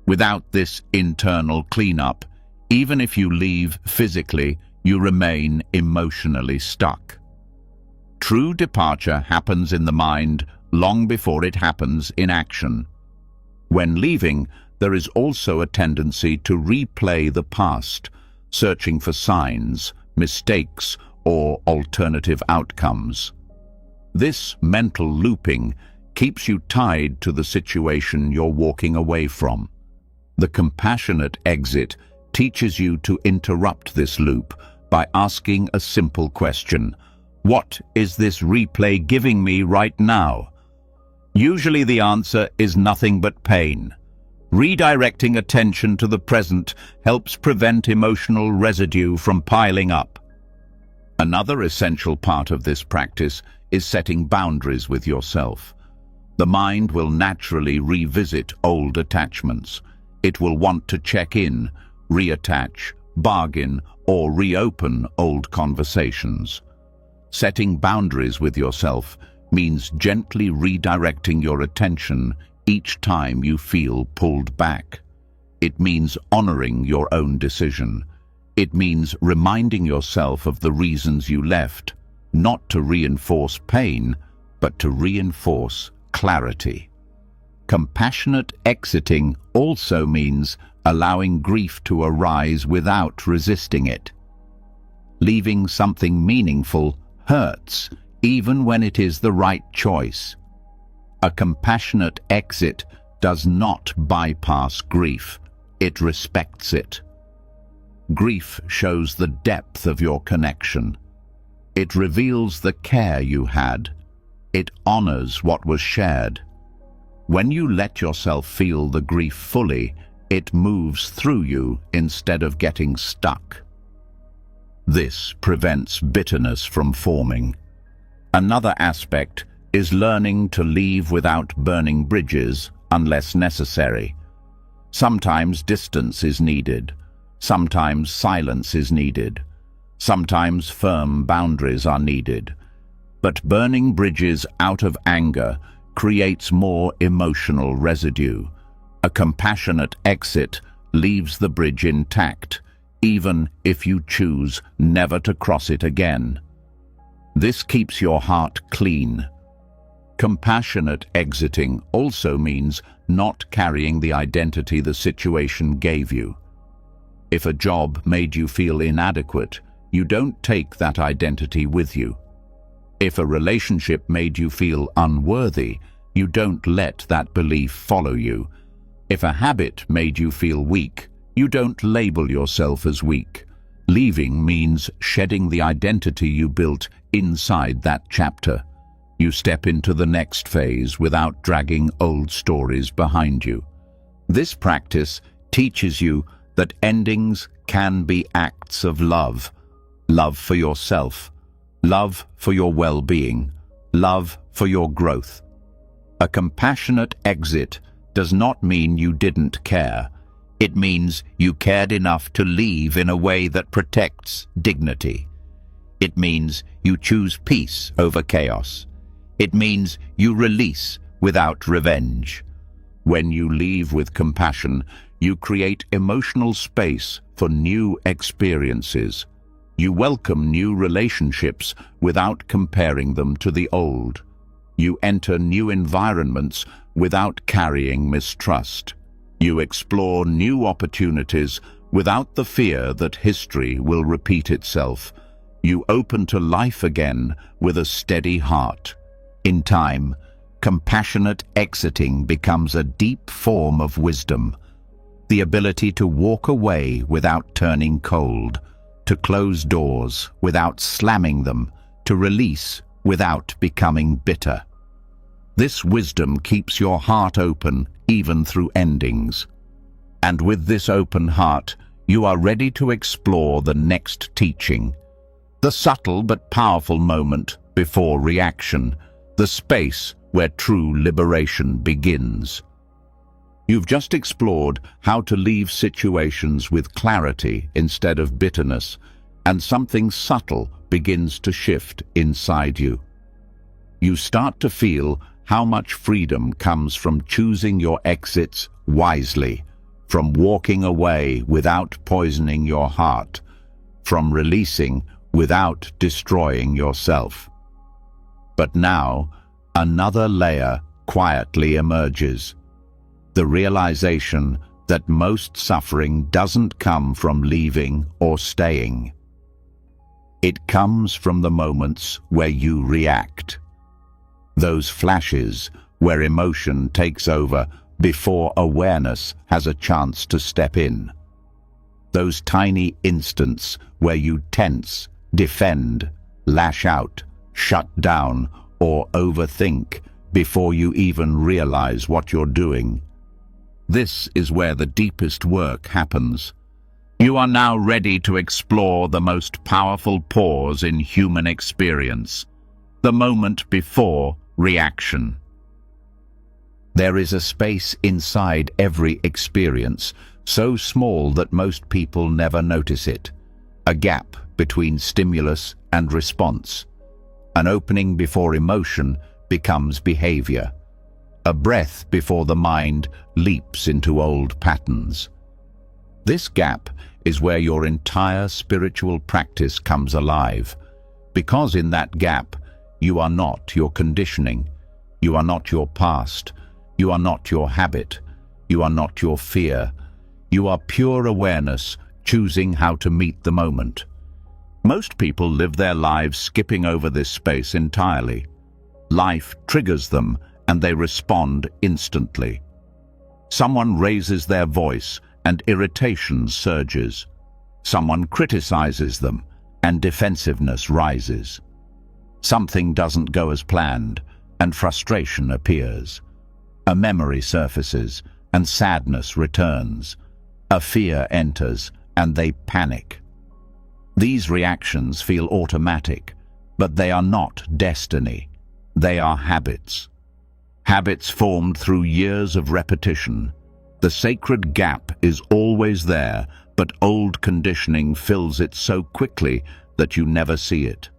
S1: Without this internal cleanup, even if you leave physically, you remain emotionally stuck. True departure happens in the mind long before it happens in action. When leaving, there is also a tendency to replay the past, searching for signs, mistakes, or alternative outcomes. This mental looping keeps you tied to the situation you're walking away from. The compassionate exit teaches you to interrupt this loop by asking a simple question: what is this replay giving me right now? Usually the answer is nothing but pain. Redirecting attention to the present helps prevent emotional residue from piling up. Another essential part of this practice is setting boundaries with yourself. The mind will naturally revisit old attachments. It will want to check in, reattach, bargain, or reopen old conversations. Setting boundaries with yourself means gently redirecting your attention each time you feel pulled back. It means honoring your own decision. It means reminding yourself of the reasons you left, not to reinforce pain, but to reinforce clarity. Compassionate exiting also means allowing grief to arise without resisting it. Leaving something meaningful hurts, even when it is the right choice. A compassionate exit does not bypass grief. It respects it. Grief shows the depth of your connection. It reveals the care you had. It honors what was shared. When you let yourself feel the grief fully, it moves through you instead of getting stuck. This prevents bitterness from forming. Another aspect is learning to leave without burning bridges unless necessary. Sometimes distance is needed. Sometimes silence is needed. Sometimes firm boundaries are needed. But burning bridges out of anger creates more emotional residue. A compassionate exit leaves the bridge intact, even if you choose never to cross it again. This keeps your heart clean. Compassionate exiting also means not carrying the identity the situation gave you. If a job made you feel inadequate, you don't take that identity with you. If a relationship made you feel unworthy, you don't let that belief follow you. If a habit made you feel weak, you don't label yourself as weak. Leaving means shedding the identity you built inside that chapter. You step into the next phase without dragging old stories behind you. This practice teaches you that endings can be acts of love. Love for yourself, love for your well-being, love for your growth. A compassionate exit does not mean you didn't care. It means you cared enough to leave in a way that protects dignity. It means you choose peace over chaos. It means you release without revenge. When you leave with compassion, you create emotional space for new experiences. You welcome new relationships without comparing them to the old. You enter new environments without carrying mistrust. You explore new opportunities without the fear that history will repeat itself. You open to life again with a steady heart. In time, compassionate exiting becomes a deep form of wisdom. The ability to walk away without turning cold, to close doors without slamming them, to release without becoming bitter. This wisdom keeps your heart open even through endings. And with this open heart, you are ready to explore the next teaching. The subtle but powerful moment before reaction, the space where true liberation begins. You've just explored how to leave situations with clarity instead of bitterness, and something subtle begins to shift inside you. You start to feel how much freedom comes from choosing your exits wisely, from walking away without poisoning your heart, from releasing without destroying yourself. But now, another layer quietly emerges. The realization that most suffering doesn't come from leaving or staying. It comes from the moments where you react. Those flashes where emotion takes over before awareness has a chance to step in. Those tiny instants where you tense, defend, lash out, shut down, or overthink before you even realize what you're doing. This is where the deepest work happens. You are now ready to explore the most powerful pause in human experience, the moment before reaction. There is a space inside every experience, so small that most people never notice it. A gap between stimulus and response. An opening before emotion becomes behavior. A breath before the mind leaps into old patterns. This gap is where your entire spiritual practice comes alive, because in that gap, you are not your conditioning, you are not your past, you are not your habit, you are not your fear. You are pure awareness, choosing how to meet the moment. Most people live their lives skipping over this space entirely. Life triggers them, and they respond instantly. Someone raises their voice, and irritation surges. Someone criticizes them, and defensiveness rises. Something doesn't go as planned, and frustration appears. A memory surfaces, and sadness returns. A fear enters, and they panic. These reactions feel automatic, but they are not destiny. They are habits. Habits formed through years of repetition. The sacred gap is always there, but old conditioning fills it so quickly that you never see it.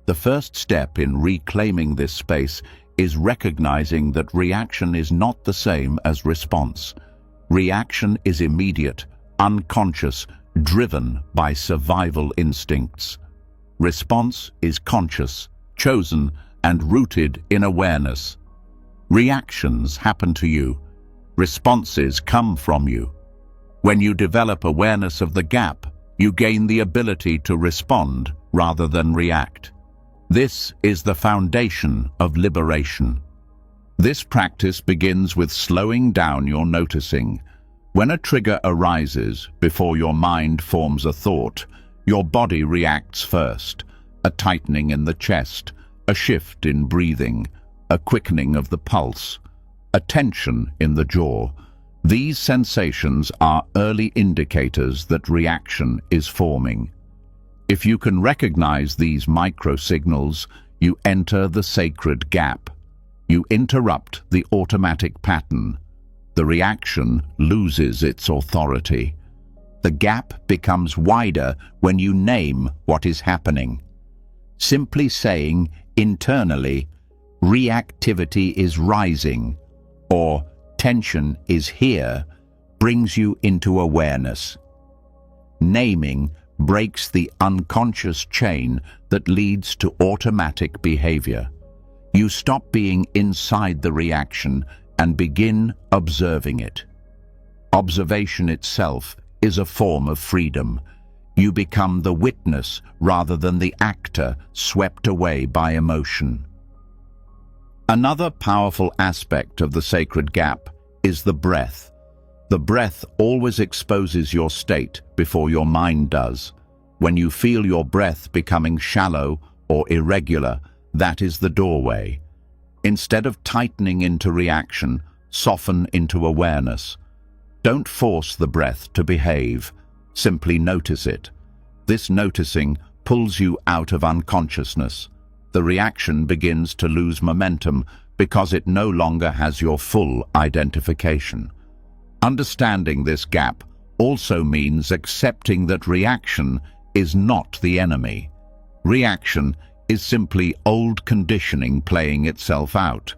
S1: The first step in reclaiming this space is recognizing that reaction is not the same as response. Reaction is immediate, unconscious, driven by survival instincts. Response is conscious, chosen, and rooted in awareness. Reactions happen to you. Responses come from you. When you develop awareness of the gap, you gain the ability to respond rather than react. This is the foundation of liberation. This practice begins with slowing down your noticing. When a trigger arises before your mind forms a thought, your body reacts first. A tightening in the chest, a shift in breathing, a quickening of the pulse, a tension in the jaw. These sensations are early indicators that reaction is forming. If you can recognize these micro-signals, you enter the sacred gap. You interrupt the automatic pattern. The reaction loses its authority. The gap becomes wider when you name what is happening. Simply saying internally, reactivity is rising, or tension is here, brings you into awareness. Naming breaks the unconscious chain that leads to automatic behavior. You stop being inside the reaction and begin observing it. Observation itself is a form of freedom. You become the witness rather than the actor swept away by emotion. Another powerful aspect of the sacred gap is the breath. The breath always exposes your state before your mind does. When you feel your breath becoming shallow or irregular, that is the doorway. Instead of tightening into reaction, soften into awareness. Don't force the breath to behave. Simply notice it. This noticing pulls you out of unconsciousness. The reaction begins to lose momentum because it no longer has your full identification. Understanding this gap also means accepting that reaction is not the enemy. Reaction is simply old conditioning playing itself out.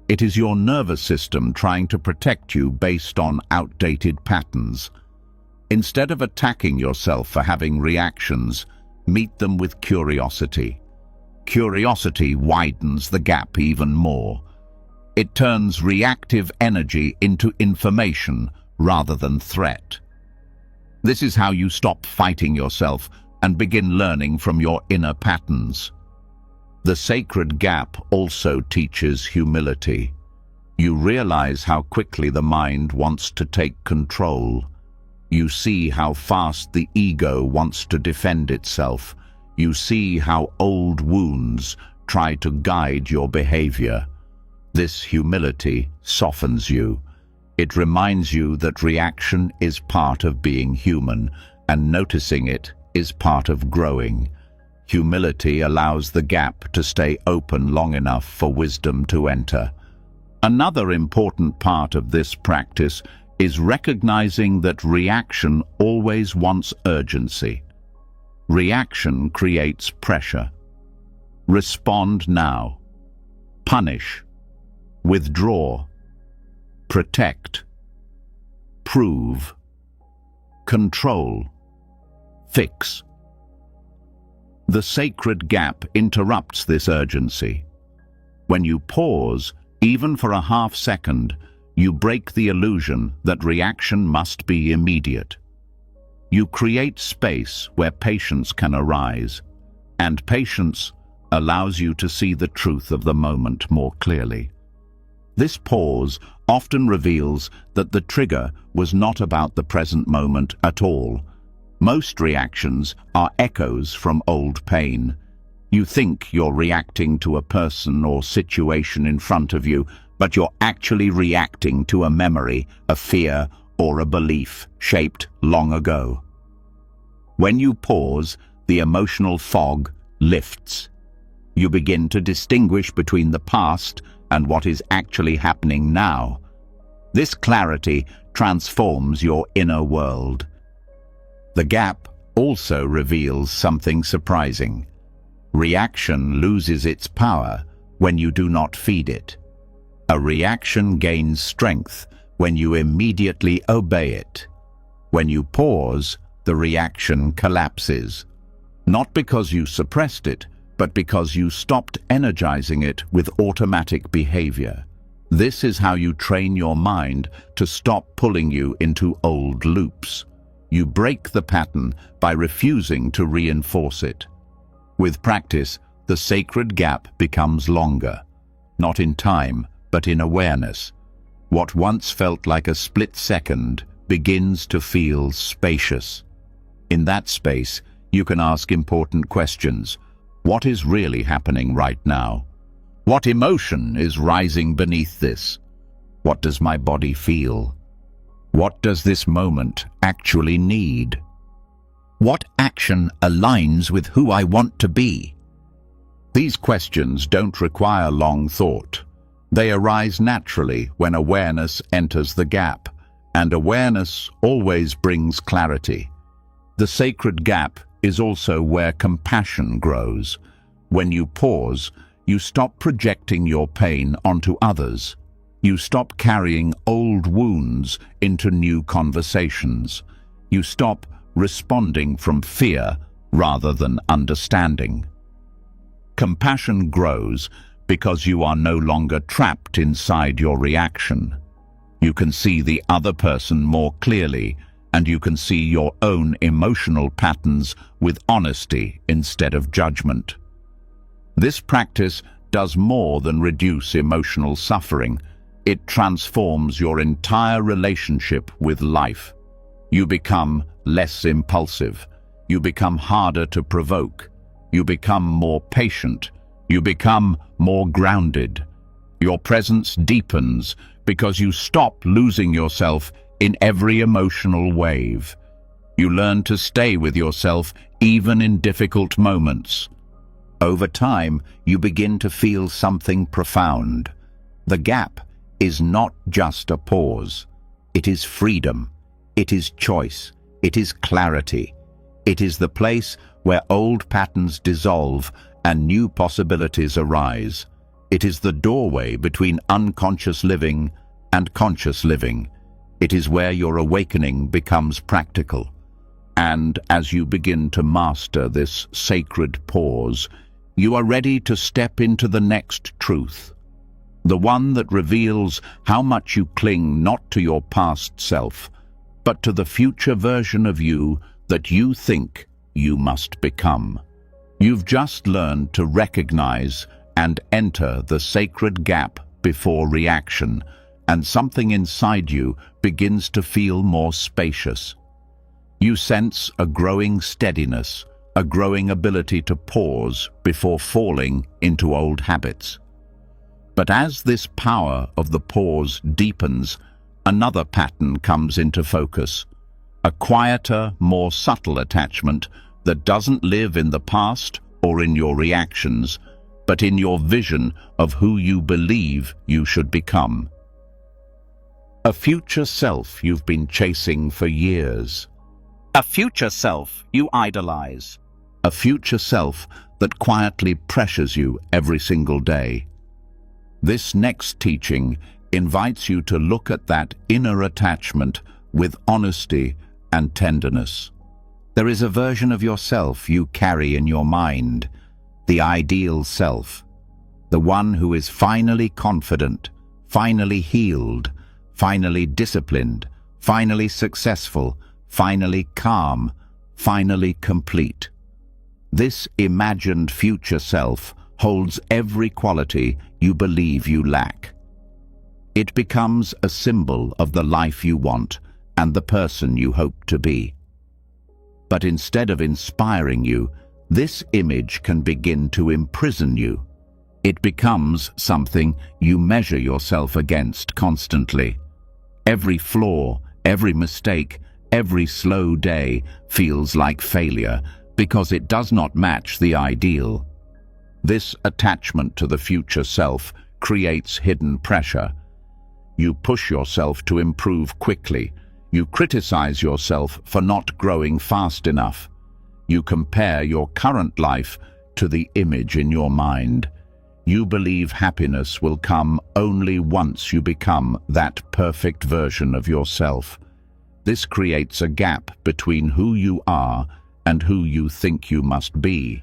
S1: It is your nervous system trying to protect you based on outdated patterns. Instead of attacking yourself for having reactions, meet them with curiosity. Curiosity widens the gap even more. It turns reactive energy into information rather than threat. This is how you stop fighting yourself and begin learning from your inner patterns. The sacred gap also teaches humility. You realize how quickly the mind wants to take control. You see how fast the ego wants to defend itself. You see how old wounds try to guide your behavior. This humility softens you. It reminds you that reaction is part of being human, and noticing it is part of growing. Humility allows the gap to stay open long enough for wisdom to enter. Another important part of this practice is recognizing that reaction always wants urgency. Reaction creates pressure. Respond now. Punish. Withdraw. Protect. Prove. Control. Fix. The sacred gap interrupts this urgency. When you pause, even for a half second, you break the illusion that reaction must be immediate. You create space where patience can arise, and patience allows you to see the truth of the moment more clearly. This pause often reveals that the trigger was not about the present moment at all. Most reactions are echoes from old pain. You think you're reacting to a person or situation in front of you, but you're actually reacting to a memory, a fear, or a belief shaped long ago. When you pause, the emotional fog lifts. You begin to distinguish between the past and what is actually happening now. This clarity transforms your inner world. The gap also reveals something surprising. Reaction loses its power when you do not feed it. A reaction gains strength when you immediately obey it. When you pause, the reaction collapses. Not because you suppressed it, but because you stopped energizing it with automatic behavior. This is how you train your mind to stop pulling you into old loops. You break the pattern by refusing to reinforce it. With practice, the sacred gap becomes longer, not in time, but in awareness. What once felt like a split second begins to feel spacious. In that space, you can ask important questions. What is really happening right now? What emotion is rising beneath this? What does my body feel? What does this moment actually need? What action aligns with who I want to be? These questions don't require long thought. They arise naturally when awareness enters the gap, and awareness always brings clarity. The sacred gap is also where compassion grows. When you pause, You stop projecting your pain onto others. You stop carrying old wounds into new conversations. You stop responding from fear rather than understanding. Compassion grows because you are no longer trapped inside your reaction. You can see the other person more clearly, and you can see your own emotional patterns with honesty instead of judgment. This practice does more than reduce emotional suffering. It transforms your entire relationship with life. You become less impulsive. You become harder to provoke. You become more patient. You become more grounded. Your presence deepens because you stop losing yourself in every emotional wave. You learn to stay with yourself even in difficult moments. Over time, you begin to feel something profound. The gap is not just a pause. It is freedom. It is choice. It is clarity. It is the place where old patterns dissolve and new possibilities arise. It is the doorway between unconscious living and conscious living. It is where your awakening becomes practical. And as you begin to master this sacred pause, you are ready to step into the next truth, the one that reveals how much you cling not to your past self, but to the future version of you that you think you must become. You've just learned to recognize and enter the sacred gap before reaction, and something inside you begins to feel more spacious. You sense a growing steadiness, a growing ability to pause before falling into old habits. But as this power of the pause deepens, another pattern comes into focus, a quieter, more subtle attachment that doesn't live in the past or in your reactions, but in your vision of who you believe you should become. A future self you've been chasing for years. A future self you idolize. A future self that quietly pressures you every single day. This next teaching invites you to look at that inner attachment with honesty and tenderness. There is a version of yourself you carry in your mind, the ideal self, the one who is finally confident, finally healed, finally disciplined, finally successful, finally calm, finally complete. This imagined future self holds every quality you believe you lack. It becomes a symbol of the life you want and the person you hope to be. But instead of inspiring you, this image can begin to imprison you. It becomes something you measure yourself against constantly. Every flaw, every mistake, every slow day feels like failure because it does not match the ideal. This attachment to the future self creates hidden pressure. You push yourself to improve quickly. You criticize yourself for not growing fast enough. You compare your current life to the image in your mind. You believe happiness will come only once you become that perfect version of yourself. This creates a gap between who you are and who you think you must be.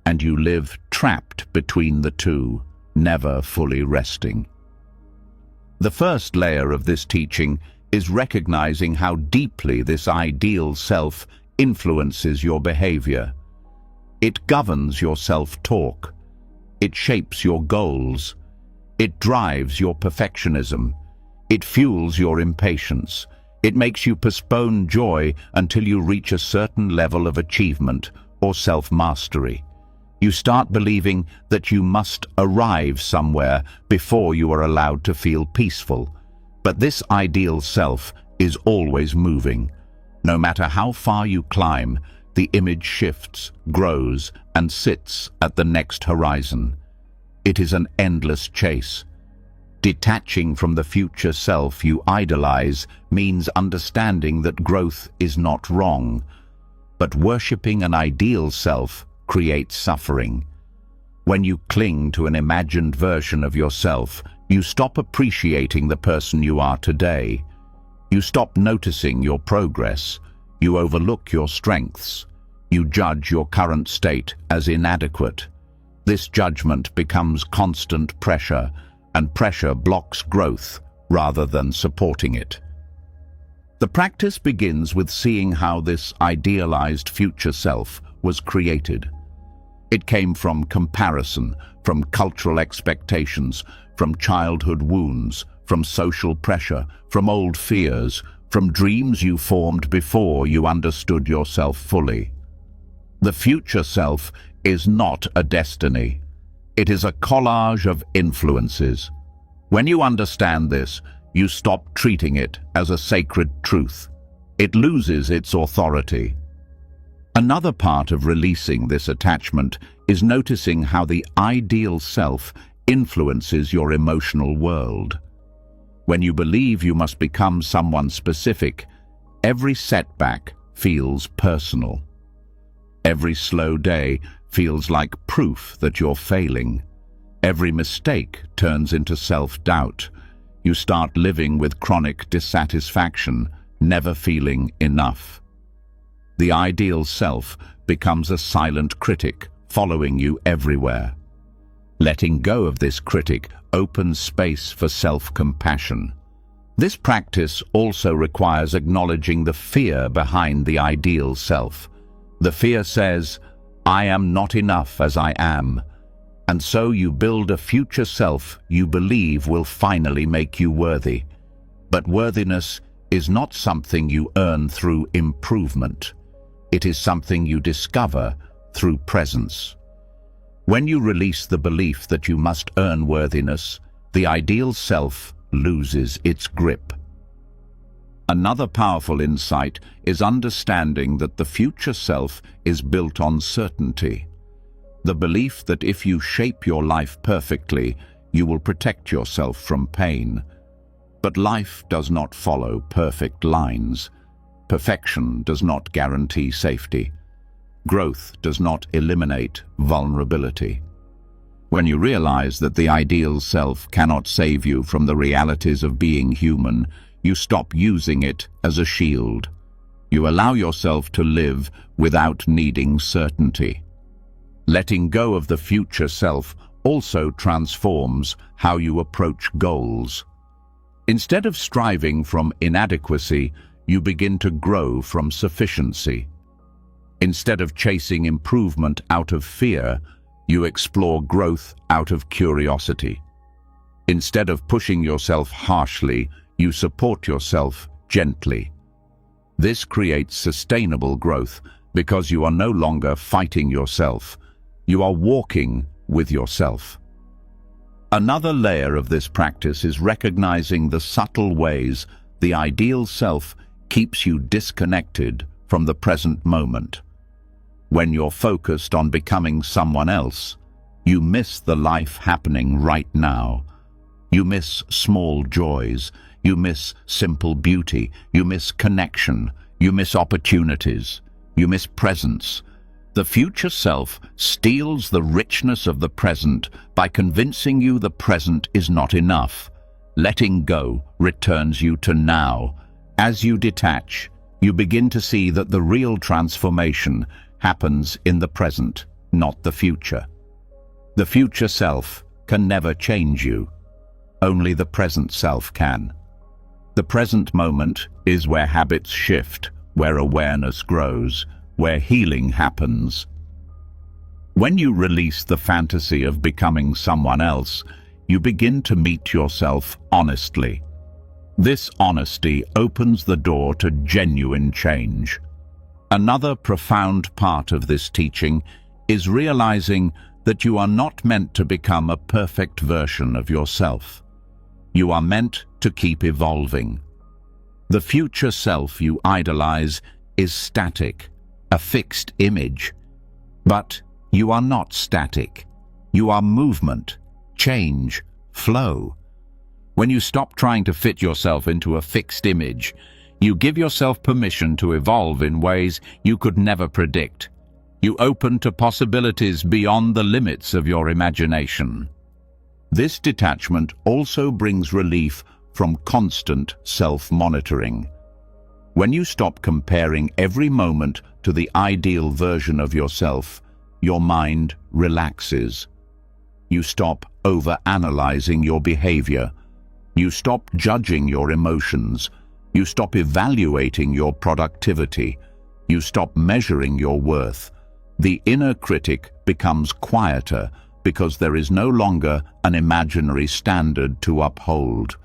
S1: And you live trapped between the two, never fully resting. The first layer of this teaching is recognizing how deeply this ideal self influences your behavior. It governs your self-talk. It shapes your goals. It drives your perfectionism. It fuels your impatience. It makes you postpone joy until you reach a certain level of achievement or self-mastery. You start believing that you must arrive somewhere before you are allowed to feel peaceful. But this ideal self is always moving. No matter how far you climb, the image shifts, grows, and sits at the next horizon. It is an endless chase. Detaching from the future self you idolize means understanding that growth is not wrong, but worshipping an ideal self creates suffering. When you cling to an imagined version of yourself, you stop appreciating the person you are today. You stop noticing your progress. You overlook your strengths. You judge your current state as inadequate. This judgment becomes constant pressure, and pressure blocks growth rather than supporting it. The practice begins with seeing how this idealized future self was created. It came from comparison, from cultural expectations, from childhood wounds, from social pressure, from old fears, from dreams you formed before you understood yourself fully. The future self is not a destiny. It is a collage of influences. When you understand this, you stop treating it as a sacred truth. It loses its authority. Another part of releasing this attachment is noticing how the ideal self influences your emotional world. When you believe you must become someone specific, every setback feels personal. Every slow day feels like proof that you're failing. Every mistake turns into self-doubt. You start living with chronic dissatisfaction, never feeling enough. The ideal self becomes a silent critic, following you everywhere. Letting go of this critic opens space for self-compassion. This practice also requires acknowledging the fear behind the ideal self. The fear says, "I am not enough as I am," and so you build a future self you believe will finally make you worthy. But worthiness is not something you earn through improvement. It is something you discover through presence. When you release the belief that you must earn worthiness, the ideal self loses its grip. Another powerful insight is understanding that the future self is built on certainty. The belief that if you shape your life perfectly, you will protect yourself from pain. But life does not follow perfect lines. Perfection does not guarantee safety. Growth does not eliminate vulnerability. When you realize that the ideal self cannot save you from the realities of being human, you stop using it as a shield. You allow yourself to live without needing certainty. Letting go of the future self also transforms how you approach goals. Instead of striving from inadequacy, you begin to grow from sufficiency. Instead of chasing improvement out of fear, you explore growth out of curiosity. Instead of pushing yourself harshly, you support yourself gently. This creates sustainable growth because you are no longer fighting yourself. You are walking with yourself. Another layer of this practice is recognizing the subtle ways the ideal self keeps you disconnected from the present moment. When you're focused on becoming someone else, you miss the life happening right now. You miss small joys. You miss simple beauty. You miss connection. You miss opportunities. You miss presence. The future self steals the richness of the present by convincing you the present is not enough. Letting go returns you to now. As you detach, you begin to see that the real transformation happens in the present, not the future. The future self can never change you. Only the present self can. The present moment is where habits shift, where awareness grows, where healing happens. When you release the fantasy of becoming someone else, you begin to meet yourself honestly. This honesty opens the door to genuine change. Another profound part of this teaching is realizing that you are not meant to become a perfect version of yourself. You are meant to keep evolving. The future self you idolize is static, a fixed image. But you are not static. You are movement, change, flow. When you stop trying to fit yourself into a fixed image, you give yourself permission to evolve in ways you could never predict. You open to possibilities beyond the limits of your imagination. This detachment also brings relief from constant self-monitoring. When you stop comparing every moment to the ideal version of yourself, your mind relaxes. You stop over-analyzing your behavior. You stop judging your emotions. You stop evaluating your productivity. You stop measuring your worth. The inner critic becomes quieter because there is no longer an imaginary standard to uphold.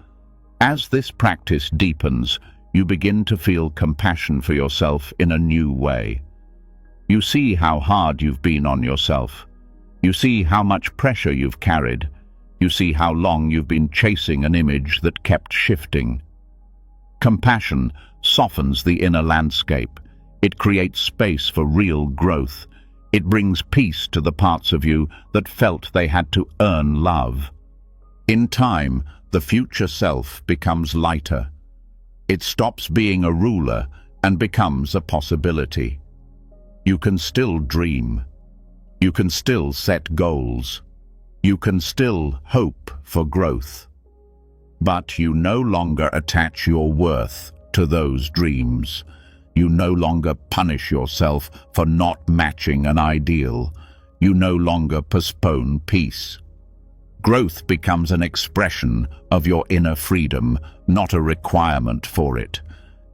S1: As this practice deepens, you begin to feel compassion for yourself in a new way. You see how hard you've been on yourself. You see how much pressure you've carried. You see how long you've been chasing an image that kept shifting. Compassion softens the inner landscape. It creates space for real growth. It brings peace to the parts of you that felt they had to earn love. In time, the future self becomes lighter. It stops being a ruler and becomes a possibility. You can still dream. You can still set goals. You can still hope for growth. But you no longer attach your worth to those dreams. You no longer punish yourself for not matching an ideal. You no longer postpone peace. Growth becomes an expression of your inner freedom, not a requirement for it.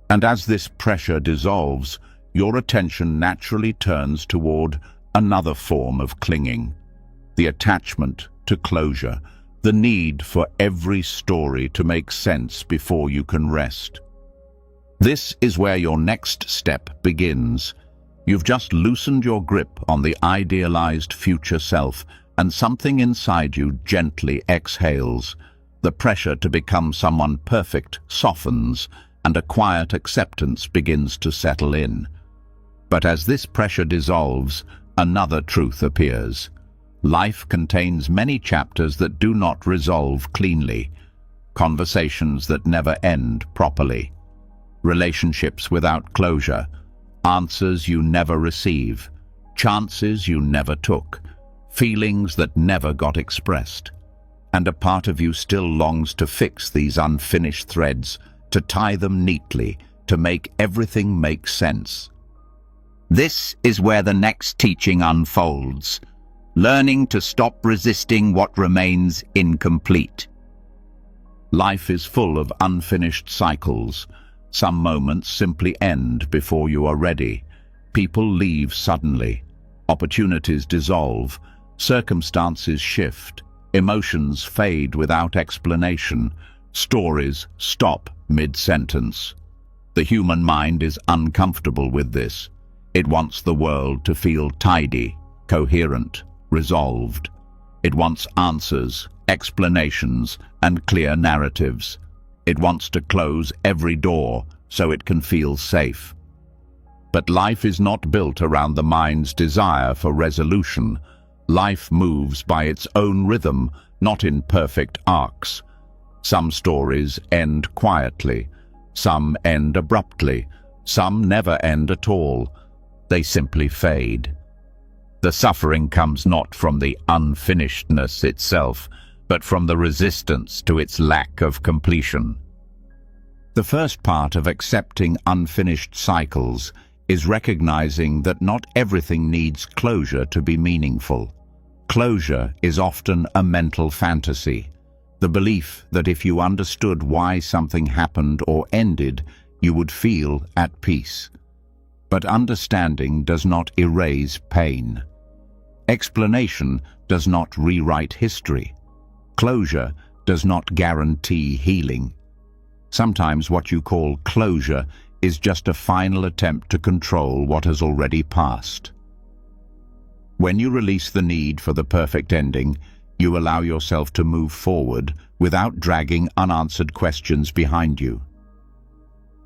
S1: And as this pressure dissolves, your attention naturally turns toward another form of clinging. The attachment to closure, the need for every story to make sense before you can rest. This is where your next step begins. You've just loosened your grip on the idealized future self, and something inside you gently exhales. The pressure to become someone perfect softens, and a quiet acceptance begins to settle in. But as this pressure dissolves, another truth appears. Life contains many chapters that do not resolve cleanly, conversations that never end properly, relationships without closure, answers you never receive, chances you never took, feelings that never got expressed. And a part of you still longs to fix these unfinished threads, to tie them neatly, to make everything make sense. This is where the next teaching unfolds, learning to stop resisting what remains incomplete. Life is full of unfinished cycles. Some moments simply end before you are ready. People leave suddenly. Opportunities dissolve. Circumstances shift. Emotions fade without explanation. Stories stop mid-sentence. The human mind is uncomfortable with this. It wants the world to feel tidy, coherent, resolved. It wants answers, explanations, and clear narratives. It wants to close every door so it can feel safe. But life is not built around the mind's desire for resolution. Life moves by its own rhythm, not in perfect arcs. Some stories end quietly. Some end abruptly. Some never end at all. They simply fade. The suffering comes not from the unfinishedness itself, but from the resistance to its lack of completion. The first part of accepting unfinished cycles is recognizing that not everything needs closure to be meaningful. Closure is often a mental fantasy, the belief that if you understood why something happened or ended, you would feel at peace. But understanding does not erase pain. Explanation does not rewrite history. Closure does not guarantee healing. Sometimes what you call closure is just a final attempt to control what has already passed. When you release the need for the perfect ending, you allow yourself to move forward without dragging unanswered questions behind you.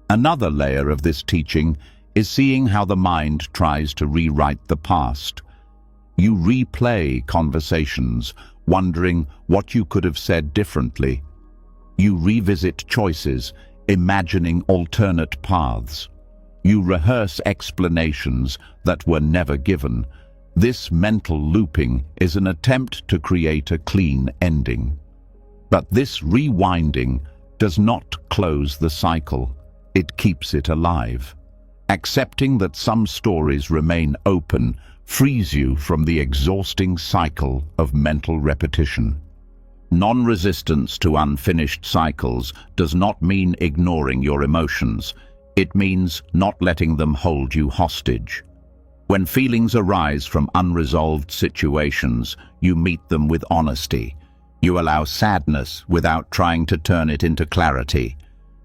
S1: Another layer of this teaching is seeing how the mind tries to rewrite the past. You replay conversations, wondering what you could have said differently. You revisit choices, imagining alternate paths. You rehearse explanations that were never given. This mental looping is an attempt to create a clean ending. But this rewinding does not close the cycle. It keeps it alive. Accepting that some stories remain open frees you from the exhausting cycle of mental repetition. Non-resistance to unfinished cycles does not mean ignoring your emotions. It means not letting them hold you hostage. When feelings arise from unresolved situations, you meet them with honesty. You allow sadness without trying to turn it into clarity.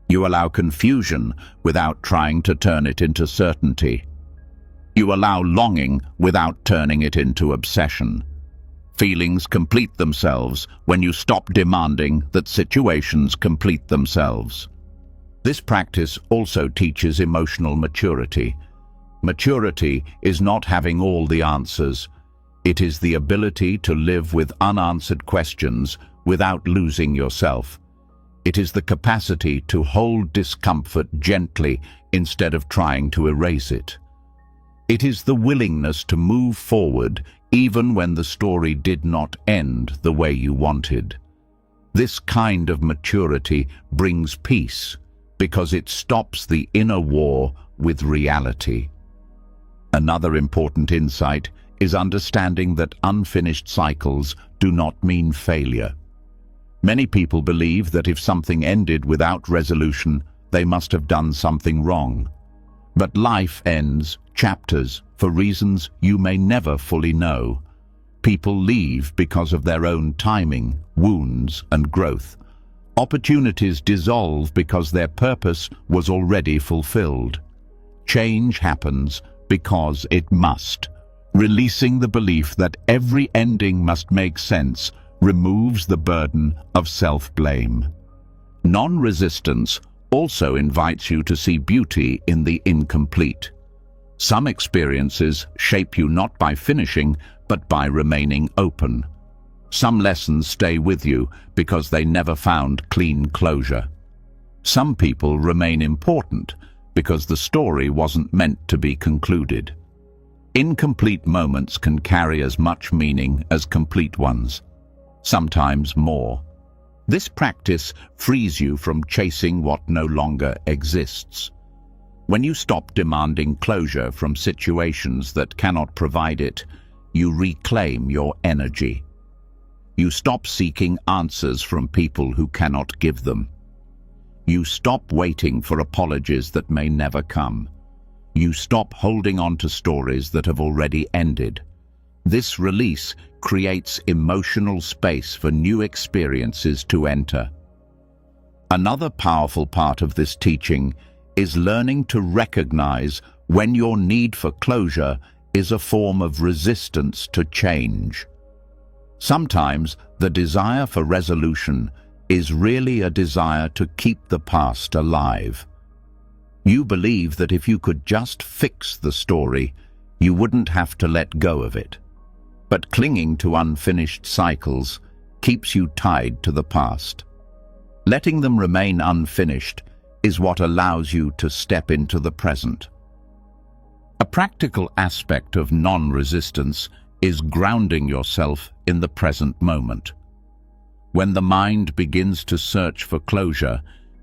S1: You allow confusion without trying to turn it into certainty. You allow longing without turning it into obsession. Feelings complete themselves when you stop demanding that situations complete themselves. This practice also teaches emotional maturity. Maturity is not having all the answers. It is the ability to live with unanswered questions without losing yourself. It is the capacity to hold discomfort gently instead of trying to erase it. It is the willingness to move forward even when the story did not end the way you wanted. This kind of maturity brings peace because it stops the inner war with reality. Another important insight is understanding that unfinished cycles do not mean failure. Many people believe that if something ended without resolution, they must have done something wrong. But life ends chapters for reasons you may never fully know. People leave because of their own timing, wounds, and growth. Opportunities dissolve because their purpose was already fulfilled. Change happens because it must. Releasing the belief that every ending must make sense removes the burden of self-blame. Non-resistance also invites you to see beauty in the incomplete. Some experiences shape you not by finishing, but by remaining open. Some lessons stay with you because they never found clean closure. Some people remain important because the story wasn't meant to be concluded. Incomplete moments can carry as much meaning as complete ones, sometimes more. This practice frees you from chasing what no longer exists. When you stop demanding closure from situations that cannot provide it, you reclaim your energy. You stop seeking answers from people who cannot give them. You stop waiting for apologies that may never come. You stop holding on to stories that have already ended. This release creates emotional space for new experiences to enter. Another powerful part of this teaching is learning to recognize when your need for closure is a form of resistance to change. Sometimes the desire for resolution is really a desire to keep the past alive. You believe that if you could just fix the story, you wouldn't have to let go of it. But clinging to unfinished cycles keeps you tied to the past. Letting them remain unfinished is what allows you to step into the present. A practical aspect of non-resistance is grounding yourself in the present moment. When the mind begins to search for closure,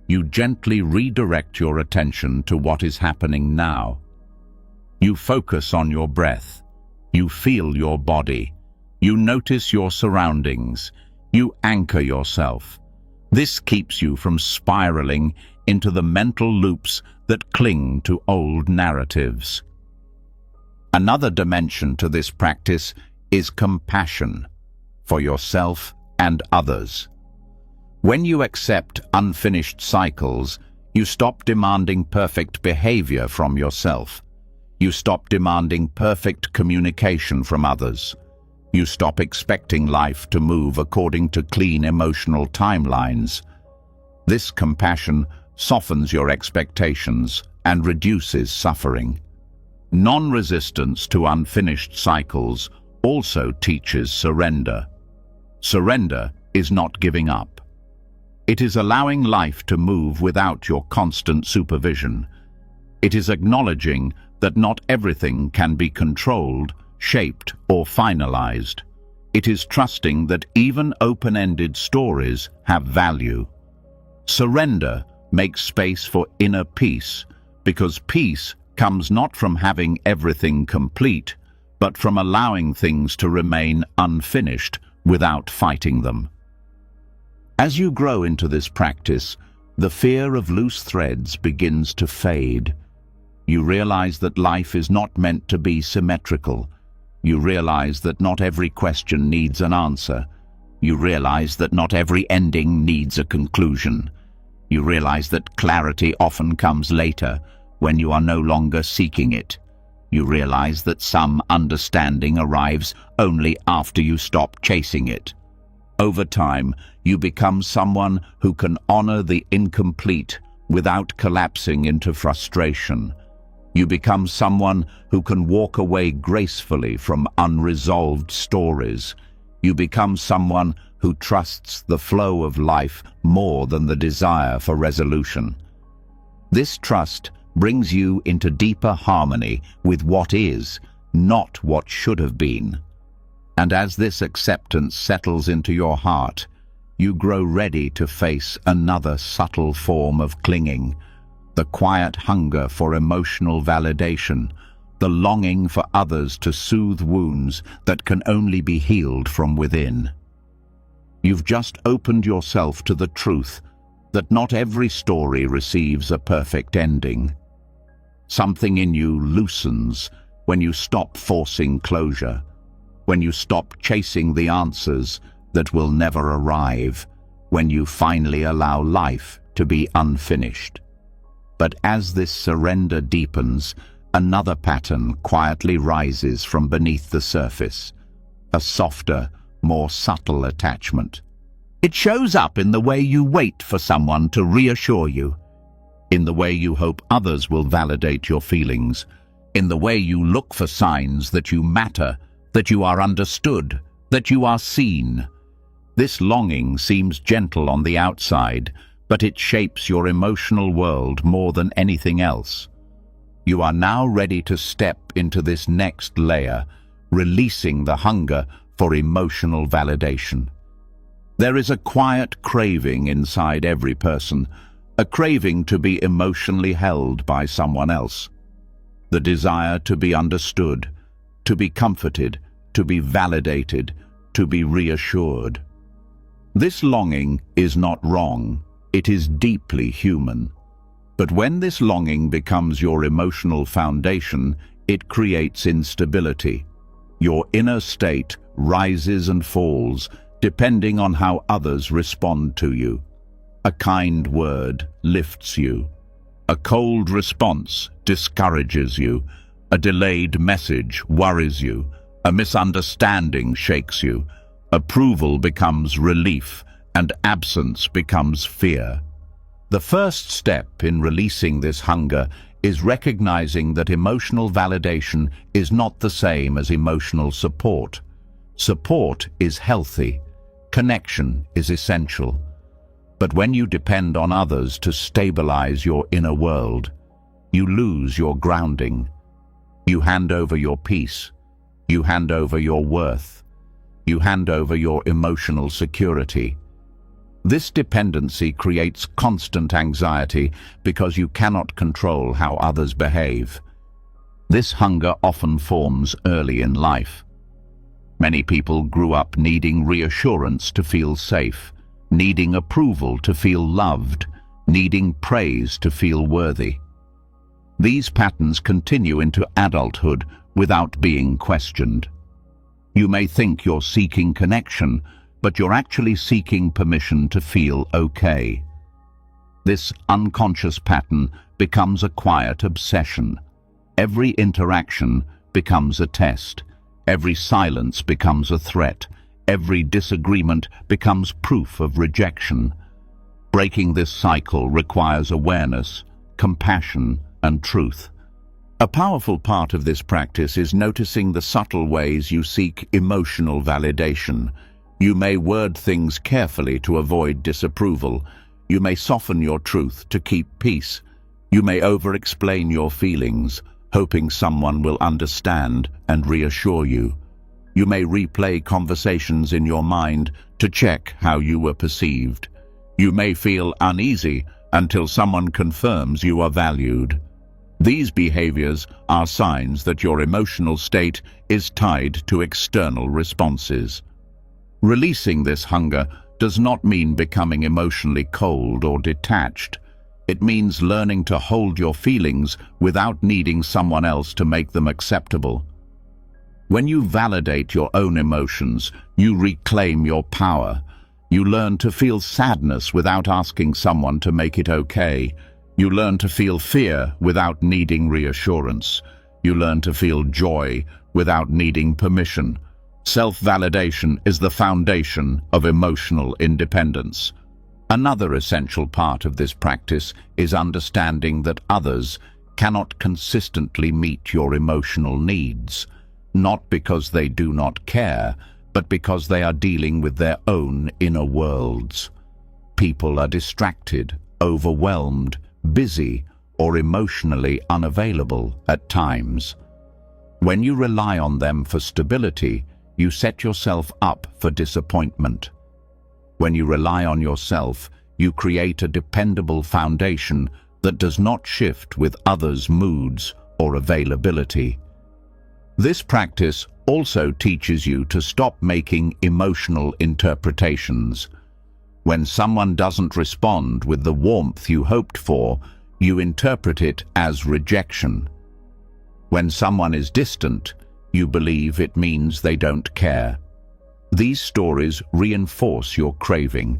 S1: you gently redirect your attention to what is happening now. You focus on your breath. You feel your body. You notice your surroundings. You anchor yourself. This keeps you from spiraling into the mental loops that cling to old narratives. Another dimension to this practice is compassion for yourself and others. When you accept unfinished cycles, you stop demanding perfect behavior from yourself. You stop demanding perfect communication from others. You stop expecting life to move according to clean emotional timelines. This compassion softens your expectations and reduces suffering. Non-resistance to unfinished cycles also teaches surrender. Surrender is not giving up. It is allowing life to move without your constant supervision. It is acknowledging that not everything can be controlled, shaped, or finalized. It is trusting that even open-ended stories have value. Surrender makes space for inner peace, because peace comes not from having everything complete, but from allowing things to remain unfinished without fighting them. As you grow into this practice, the fear of loose threads begins to fade. You realize that life is not meant to be symmetrical. You realize that not every question needs an answer. You realize that not every ending needs a conclusion. You realize that clarity often comes later, when you are no longer seeking it. You realize that some understanding arrives only after you stop chasing it. Over time, you become someone who can honor the incomplete without collapsing into frustration. You become someone who can walk away gracefully from unresolved stories. You become someone who trusts the flow of life more than the desire for resolution. This trust brings you into deeper harmony with what is, not what should have been. And as this acceptance settles into your heart, you grow ready to face another subtle form of clinging, the quiet hunger for emotional validation, the longing for others to soothe wounds that can only be healed from within. You've just opened yourself to the truth that not every story receives a perfect ending. Something in you loosens when you stop forcing closure, when you stop chasing the answers that will never arrive, when you finally allow life to be unfinished. But as this surrender deepens, another pattern quietly rises from beneath the surface, a softer, more subtle attachment. It shows up in the way you wait for someone to reassure you, in the way you hope others will validate your feelings, in the way you look for signs that you matter, that you are understood, that you are seen. This longing seems gentle on the outside, but it shapes your emotional world more than anything else. You are now ready to step into this next layer, releasing the hunger for emotional validation. There is a quiet craving inside every person, a craving to be emotionally held by someone else. The desire to be understood, to be comforted, to be validated, to be reassured. This longing is not wrong, it is deeply human. But when this longing becomes your emotional foundation, it creates instability. Your inner state rises and falls, depending on how others respond to you. A kind word lifts you. A cold response discourages you. A delayed message worries you. A misunderstanding shakes you. Approval becomes relief, and absence becomes fear. The first step in releasing this hunger is recognizing that emotional validation is not the same as emotional support. Support is healthy. Connection is essential. But when you depend on others to stabilize your inner world, you lose your grounding. You hand over your peace. You hand over your worth. You hand over your emotional security. This dependency creates constant anxiety because you cannot control how others behave. This hunger often forms early in life. Many people grew up needing reassurance to feel safe, needing approval to feel loved, needing praise to feel worthy. These patterns continue into adulthood without being questioned. You may think you're seeking connection, but you're actually seeking permission to feel okay. This unconscious pattern becomes a quiet obsession. Every interaction becomes a test. Every silence becomes a threat. Every disagreement becomes proof of rejection. Breaking this cycle requires awareness, compassion, and truth. A powerful part of this practice is noticing the subtle ways you seek emotional validation. You may word things carefully to avoid disapproval. You may soften your truth to keep peace. You may over-explain your feelings, hoping someone will understand and reassure you. You may replay conversations in your mind to check how you were perceived. You may feel uneasy until someone confirms you are valued. These behaviors are signs that your emotional state is tied to external responses. Releasing this hunger does not mean becoming emotionally cold or detached. It means learning to hold your feelings without needing someone else to make them acceptable. When you validate your own emotions, you reclaim your power. You learn to feel sadness without asking someone to make it okay. You learn to feel fear without needing reassurance. You learn to feel joy without needing permission. Self-validation is the foundation of emotional independence. Another essential part of this practice is understanding that others cannot consistently meet your emotional needs, not because they do not care, but because they are dealing with their own inner worlds. People are distracted, overwhelmed, busy, or emotionally unavailable at times. When you rely on them for stability, you set yourself up for disappointment. When you rely on yourself, you create a dependable foundation that does not shift with others' moods or availability. This practice also teaches you to stop making emotional interpretations. When someone doesn't respond with the warmth you hoped for, you interpret it as rejection. When someone is distant, you believe it means they don't care. These stories reinforce your craving.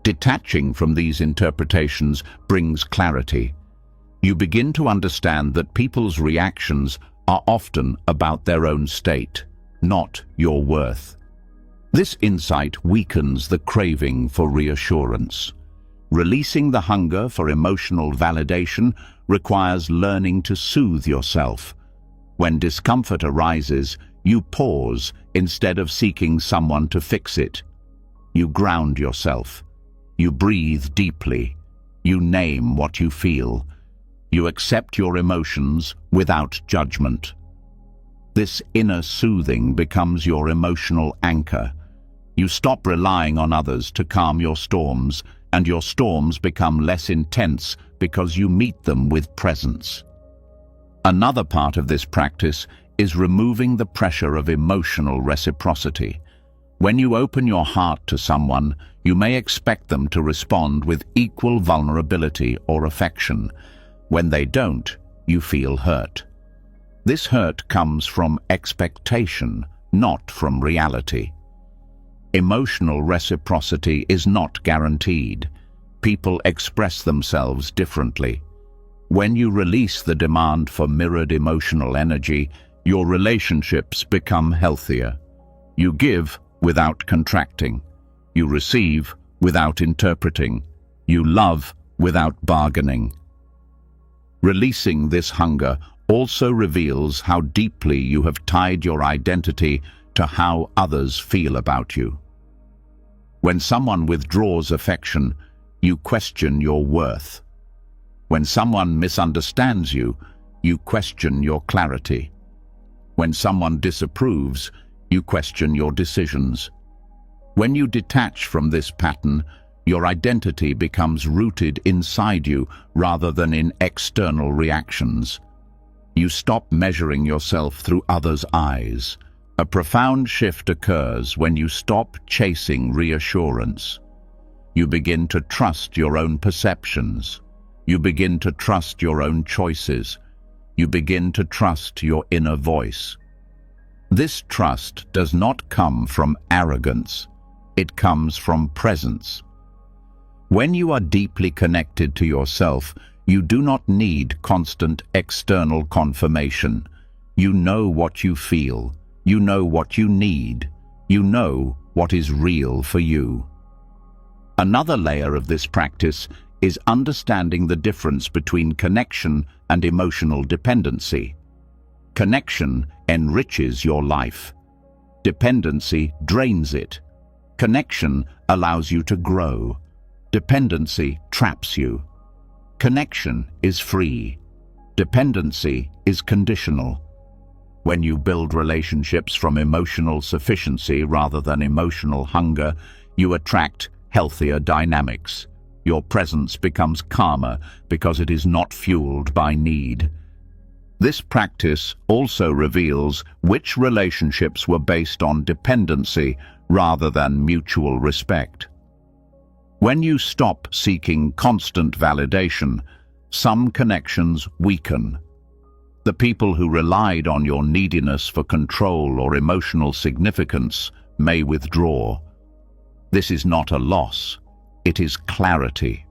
S1: Detaching from these interpretations brings clarity. You begin to understand that people's reactions are often about their own state, not your worth. This insight weakens the craving for reassurance. Releasing the hunger for emotional validation requires learning to soothe yourself. When discomfort arises, you pause instead of seeking someone to fix it. You ground yourself. You breathe deeply. You name what you feel. You accept your emotions without judgment. This inner soothing becomes your emotional anchor. You stop relying on others to calm your storms, and your storms become less intense because you meet them with presence. Another part of this practice is removing the pressure of emotional reciprocity. When you open your heart to someone, you may expect them to respond with equal vulnerability or affection. When they don't, you feel hurt. This hurt comes from expectation, not from reality. Emotional reciprocity is not guaranteed. People express themselves differently. When you release the demand for mirrored emotional energy, your relationships become healthier. You give without contracting. You receive without interpreting. You love without bargaining. Releasing this hunger also reveals how deeply you have tied your identity to how others feel about you. When someone withdraws affection, you question your worth. When someone misunderstands you, you question your clarity. When someone disapproves, you question your decisions. When you detach from this pattern, your identity becomes rooted inside you rather than in external reactions. You stop measuring yourself through others' eyes. A profound shift occurs when you stop chasing reassurance. You begin to trust your own perceptions. You begin to trust your own choices. You begin to trust your inner voice. This trust does not come from arrogance. It comes from presence. When you are deeply connected to yourself, you do not need constant external confirmation. You know what you feel. You know what you need. You know what is real for you. Another layer of this practice is understanding the difference between connection and emotional dependency. Connection enriches your life. Dependency drains it. Connection allows you to grow. Dependency traps you. Connection is free. Dependency is conditional. When you build relationships from emotional sufficiency rather than emotional hunger, you attract healthier dynamics. Your presence becomes calmer because it is not fueled by need. This practice also reveals which relationships were based on dependency rather than mutual respect. When you stop seeking constant validation, some connections weaken. The people who relied on your neediness for control or emotional significance may withdraw. This is not a loss, it is clarity.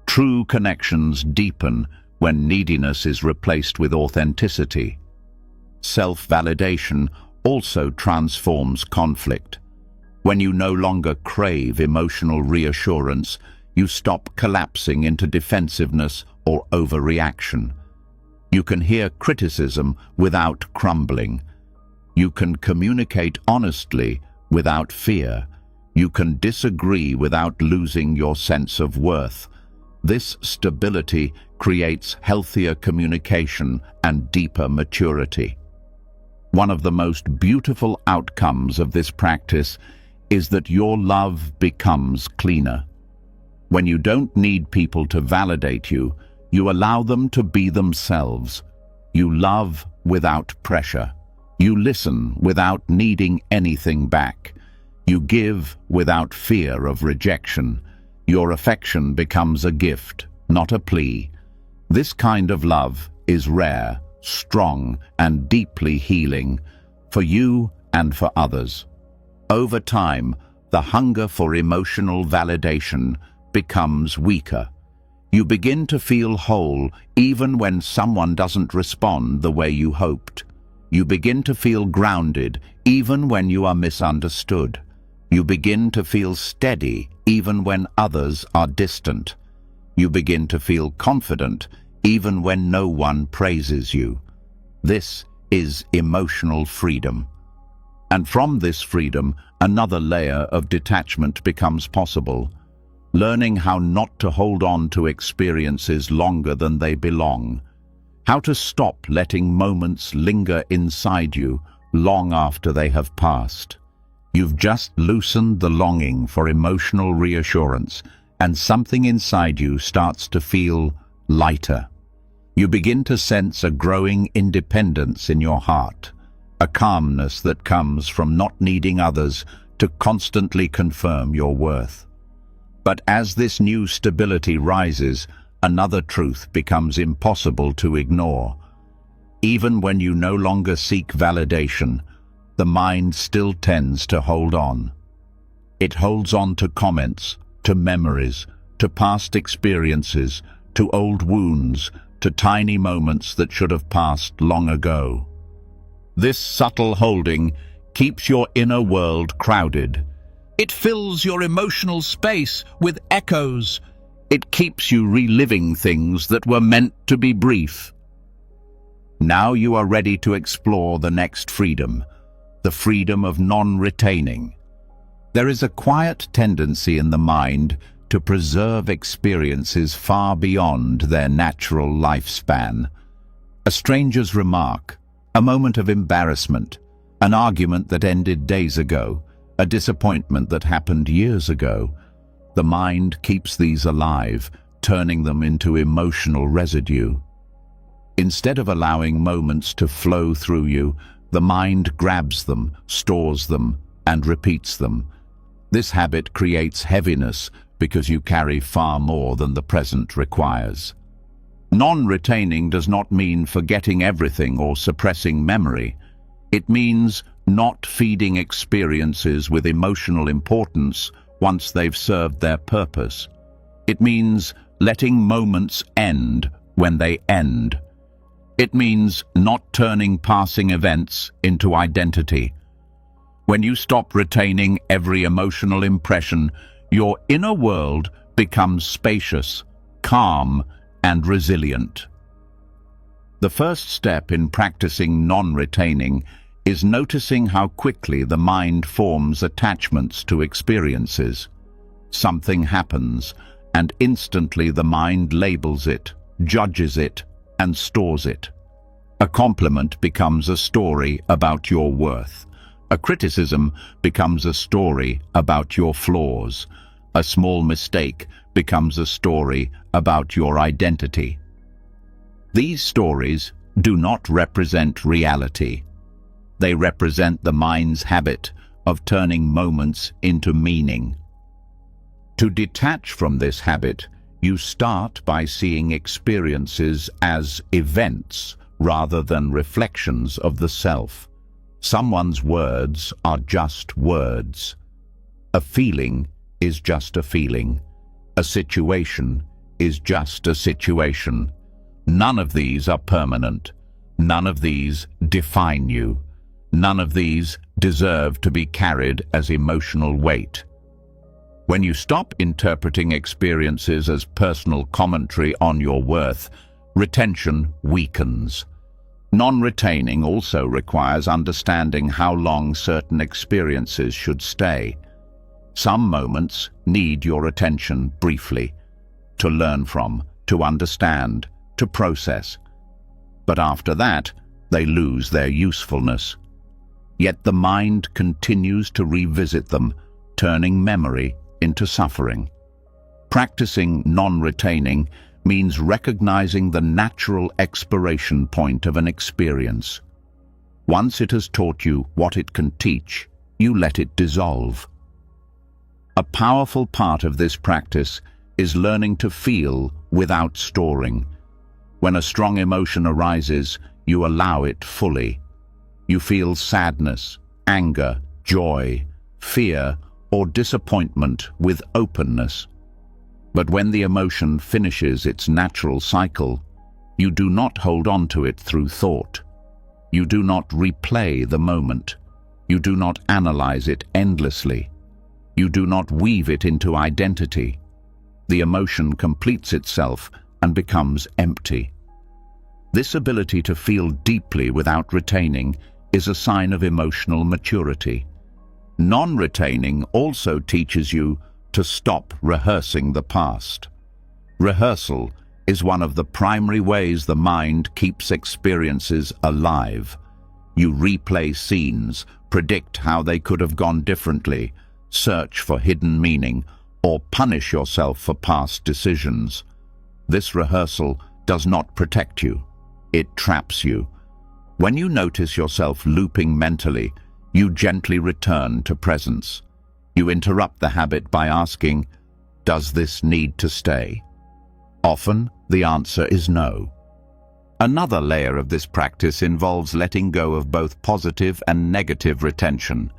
S1: True connections deepen when neediness is replaced with authenticity. Self-validation also transforms conflict. When you no longer crave emotional reassurance, you stop collapsing into defensiveness or overreaction. You can hear criticism without crumbling. You can communicate honestly without fear. You can disagree without losing your sense of worth. This stability creates healthier communication and deeper maturity. One of the most beautiful outcomes of this practice is that your love becomes cleaner. When you don't need people to validate you, you allow them to be themselves. You love without pressure. You listen without needing anything back. You give without fear of rejection. Your affection becomes a gift, not a plea. This kind of love is rare, strong, and deeply healing for you and for others. Over time, the hunger for emotional validation becomes weaker. You begin to feel whole even when someone doesn't respond the way you hoped. You begin to feel grounded even when you are misunderstood. You begin to feel steady even when others are distant. You begin to feel confident even when no one praises you. This is emotional freedom. And from this freedom, another layer of detachment becomes possible. Learning how not to hold on to experiences longer than they belong. How to stop letting moments linger inside you long after they have passed. You've just loosened the longing for emotional reassurance, and something inside you starts to feel lighter. You begin to sense a growing independence in your heart, a calmness that comes from not needing others to constantly confirm your worth. But as this new stability rises, another truth becomes impossible to ignore. Even when you no longer seek validation, the mind still tends to hold on. It holds on to comments, to memories, to past experiences, to old wounds, to tiny moments that should have passed long ago. This subtle holding keeps your inner world crowded. It fills your emotional space with echoes. It keeps you reliving things that were meant to be brief. Now you are ready to explore the next freedom, the freedom of non-retaining. There is a quiet tendency in the mind to preserve experiences far beyond their natural lifespan. A stranger's remark, a moment of embarrassment, an argument that ended days ago, a disappointment that happened years ago. The mind keeps these alive, turning them into emotional residue. Instead of allowing moments to flow through you, the mind grabs them, stores them, and repeats them. This habit creates heaviness because you carry far more than the present requires. Non-retaining does not mean forgetting everything or suppressing memory. It means not feeding experiences with emotional importance once they've served their purpose. It means letting moments end when they end. It means not turning passing events into identity. When you stop retaining every emotional impression, your inner world becomes spacious, calm, and resilient. The first step in practicing non-retaining is noticing how quickly the mind forms attachments to experiences. Something happens, and instantly the mind labels it, judges it, and stores it. A compliment becomes a story about your worth. A criticism becomes a story about your flaws. A small mistake becomes a story about your identity. These stories do not represent reality. They represent the mind's habit of turning moments into meaning. To detach from this habit, you start by seeing experiences as events rather than reflections of the self. Someone's words are just words. A feeling is just a feeling. A situation is just a situation. None of these are permanent. None of these define you. None of these deserve to be carried as emotional weight. When you stop interpreting experiences as personal commentary on your worth, retention weakens. Non-retaining also requires understanding how long certain experiences should stay. Some moments need your attention briefly, to learn from, to understand, to process. But after that, they lose their usefulness. Yet the mind continues to revisit them, turning memory into suffering. Practicing non-retaining means recognizing the natural expiration point of an experience. Once it has taught you what it can teach, you let it dissolve. A powerful part of this practice is learning to feel without storing. When a strong emotion arises, you allow it fully. You feel sadness, anger, joy, fear, or disappointment with openness. But when the emotion finishes its natural cycle, you do not hold on to it through thought. You do not replay the moment. You do not analyze it endlessly. You do not weave it into identity. The emotion completes itself and becomes empty. This ability to feel deeply without retaining is a sign of emotional maturity. Non-retaining also teaches you to stop rehearsing the past. Rehearsal is one of the primary ways the mind keeps experiences alive. You replay scenes, predict how they could have gone differently, search for hidden meaning, or punish yourself for past decisions. This rehearsal does not protect you. It traps you. When you notice yourself looping mentally, you gently return to presence. You interrupt the habit by asking, "Does this need to stay?" Often, the answer is no. Another layer of this practice involves letting go of both positive and negative retention.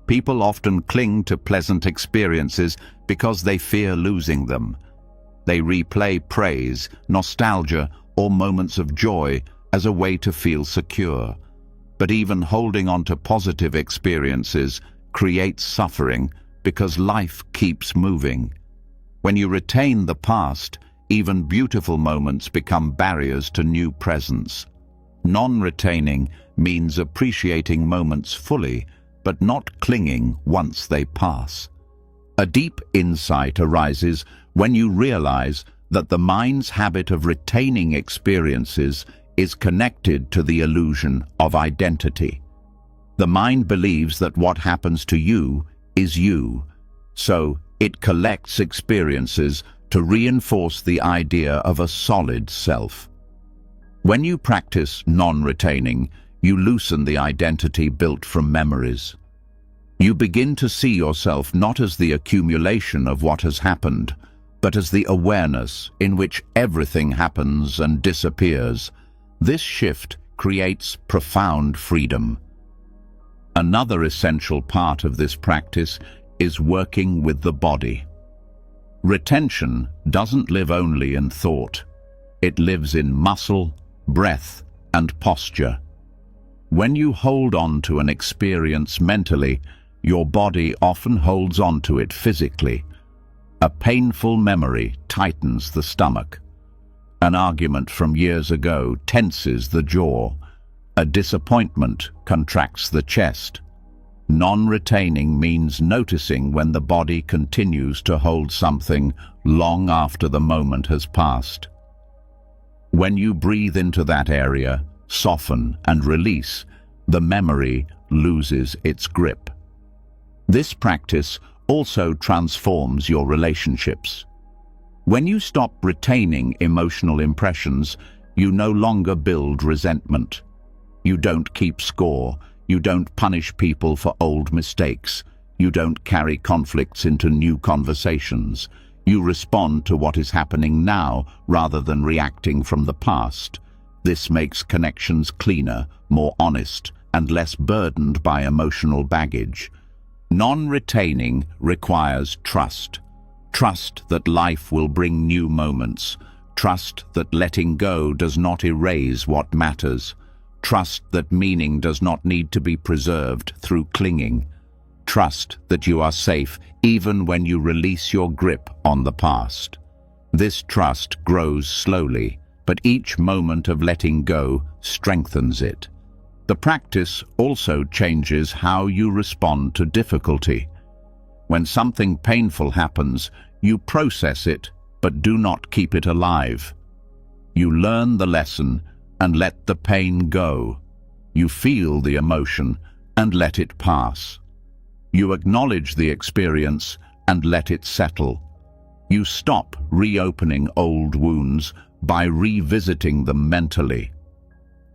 S1: People often cling to pleasant experiences because they fear losing them. They replay praise, nostalgia, or moments of joy as a way to feel secure. But even holding on to positive experiences creates suffering because life keeps moving. When you retain the past, even beautiful moments become barriers to new presence. Non-retaining means appreciating moments fully, but not clinging once they pass. A deep insight arises when you realize that the mind's habit of retaining experiences is connected to the illusion of identity. The mind believes that what happens to you is you, so it collects experiences to reinforce the idea of a solid self. When you practice non-retaining, you loosen the identity built from memories. You begin to see yourself not as the accumulation of what has happened, but as the awareness in which everything happens and disappears. This shift creates profound freedom. Another essential part of this practice is working with the body. Retention doesn't live only in thought. It lives in muscle, breath, and posture. When you hold on to an experience mentally, your body often holds on to it physically. A painful memory tightens the stomach. An argument from years ago tenses the jaw. A disappointment contracts the chest. Non-retaining means noticing when the body continues to hold something long after the moment has passed. When you breathe into that area, soften and release, the memory loses its grip. This practice also transforms your relationships. When you stop retaining emotional impressions, you no longer build resentment. You don't keep score. You don't punish people for old mistakes. You don't carry conflicts into new conversations. You respond to what is happening now rather than reacting from the past. This makes connections cleaner, more honest, and less burdened by emotional baggage. Non-retaining requires trust. Trust that life will bring new moments. Trust that letting go does not erase what matters. Trust that meaning does not need to be preserved through clinging. Trust that you are safe even when you release your grip on the past. This trust grows slowly, but each moment of letting go strengthens it. The practice also changes how you respond to difficulty. When something painful happens, you process it, but do not keep it alive. You learn the lesson and let the pain go. You feel the emotion and let it pass. You acknowledge the experience and let it settle. You stop reopening old wounds by revisiting them mentally.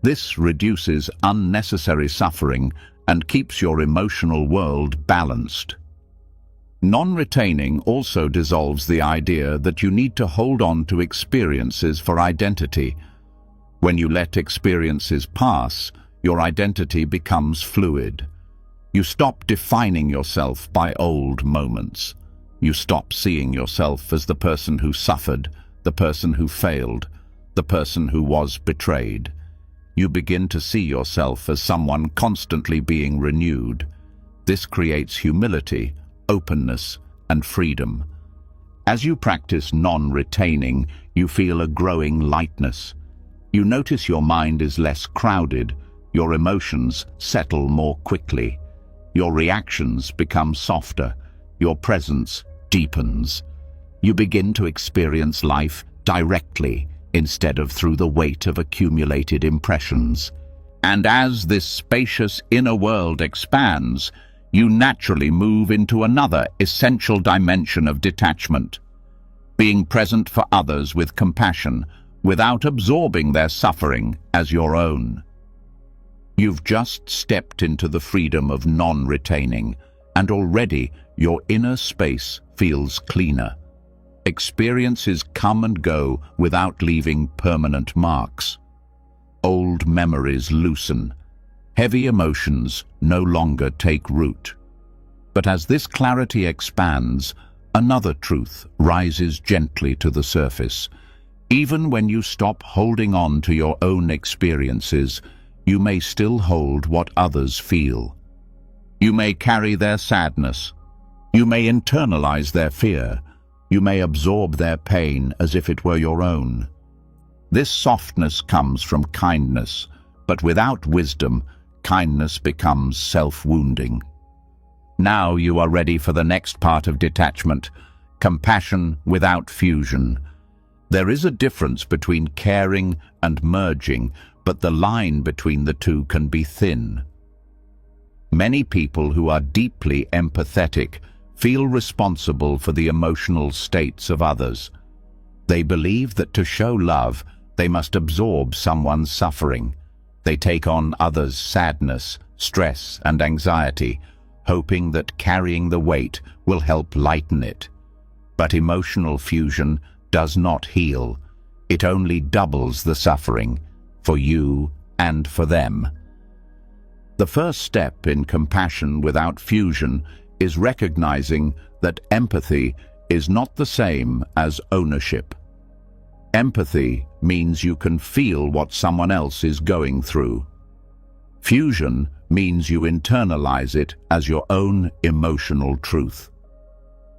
S1: This reduces unnecessary suffering and keeps your emotional world balanced. Non-retaining also dissolves the idea that you need to hold on to experiences for identity. When you let experiences pass, your identity becomes fluid. You stop defining yourself by old moments. You stop seeing yourself as the person who suffered, the person who failed, the person who was betrayed. You begin to see yourself as someone constantly being renewed. This creates humility, openness, and freedom. As you practice non-retaining, you feel a growing lightness. You notice your mind is less crowded, your emotions settle more quickly, your reactions become softer, your presence deepens. You begin to experience life directly instead of through the weight of accumulated impressions. And as this spacious inner world expands, you naturally move into another essential dimension of detachment, being present for others with compassion, without absorbing their suffering as your own. You've just stepped into the freedom of non-retaining, and already your inner space feels cleaner. Experiences come and go without leaving permanent marks. Old memories loosen. Heavy emotions no longer take root. But as this clarity expands, another truth rises gently to the surface. Even when you stop holding on to your own experiences, you may still hold what others feel. You may carry their sadness. You may internalize their fear. You may absorb their pain as if it were your own. This softness comes from kindness, but without wisdom, kindness becomes self-wounding. Now you are ready for the next part of detachment, compassion without fusion. There is a difference between caring and merging, but the line between the two can be thin. Many people who are deeply empathetic feel responsible for the emotional states of others. They believe that to show love, they must absorb someone's suffering. They take on others' sadness, stress, and anxiety, hoping that carrying the weight will help lighten it. But emotional fusion does not heal. It only doubles the suffering, for you and for them. The first step in compassion without fusion is recognizing that empathy is not the same as ownership. Empathy means you can feel what someone else is going through. Fusion means you internalize it as your own emotional truth.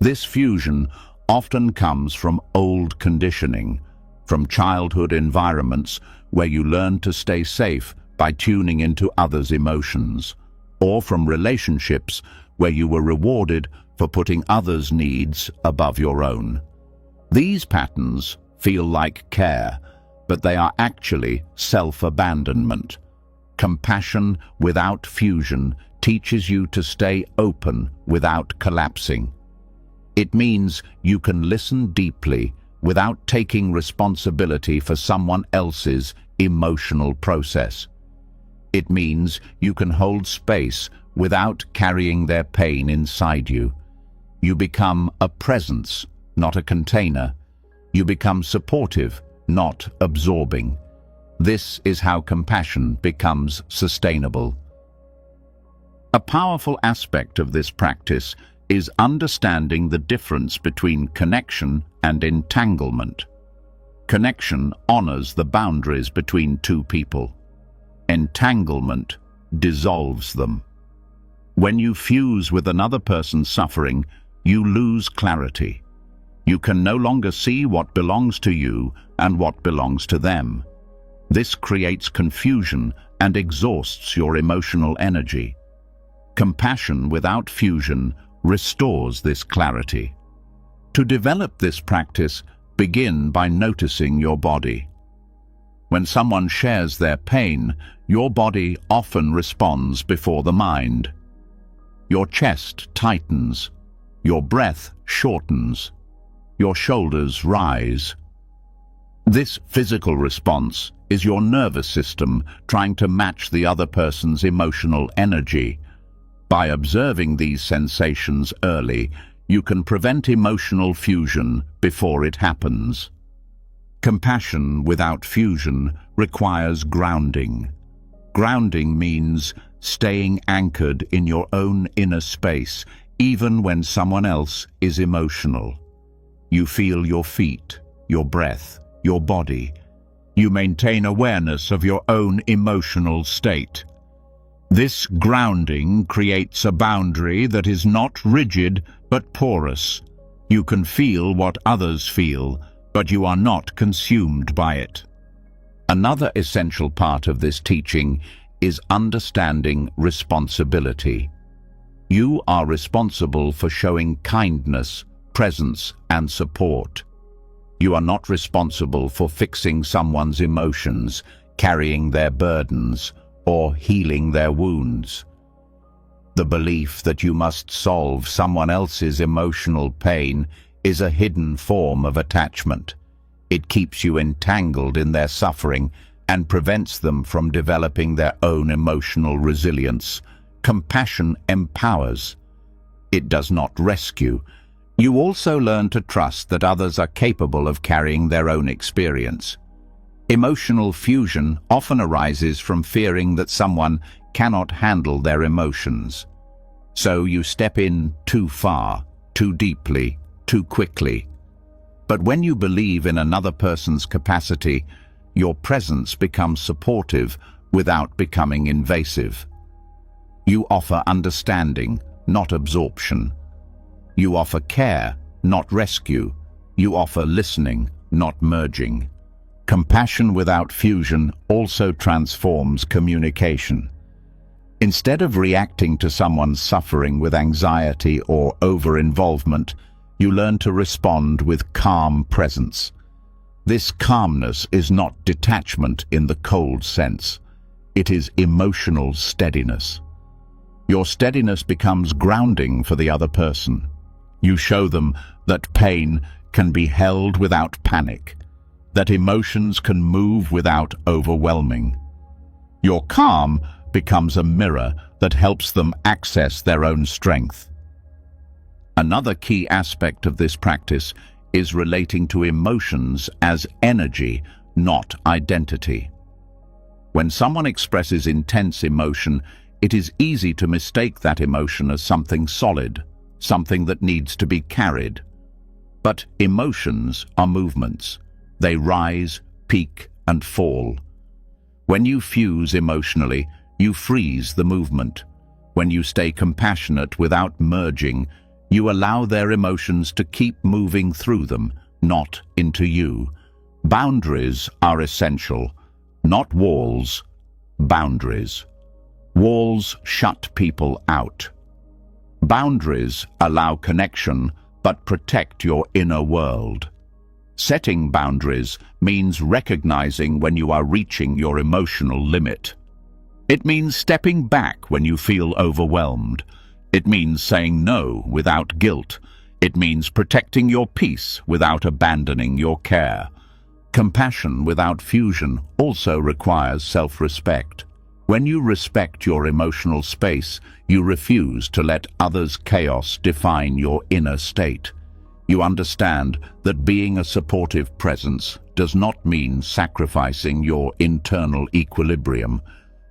S1: This fusion often comes from old conditioning, from childhood environments where you learn to stay safe by tuning into others' emotions. or from relationships where you were rewarded for putting others' needs above your own. These patterns feel like care, but they are actually self-abandonment. Compassion without fusion teaches you to stay open without collapsing. It means you can listen deeply without taking responsibility for someone else's emotional process. It means you can hold space without carrying their pain inside you. You become a presence, not a container. You become supportive, not absorbing. This is how compassion becomes sustainable. A powerful aspect of this practice is understanding the difference between connection and entanglement. Connection honors the boundaries between two people. Entanglement dissolves them. When you fuse with another person's suffering, you lose clarity. You can no longer see what belongs to you and what belongs to them. This creates confusion and exhausts your emotional energy. Compassion without fusion restores this clarity. To develop this practice, begin by noticing your body. When someone shares their pain, your body often responds before the mind. Your chest tightens, your breath shortens, your shoulders rise. This physical response is your nervous system trying to match the other person's emotional energy. By observing these sensations early, you can prevent emotional fusion before it happens. Compassion without fusion requires grounding. Grounding means staying anchored in your own inner space, even when someone else is emotional. You feel your feet, your breath, your body. You maintain awareness of your own emotional state. This grounding creates a boundary that is not rigid but porous. You can feel what others feel, but you are not consumed by it. Another essential part of this teaching is understanding responsibility. You are responsible for showing kindness, presence, and support. You are not responsible for fixing someone's emotions, carrying their burdens, or healing their wounds. The belief that you must solve someone else's emotional pain is a hidden form of attachment. It keeps you entangled in their suffering and prevents them from developing their own emotional resilience. Compassion empowers. It does not rescue. You also learn to trust that others are capable of carrying their own experience. Emotional fusion often arises from fearing that someone cannot handle their emotions. So you step in too far, too deeply, too quickly. But when you believe in another person's capacity, your presence becomes supportive without becoming invasive. You offer understanding, not absorption. You offer care, not rescue. You offer listening, not merging. Compassion without fusion also transforms communication. Instead of reacting to someone's suffering with anxiety or over-involvement, you learn to respond with calm presence. This calmness is not detachment in the cold sense. It is emotional steadiness. Your steadiness becomes grounding for the other person. You show them that pain can be held without panic, that emotions can move without overwhelming. Your calm becomes a mirror that helps them access their own strength. Another key aspect of this practice is relating to emotions as energy, not identity. When someone expresses intense emotion, it is easy to mistake that emotion as something solid, something that needs to be carried. But emotions are movements. They rise, peak, and fall. When you fuse emotionally, you freeze the movement. When you stay compassionate without merging, you allow their emotions to keep moving through them, not into you. Boundaries are essential, not walls, boundaries. Walls shut people out. Boundaries allow connection but protect your inner world. Setting boundaries means recognizing when you are reaching your emotional limit. It means stepping back when you feel overwhelmed. It means saying no without guilt. It means protecting your peace without abandoning your care. Compassion without fusion also requires self-respect. When you respect your emotional space, you refuse to let others' chaos define your inner state. You understand that being a supportive presence does not mean sacrificing your internal equilibrium.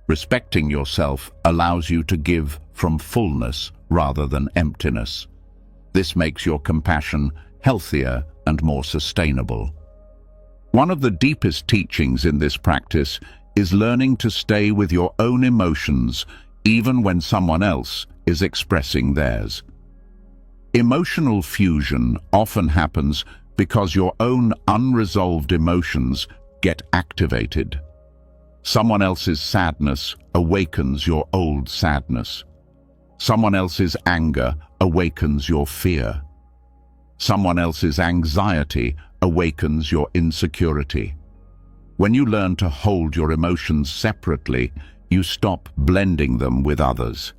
S1: Respecting yourself allows you to give from fullness rather than emptiness. This makes your compassion healthier and more sustainable. One of the deepest teachings in this practice is learning to stay with your own emotions even when someone else is expressing theirs. Emotional fusion often happens because your own unresolved emotions get activated. Someone else's sadness awakens your old sadness. Someone else's anger awakens your fear. Someone else's anxiety awakens your insecurity. When you learn to hold your emotions separately, you stop blending them with others.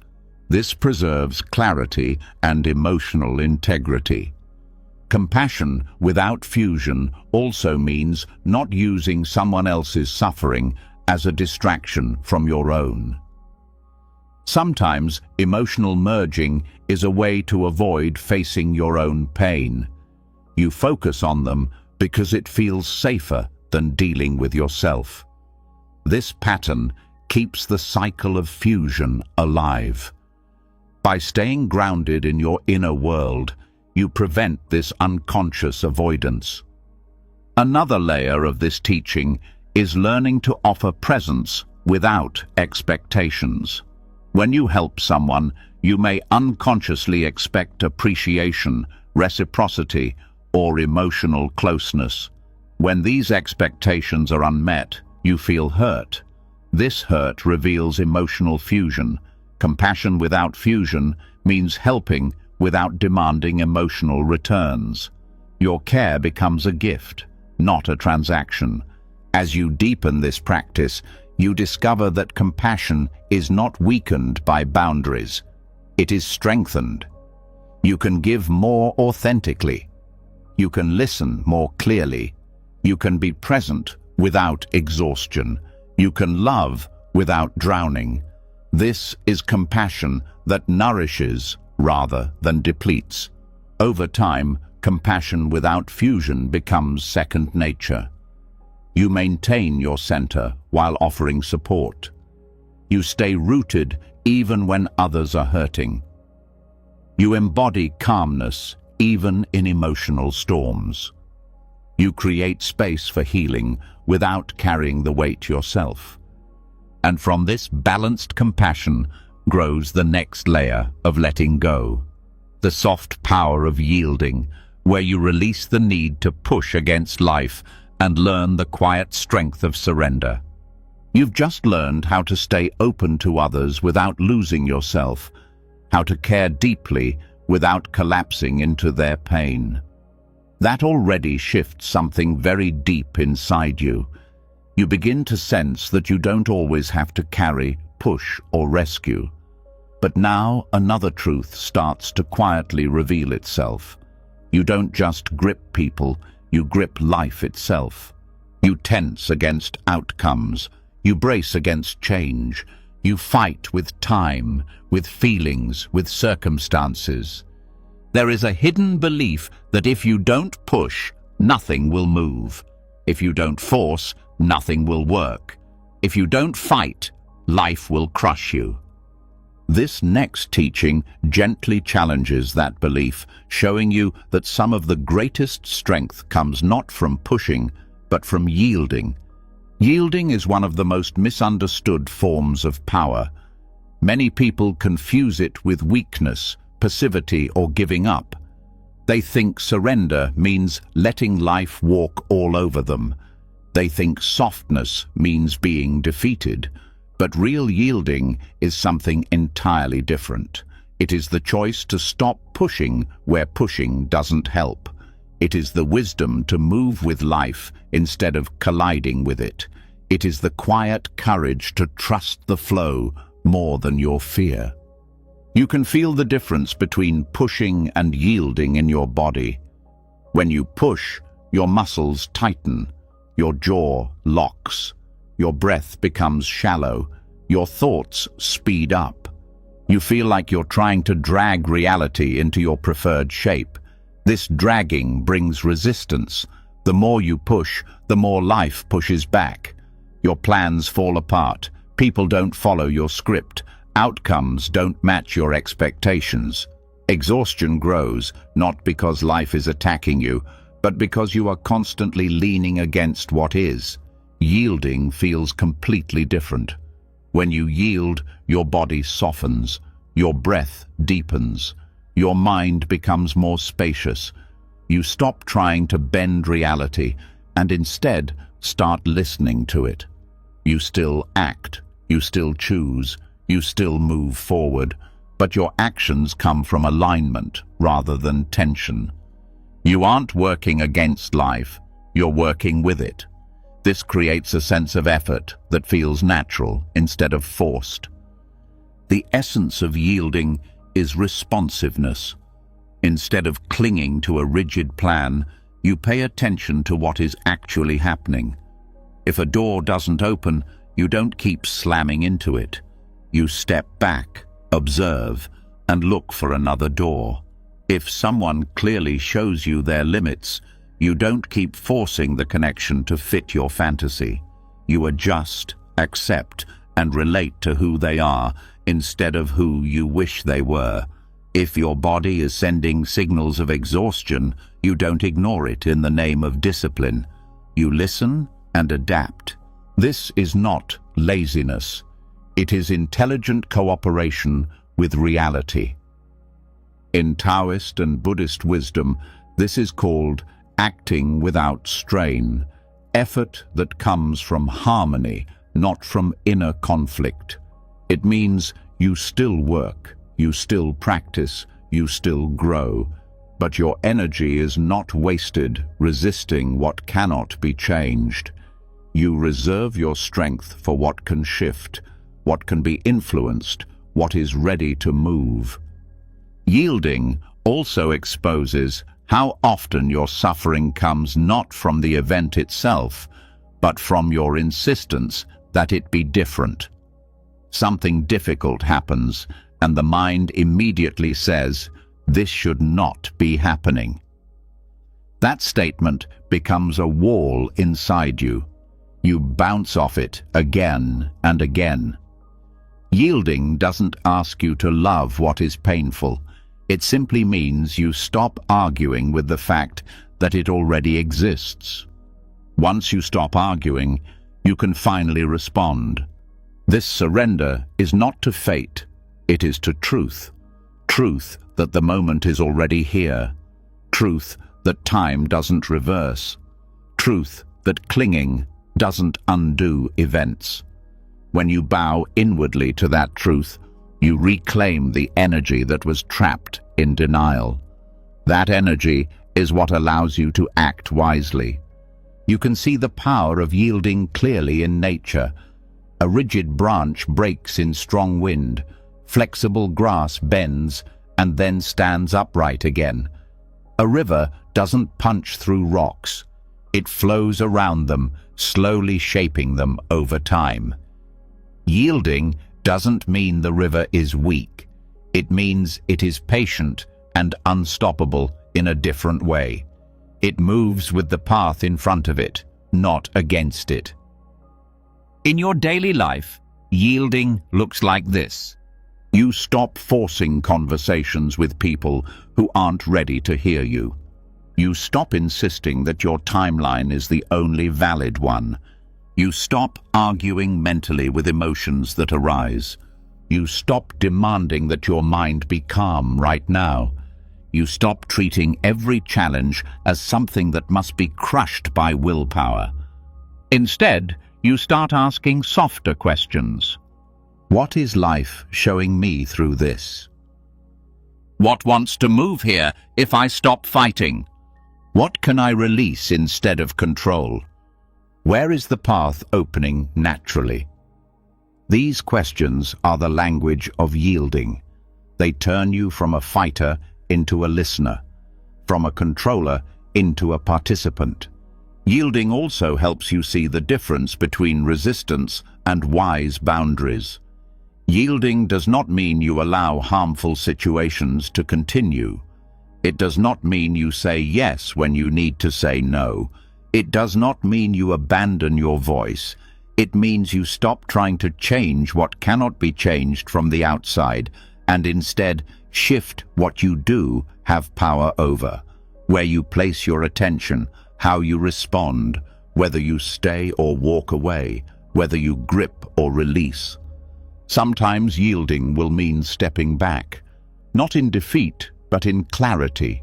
S1: This preserves clarity and emotional integrity. Compassion without fusion also means not using someone else's suffering as a distraction from your own. Sometimes emotional merging is a way to avoid facing your own pain. You focus on them because it feels safer than dealing with yourself. This pattern keeps the cycle of fusion alive. By staying grounded in your inner world, you prevent this unconscious avoidance. Another layer of this teaching is learning to offer presence without expectations. When you help someone, you may unconsciously expect appreciation, reciprocity, or emotional closeness. When these expectations are unmet, you feel hurt. This hurt reveals emotional fusion. Compassion without fusion means helping without demanding emotional returns. Your care becomes a gift, not a transaction. As you deepen this practice, you discover that compassion is not weakened by boundaries. It is strengthened. You can give more authentically. You can listen more clearly. You can be present without exhaustion. You can love without drowning. This is compassion that nourishes rather than depletes. Over time, compassion without fusion becomes second nature. You maintain your center while offering support. You stay rooted even when others are hurting. You embody calmness even in emotional storms. You create space for healing without carrying the weight yourself. And from this balanced compassion grows the next layer of letting go, the soft power of yielding, where you release the need to push against life and learn the quiet strength of surrender. You've just learned how to stay open to others without losing yourself, how to care deeply without collapsing into their pain. That already shifts something very deep inside you. You begin to sense that you don't always have to carry, push, or rescue. But now another truth starts to quietly reveal itself. You don't just grip people, you grip life itself. You tense against outcomes. You brace against change. You fight with time, with feelings, with circumstances. There is a hidden belief that if you don't push, nothing will move. If you don't force, nothing will work. If you don't fight, life will crush you. This next teaching gently challenges that belief, showing you that some of the greatest strength comes not from pushing, but from yielding. Yielding is one of the most misunderstood forms of power. Many people confuse it with weakness, passivity, or giving up. They think surrender means letting life walk all over them. They think softness means being defeated. But real yielding is something entirely different. It is the choice to stop pushing where pushing doesn't help. It is the wisdom to move with life instead of colliding with it. It is the quiet courage to trust the flow more than your fear. You can feel the difference between pushing and yielding in your body. When you push, your muscles tighten, your jaw locks, your breath becomes shallow, your thoughts speed up. You feel like you're trying to drag reality into your preferred shape. This dragging brings resistance. The more you push, the more life pushes back. Your plans fall apart. People don't follow your script. Outcomes don't match your expectations. Exhaustion grows, not because life is attacking you, but because you are constantly leaning against what is. Yielding feels completely different. When you yield, your body softens, your breath deepens, your mind becomes more spacious. You stop trying to bend reality and instead start listening to it. You still act, you still choose, you still move forward, but your actions come from alignment rather than tension. You aren't working against life, you're working with it. This creates a sense of effort that feels natural instead of forced. The essence of yielding is responsiveness. Instead of clinging to a rigid plan, you pay attention to what is actually happening. If a door doesn't open, you don't keep slamming into it. You step back, observe, and look for another door. If someone clearly shows you their limits, you don't keep forcing the connection to fit your fantasy. You adjust, accept, and relate to who they are instead of who you wish they were. If your body is sending signals of exhaustion, you don't ignore it in the name of discipline. You listen and adapt. This is not laziness. It is intelligent cooperation with reality. In Taoist and Buddhist wisdom, this is called acting without strain, effort that comes from harmony, not from inner conflict. It means you still work, you still practice, you still grow, but your energy is not wasted resisting what cannot be changed. You reserve your strength for what can shift, what can be influenced, what is ready to move. Yielding also exposes how often your suffering comes not from the event itself, but from your insistence that it be different. Something difficult happens, and the mind immediately says, "This should not be happening." That statement becomes a wall inside you. You bounce off it again and again. Yielding doesn't ask you to love what is painful. It simply means you stop arguing with the fact that it already exists. Once you stop arguing, you can finally respond. This surrender is not to fate, it is to truth. Truth that the moment is already here. Truth that time doesn't reverse. Truth that clinging doesn't undo events. When you bow inwardly to that truth, you reclaim the energy that was trapped in denial. That energy is what allows you to act wisely. You can see the power of yielding clearly in nature. A rigid branch breaks in strong wind, flexible grass bends and then stands upright again. A river doesn't punch through rocks. It flows around them, slowly shaping them over time. Yielding doesn't mean the river is weak. It means it is patient and unstoppable in a different way. It moves with the path in front of it, not against it. In your daily life, yielding looks like this. You stop forcing conversations with people who aren't ready to hear you. You stop insisting that your timeline is the only valid one. You stop arguing mentally with emotions that arise. You stop demanding that your mind be calm right now. You stop treating every challenge as something that must be crushed by willpower. Instead, you start asking softer questions. What is life showing me through this?
S2: What wants to move here if I stop fighting?
S1: What can I release instead of control? Where is the path opening naturally? These questions are the language of yielding. They turn you from a fighter into a listener, from a controller into a participant. Yielding also helps you see the difference between resistance and wise boundaries. Yielding does not mean you allow harmful situations to continue. It does not mean you say yes when you need to say no. It does not mean you abandon your voice. It means you stop trying to change what cannot be changed from the outside and instead shift what you do have power over, where you place your attention, how you respond, whether you stay or walk away, whether you grip or release. Sometimes yielding will mean stepping back, not in defeat, but in clarity.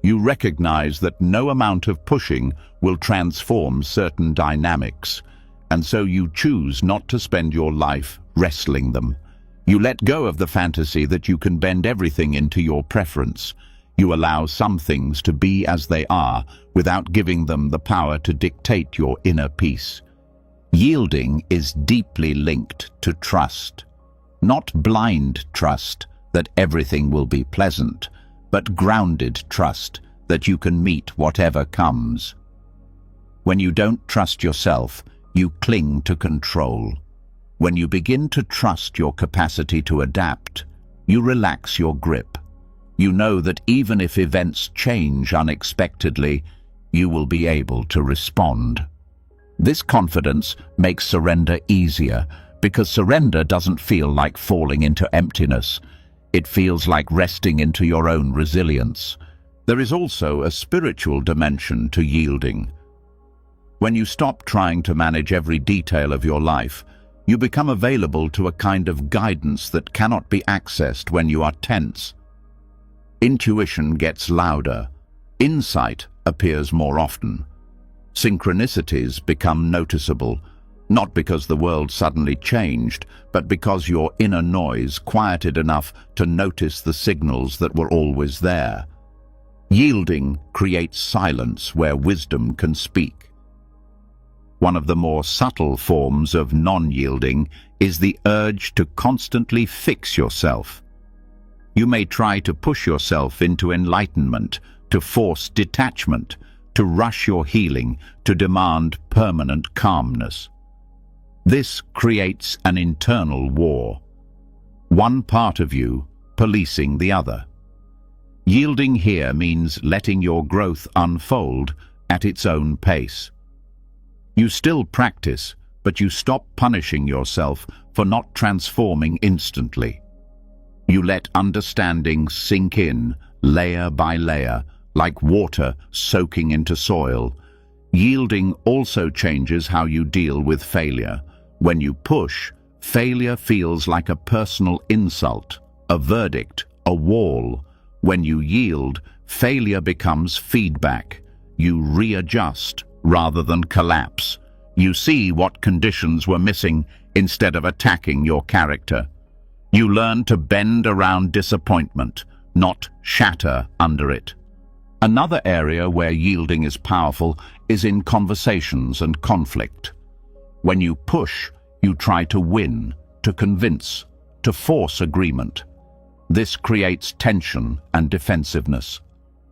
S1: You recognize that no amount of pushing will transform certain dynamics, and so you choose not to spend your life wrestling them. You let go of the fantasy that you can bend everything into your preference. You allow some things to be as they are without giving them the power to dictate your inner peace. Yielding is deeply linked to trust. Not blind trust that everything will be pleasant, but grounded trust that you can meet whatever comes. When you don't trust yourself, you cling to control. When you begin to trust your capacity to adapt, you relax your grip. You know that even if events change unexpectedly, you will be able to respond. This confidence makes surrender easier, because surrender doesn't feel like falling into emptiness. It feels like resting into your own resilience. There is also a spiritual dimension to yielding. When you stop trying to manage every detail of your life, you become available to a kind of guidance that cannot be accessed when you are tense. Intuition gets louder. Insight appears more often. Synchronicities become noticeable, not because the world suddenly changed, but because your inner noise quieted enough to notice the signals that were always there. Yielding creates silence where wisdom can speak. One of the more subtle forms of non-yielding is the urge to constantly fix yourself. You may try to push yourself into enlightenment, to force detachment, to rush your healing, to demand permanent calmness. This creates an internal war. One part of you policing the other. Yielding here means letting your growth unfold at its own pace. You still practice, but you stop punishing yourself for not transforming instantly. You let understanding sink in, layer by layer, like water soaking into soil. Yielding also changes how you deal with failure. When you push, failure feels like a personal insult, a verdict, a wall. When you yield, failure becomes feedback. You readjust rather than collapse. You see what conditions were missing instead of attacking your character. You learn to bend around disappointment, not shatter under it. Another area where yielding is powerful is in conversations and conflict. When you push, you try to win, to convince, to force agreement. This creates tension and defensiveness.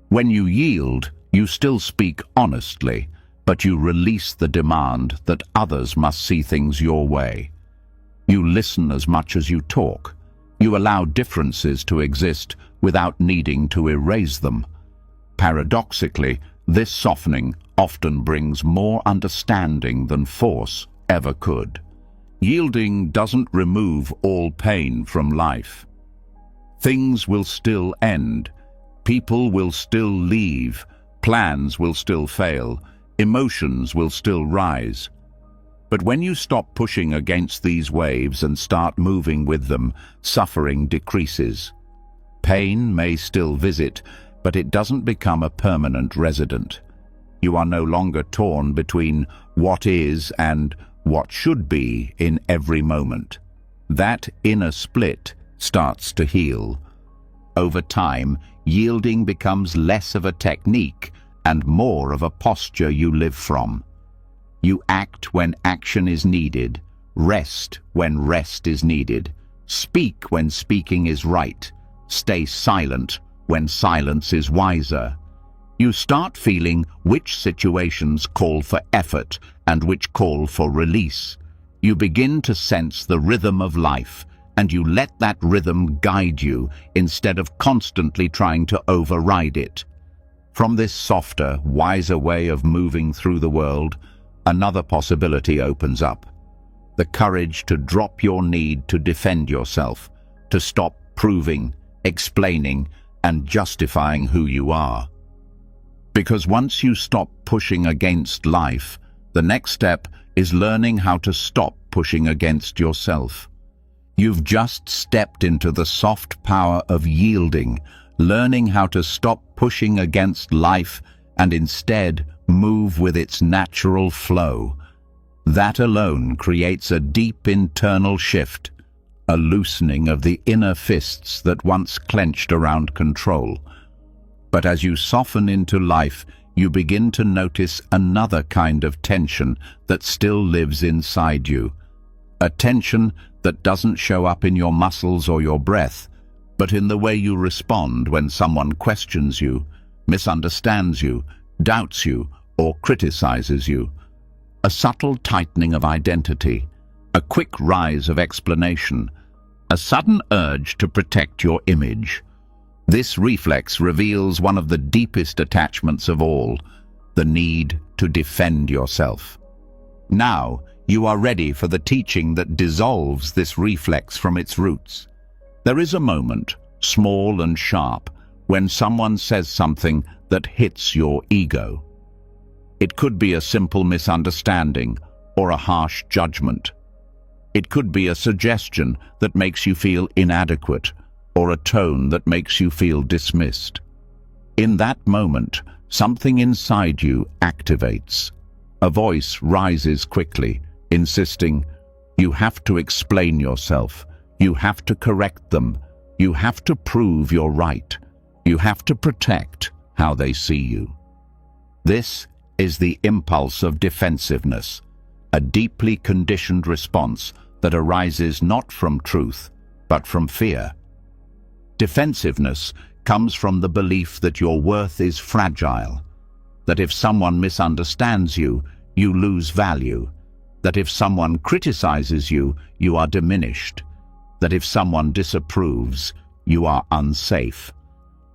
S1: When you yield, you still speak honestly, but you release the demand that others must see things your way. You listen as much as you talk. You allow differences to exist without needing to erase them. Paradoxically, this softening often brings more understanding than force ever could. Yielding doesn't remove all pain from life. Things will still end. People will still leave. Plans will still fail. Emotions will still rise. But when you stop pushing against these waves and start moving with them, suffering decreases. Pain may still visit, but it doesn't become a permanent resident. You are no longer torn between what is and what should be in every moment. that inner split starts to heal. Over time, yielding becomes less of a technique and more of a posture you live from. You act when action is needed, rest when rest is needed, speak when speaking is right, stay silent when silence is wiser. You start feeling which situations call for effort and which call for release. You begin to sense the rhythm of life, and you let that rhythm guide you instead of constantly trying to override it. From this softer, wiser way of moving through the world, another possibility opens up. The courage to drop your need to defend yourself, to stop proving, explaining, and justifying who you are. Because once you stop pushing against life, the next step is learning how to stop pushing against yourself. You've just stepped into the soft power of yielding, learning how to stop pushing against life and instead move with its natural flow. That alone creates a deep internal shift, a loosening of the inner fists that once clenched around control. But as you soften into life, you begin to notice another kind of tension that still lives inside you. A tension that doesn't show up in your muscles or your breath, but in the way you respond when someone questions you, misunderstands you, doubts you, or criticizes you. A subtle tightening of identity, a quick rise of explanation, a sudden urge to protect your image. This reflex reveals one of the deepest attachments of all, the need to defend yourself. Now, you are ready for the teaching that dissolves this reflex from its roots. There is a moment, small and sharp, when someone says something that hits your ego. It could be a simple misunderstanding or a harsh judgment. It could be a suggestion that makes you feel inadequate or a tone that makes you feel dismissed. In that moment, something inside you activates. A voice rises quickly, insisting, "You have to explain yourself. You have to correct them. You have to prove you're right. You have to protect how they see you." This is the impulse of defensiveness, a deeply conditioned response that arises not from truth, but from fear. Defensiveness comes from the belief that your worth is fragile, that if someone misunderstands you, you lose value, that if someone criticizes you, you are diminished, that if someone disapproves, you are unsafe.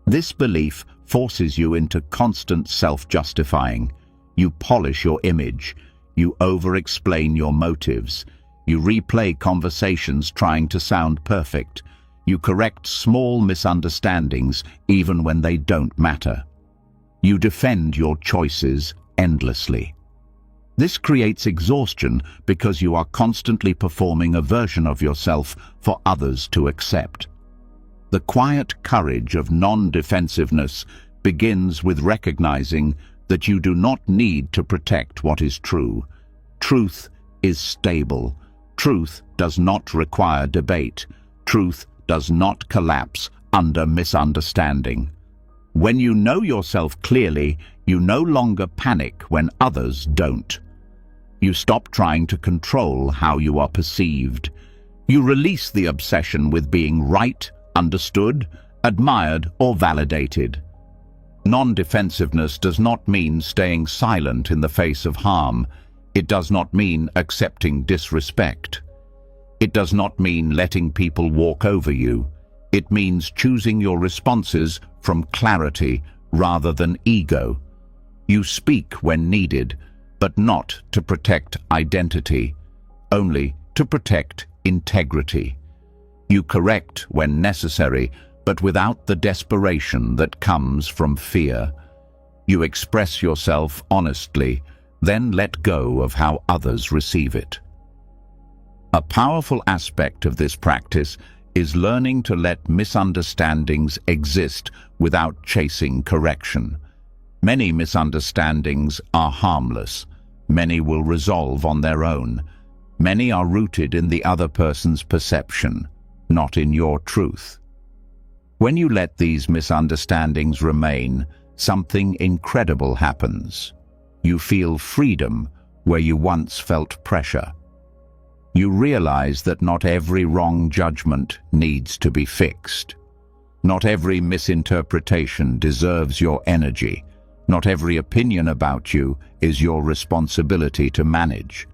S1: This belief forces you into constant self-justifying. You polish your image, you over-explain your motives, you replay conversations trying to sound perfect, you correct small misunderstandings even when they don't matter. You defend your choices endlessly. This creates exhaustion because you are constantly performing a version of yourself for others to accept. The quiet courage of non-defensiveness begins with recognizing that you do not need to protect what is true. Truth is stable. Truth does not require debate. Truth does not collapse under misunderstanding. When you know yourself clearly, you no longer panic when others don't. You stop trying to control how you are perceived. You release the obsession with being right, understood, admired, or validated. Non-defensiveness does not mean staying silent in the face of harm. It does not mean accepting disrespect. It does not mean letting people walk over you. It means choosing your responses from clarity rather than ego. You speak when needed, but not to protect identity, only to protect integrity. You correct when necessary, but without the desperation that comes from fear. You express yourself honestly, then let go of how others receive it. A powerful aspect of this practice is learning to let misunderstandings exist without chasing correction. Many misunderstandings are harmless. Many will resolve on their own. Many are rooted in the other person's perception, not in your truth. When you let these misunderstandings remain, something incredible happens. You feel freedom where you once felt pressure. You realize that not every wrong judgment needs to be fixed. Not every misinterpretation deserves your energy. Not every opinion about you is your responsibility to manage.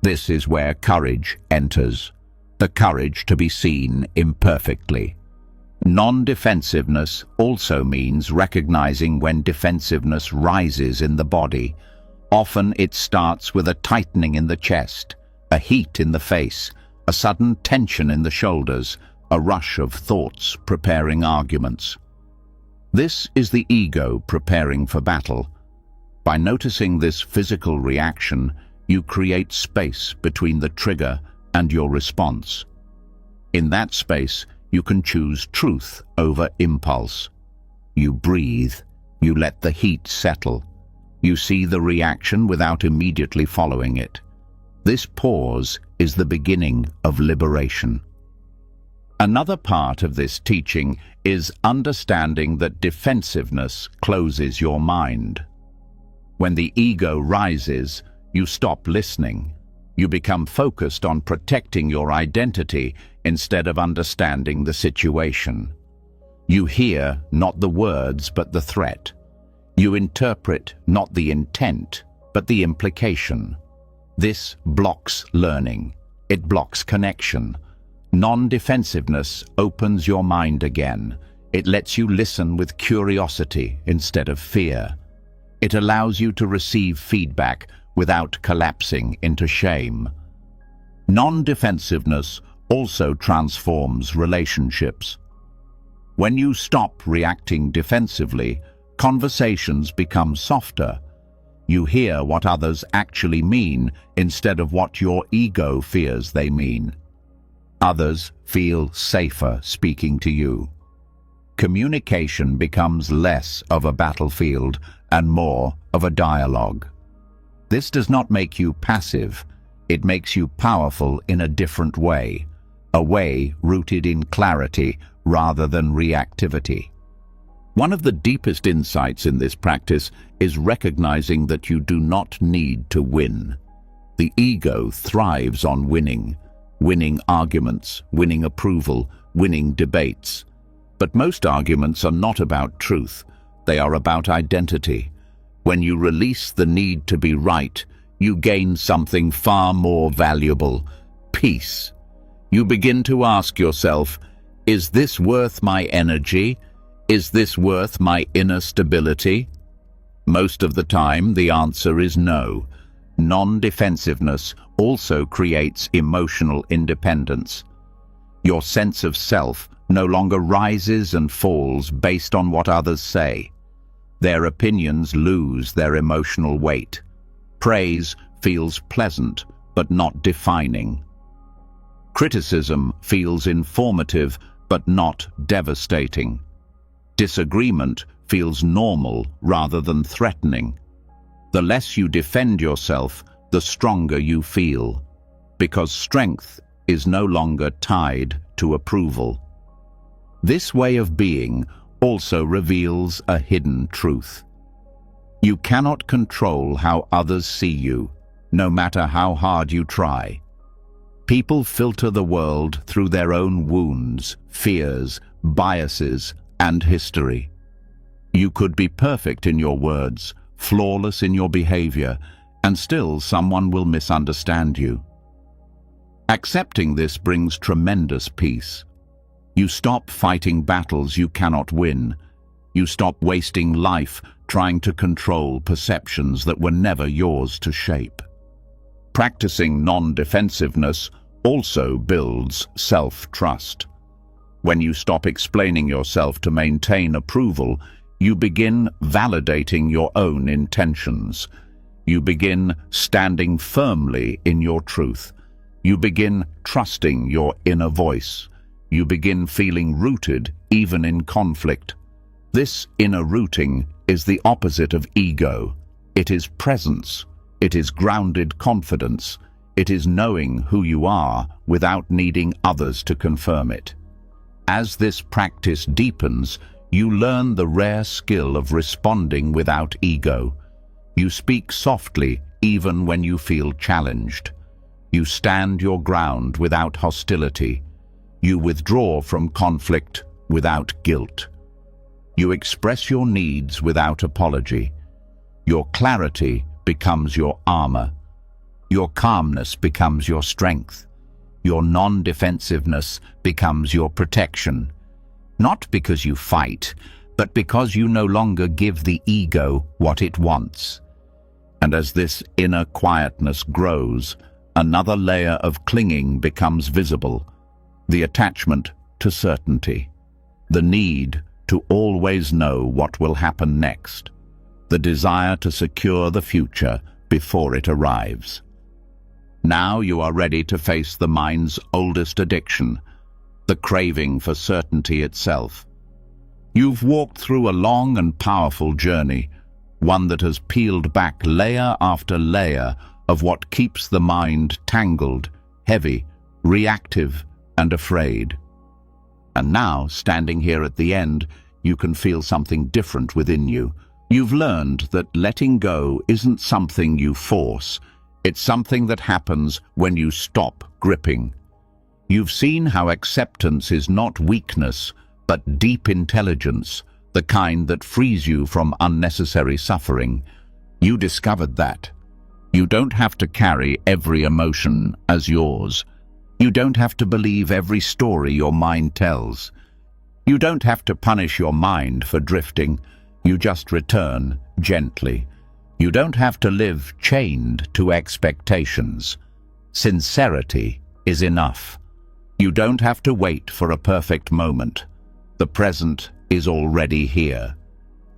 S1: This is where courage enters, the courage to be seen imperfectly. Non-defensiveness also means recognizing when defensiveness rises in the body. Often it starts with a tightening in the chest, a heat in the face, a sudden tension in the shoulders, a rush of thoughts preparing arguments. This is the ego preparing for battle. By noticing this physical reaction, you create space between the trigger and your response. In that space, you can choose truth over impulse. You breathe, you let the heat settle. You see the reaction without immediately following it. This pause is the beginning of liberation. Another part of this teaching is understanding that defensiveness closes your mind. When the ego rises, you stop listening. You become focused on protecting your identity instead of understanding the situation. You hear not the words but the threat. You interpret not the intent but the implication. This blocks learning. It blocks connection. Non-defensiveness opens your mind again. It lets you listen with curiosity instead of fear. It allows you to receive feedback without collapsing into shame. Non-defensiveness also transforms relationships. When you stop reacting defensively, conversations become softer. You hear what others actually mean instead of what your ego fears they mean. Others feel safer speaking to you. Communication becomes less of a battlefield and more of a dialogue. This does not make you passive. It makes you powerful in a different way, a way rooted in clarity rather than reactivity. One of the deepest insights in this practice is recognizing that you do not need to win. The ego thrives on winning arguments, winning approval, winning debates. But most arguments are not about truth. They are about identity. When you release the need to be right, you gain something far more valuable: peace. You begin to ask yourself, is this worth my energy? Is this worth my inner stability? Most of the time, the answer is no. Non-defensiveness also creates emotional independence. Your sense of self no longer rises and falls based on what others say. Their opinions lose their emotional weight. Praise feels pleasant, but not defining. Criticism feels informative, but not devastating. Disagreement feels normal rather than threatening. The less you defend yourself, the stronger you feel, because strength is no longer tied to approval. This way of being also reveals a hidden truth. You cannot control how others see you, no matter how hard you try. People filter the world through their own wounds, fears, biases, and history. You could be perfect in your words, flawless in your behavior, and still someone will misunderstand you. Accepting this brings tremendous peace. You stop fighting battles you cannot win. You stop wasting life trying to control perceptions that were never yours to shape. Practicing non-defensiveness also builds self-trust. When you stop explaining yourself to maintain approval, you begin validating your own intentions. You begin standing firmly in your truth. You begin trusting your inner voice. You begin feeling rooted even in conflict. This inner rooting is the opposite of ego. It is presence. It is grounded confidence. It is knowing who you are without needing others to confirm it. As this practice deepens, you learn the rare skill of responding without ego. You speak softly even when you feel challenged. You stand your ground without hostility. You withdraw from conflict without guilt. You express your needs without apology. Your clarity becomes your armor. Your calmness becomes your strength. Your non-defensiveness becomes your protection. Not because you fight, but because you no longer give the ego what it wants. And as this inner quietness grows, another layer of clinging becomes visible. The attachment to certainty. The need to always know what will happen next. The desire to secure the future before it arrives. Now you are ready to face the mind's oldest addiction, the craving for certainty itself. You've walked through a long and powerful journey, one that has peeled back layer after layer of what keeps the mind tangled, heavy, reactive, and afraid. And now, standing here at the end, you can feel something different within you. You've learned that letting go isn't something you force. It's something that happens when you stop gripping. You've seen how acceptance is not weakness, but deep intelligence, the kind that frees you from unnecessary suffering. You discovered that. You don't have to carry every emotion as yours. You don't have to believe every story your mind tells. You don't have to punish your mind for drifting. You just return gently. You don't have to live chained to expectations. Sincerity is enough. You don't have to wait for a perfect moment. The present is already here.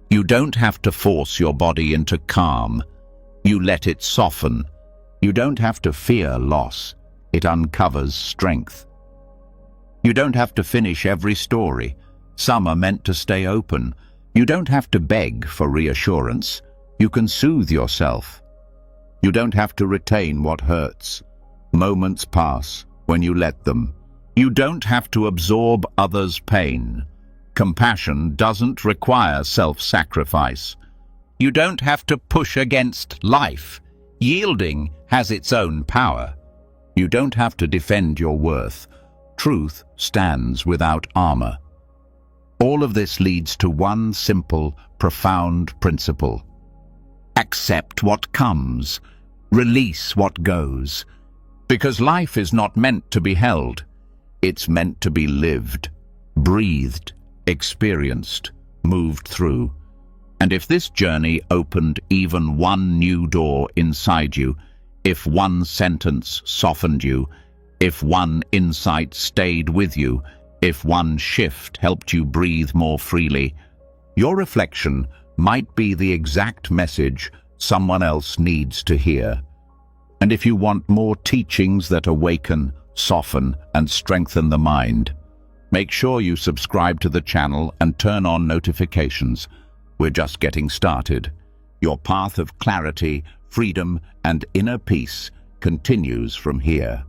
S1: You don't have to force your body into calm. You let it soften. You don't have to fear loss. It uncovers strength. You don't have to finish every story. Some are meant to stay open. You don't have to beg for reassurance. You can soothe yourself. You don't have to retain what hurts. Moments pass when you let them. You don't have to absorb others' pain. Compassion doesn't require self-sacrifice. You don't have to push against life. Yielding has its own power. You don't have to defend your worth. Truth stands without armor. All of this leads to one simple, profound principle. Accept what comes. Release what goes. Because life is not meant to be held. It's meant to be lived, breathed, experienced, moved through. And if this journey opened even one new door inside you, if one sentence softened you, if one insight stayed with you, if one shift helped you breathe more freely, your reflection might be the exact message someone else needs to hear. And if you want more teachings that awaken, soften, and strengthen the mind, make sure you subscribe to the channel and turn on notifications. We're just getting started. Your path of clarity, freedom, and inner peace continues from here.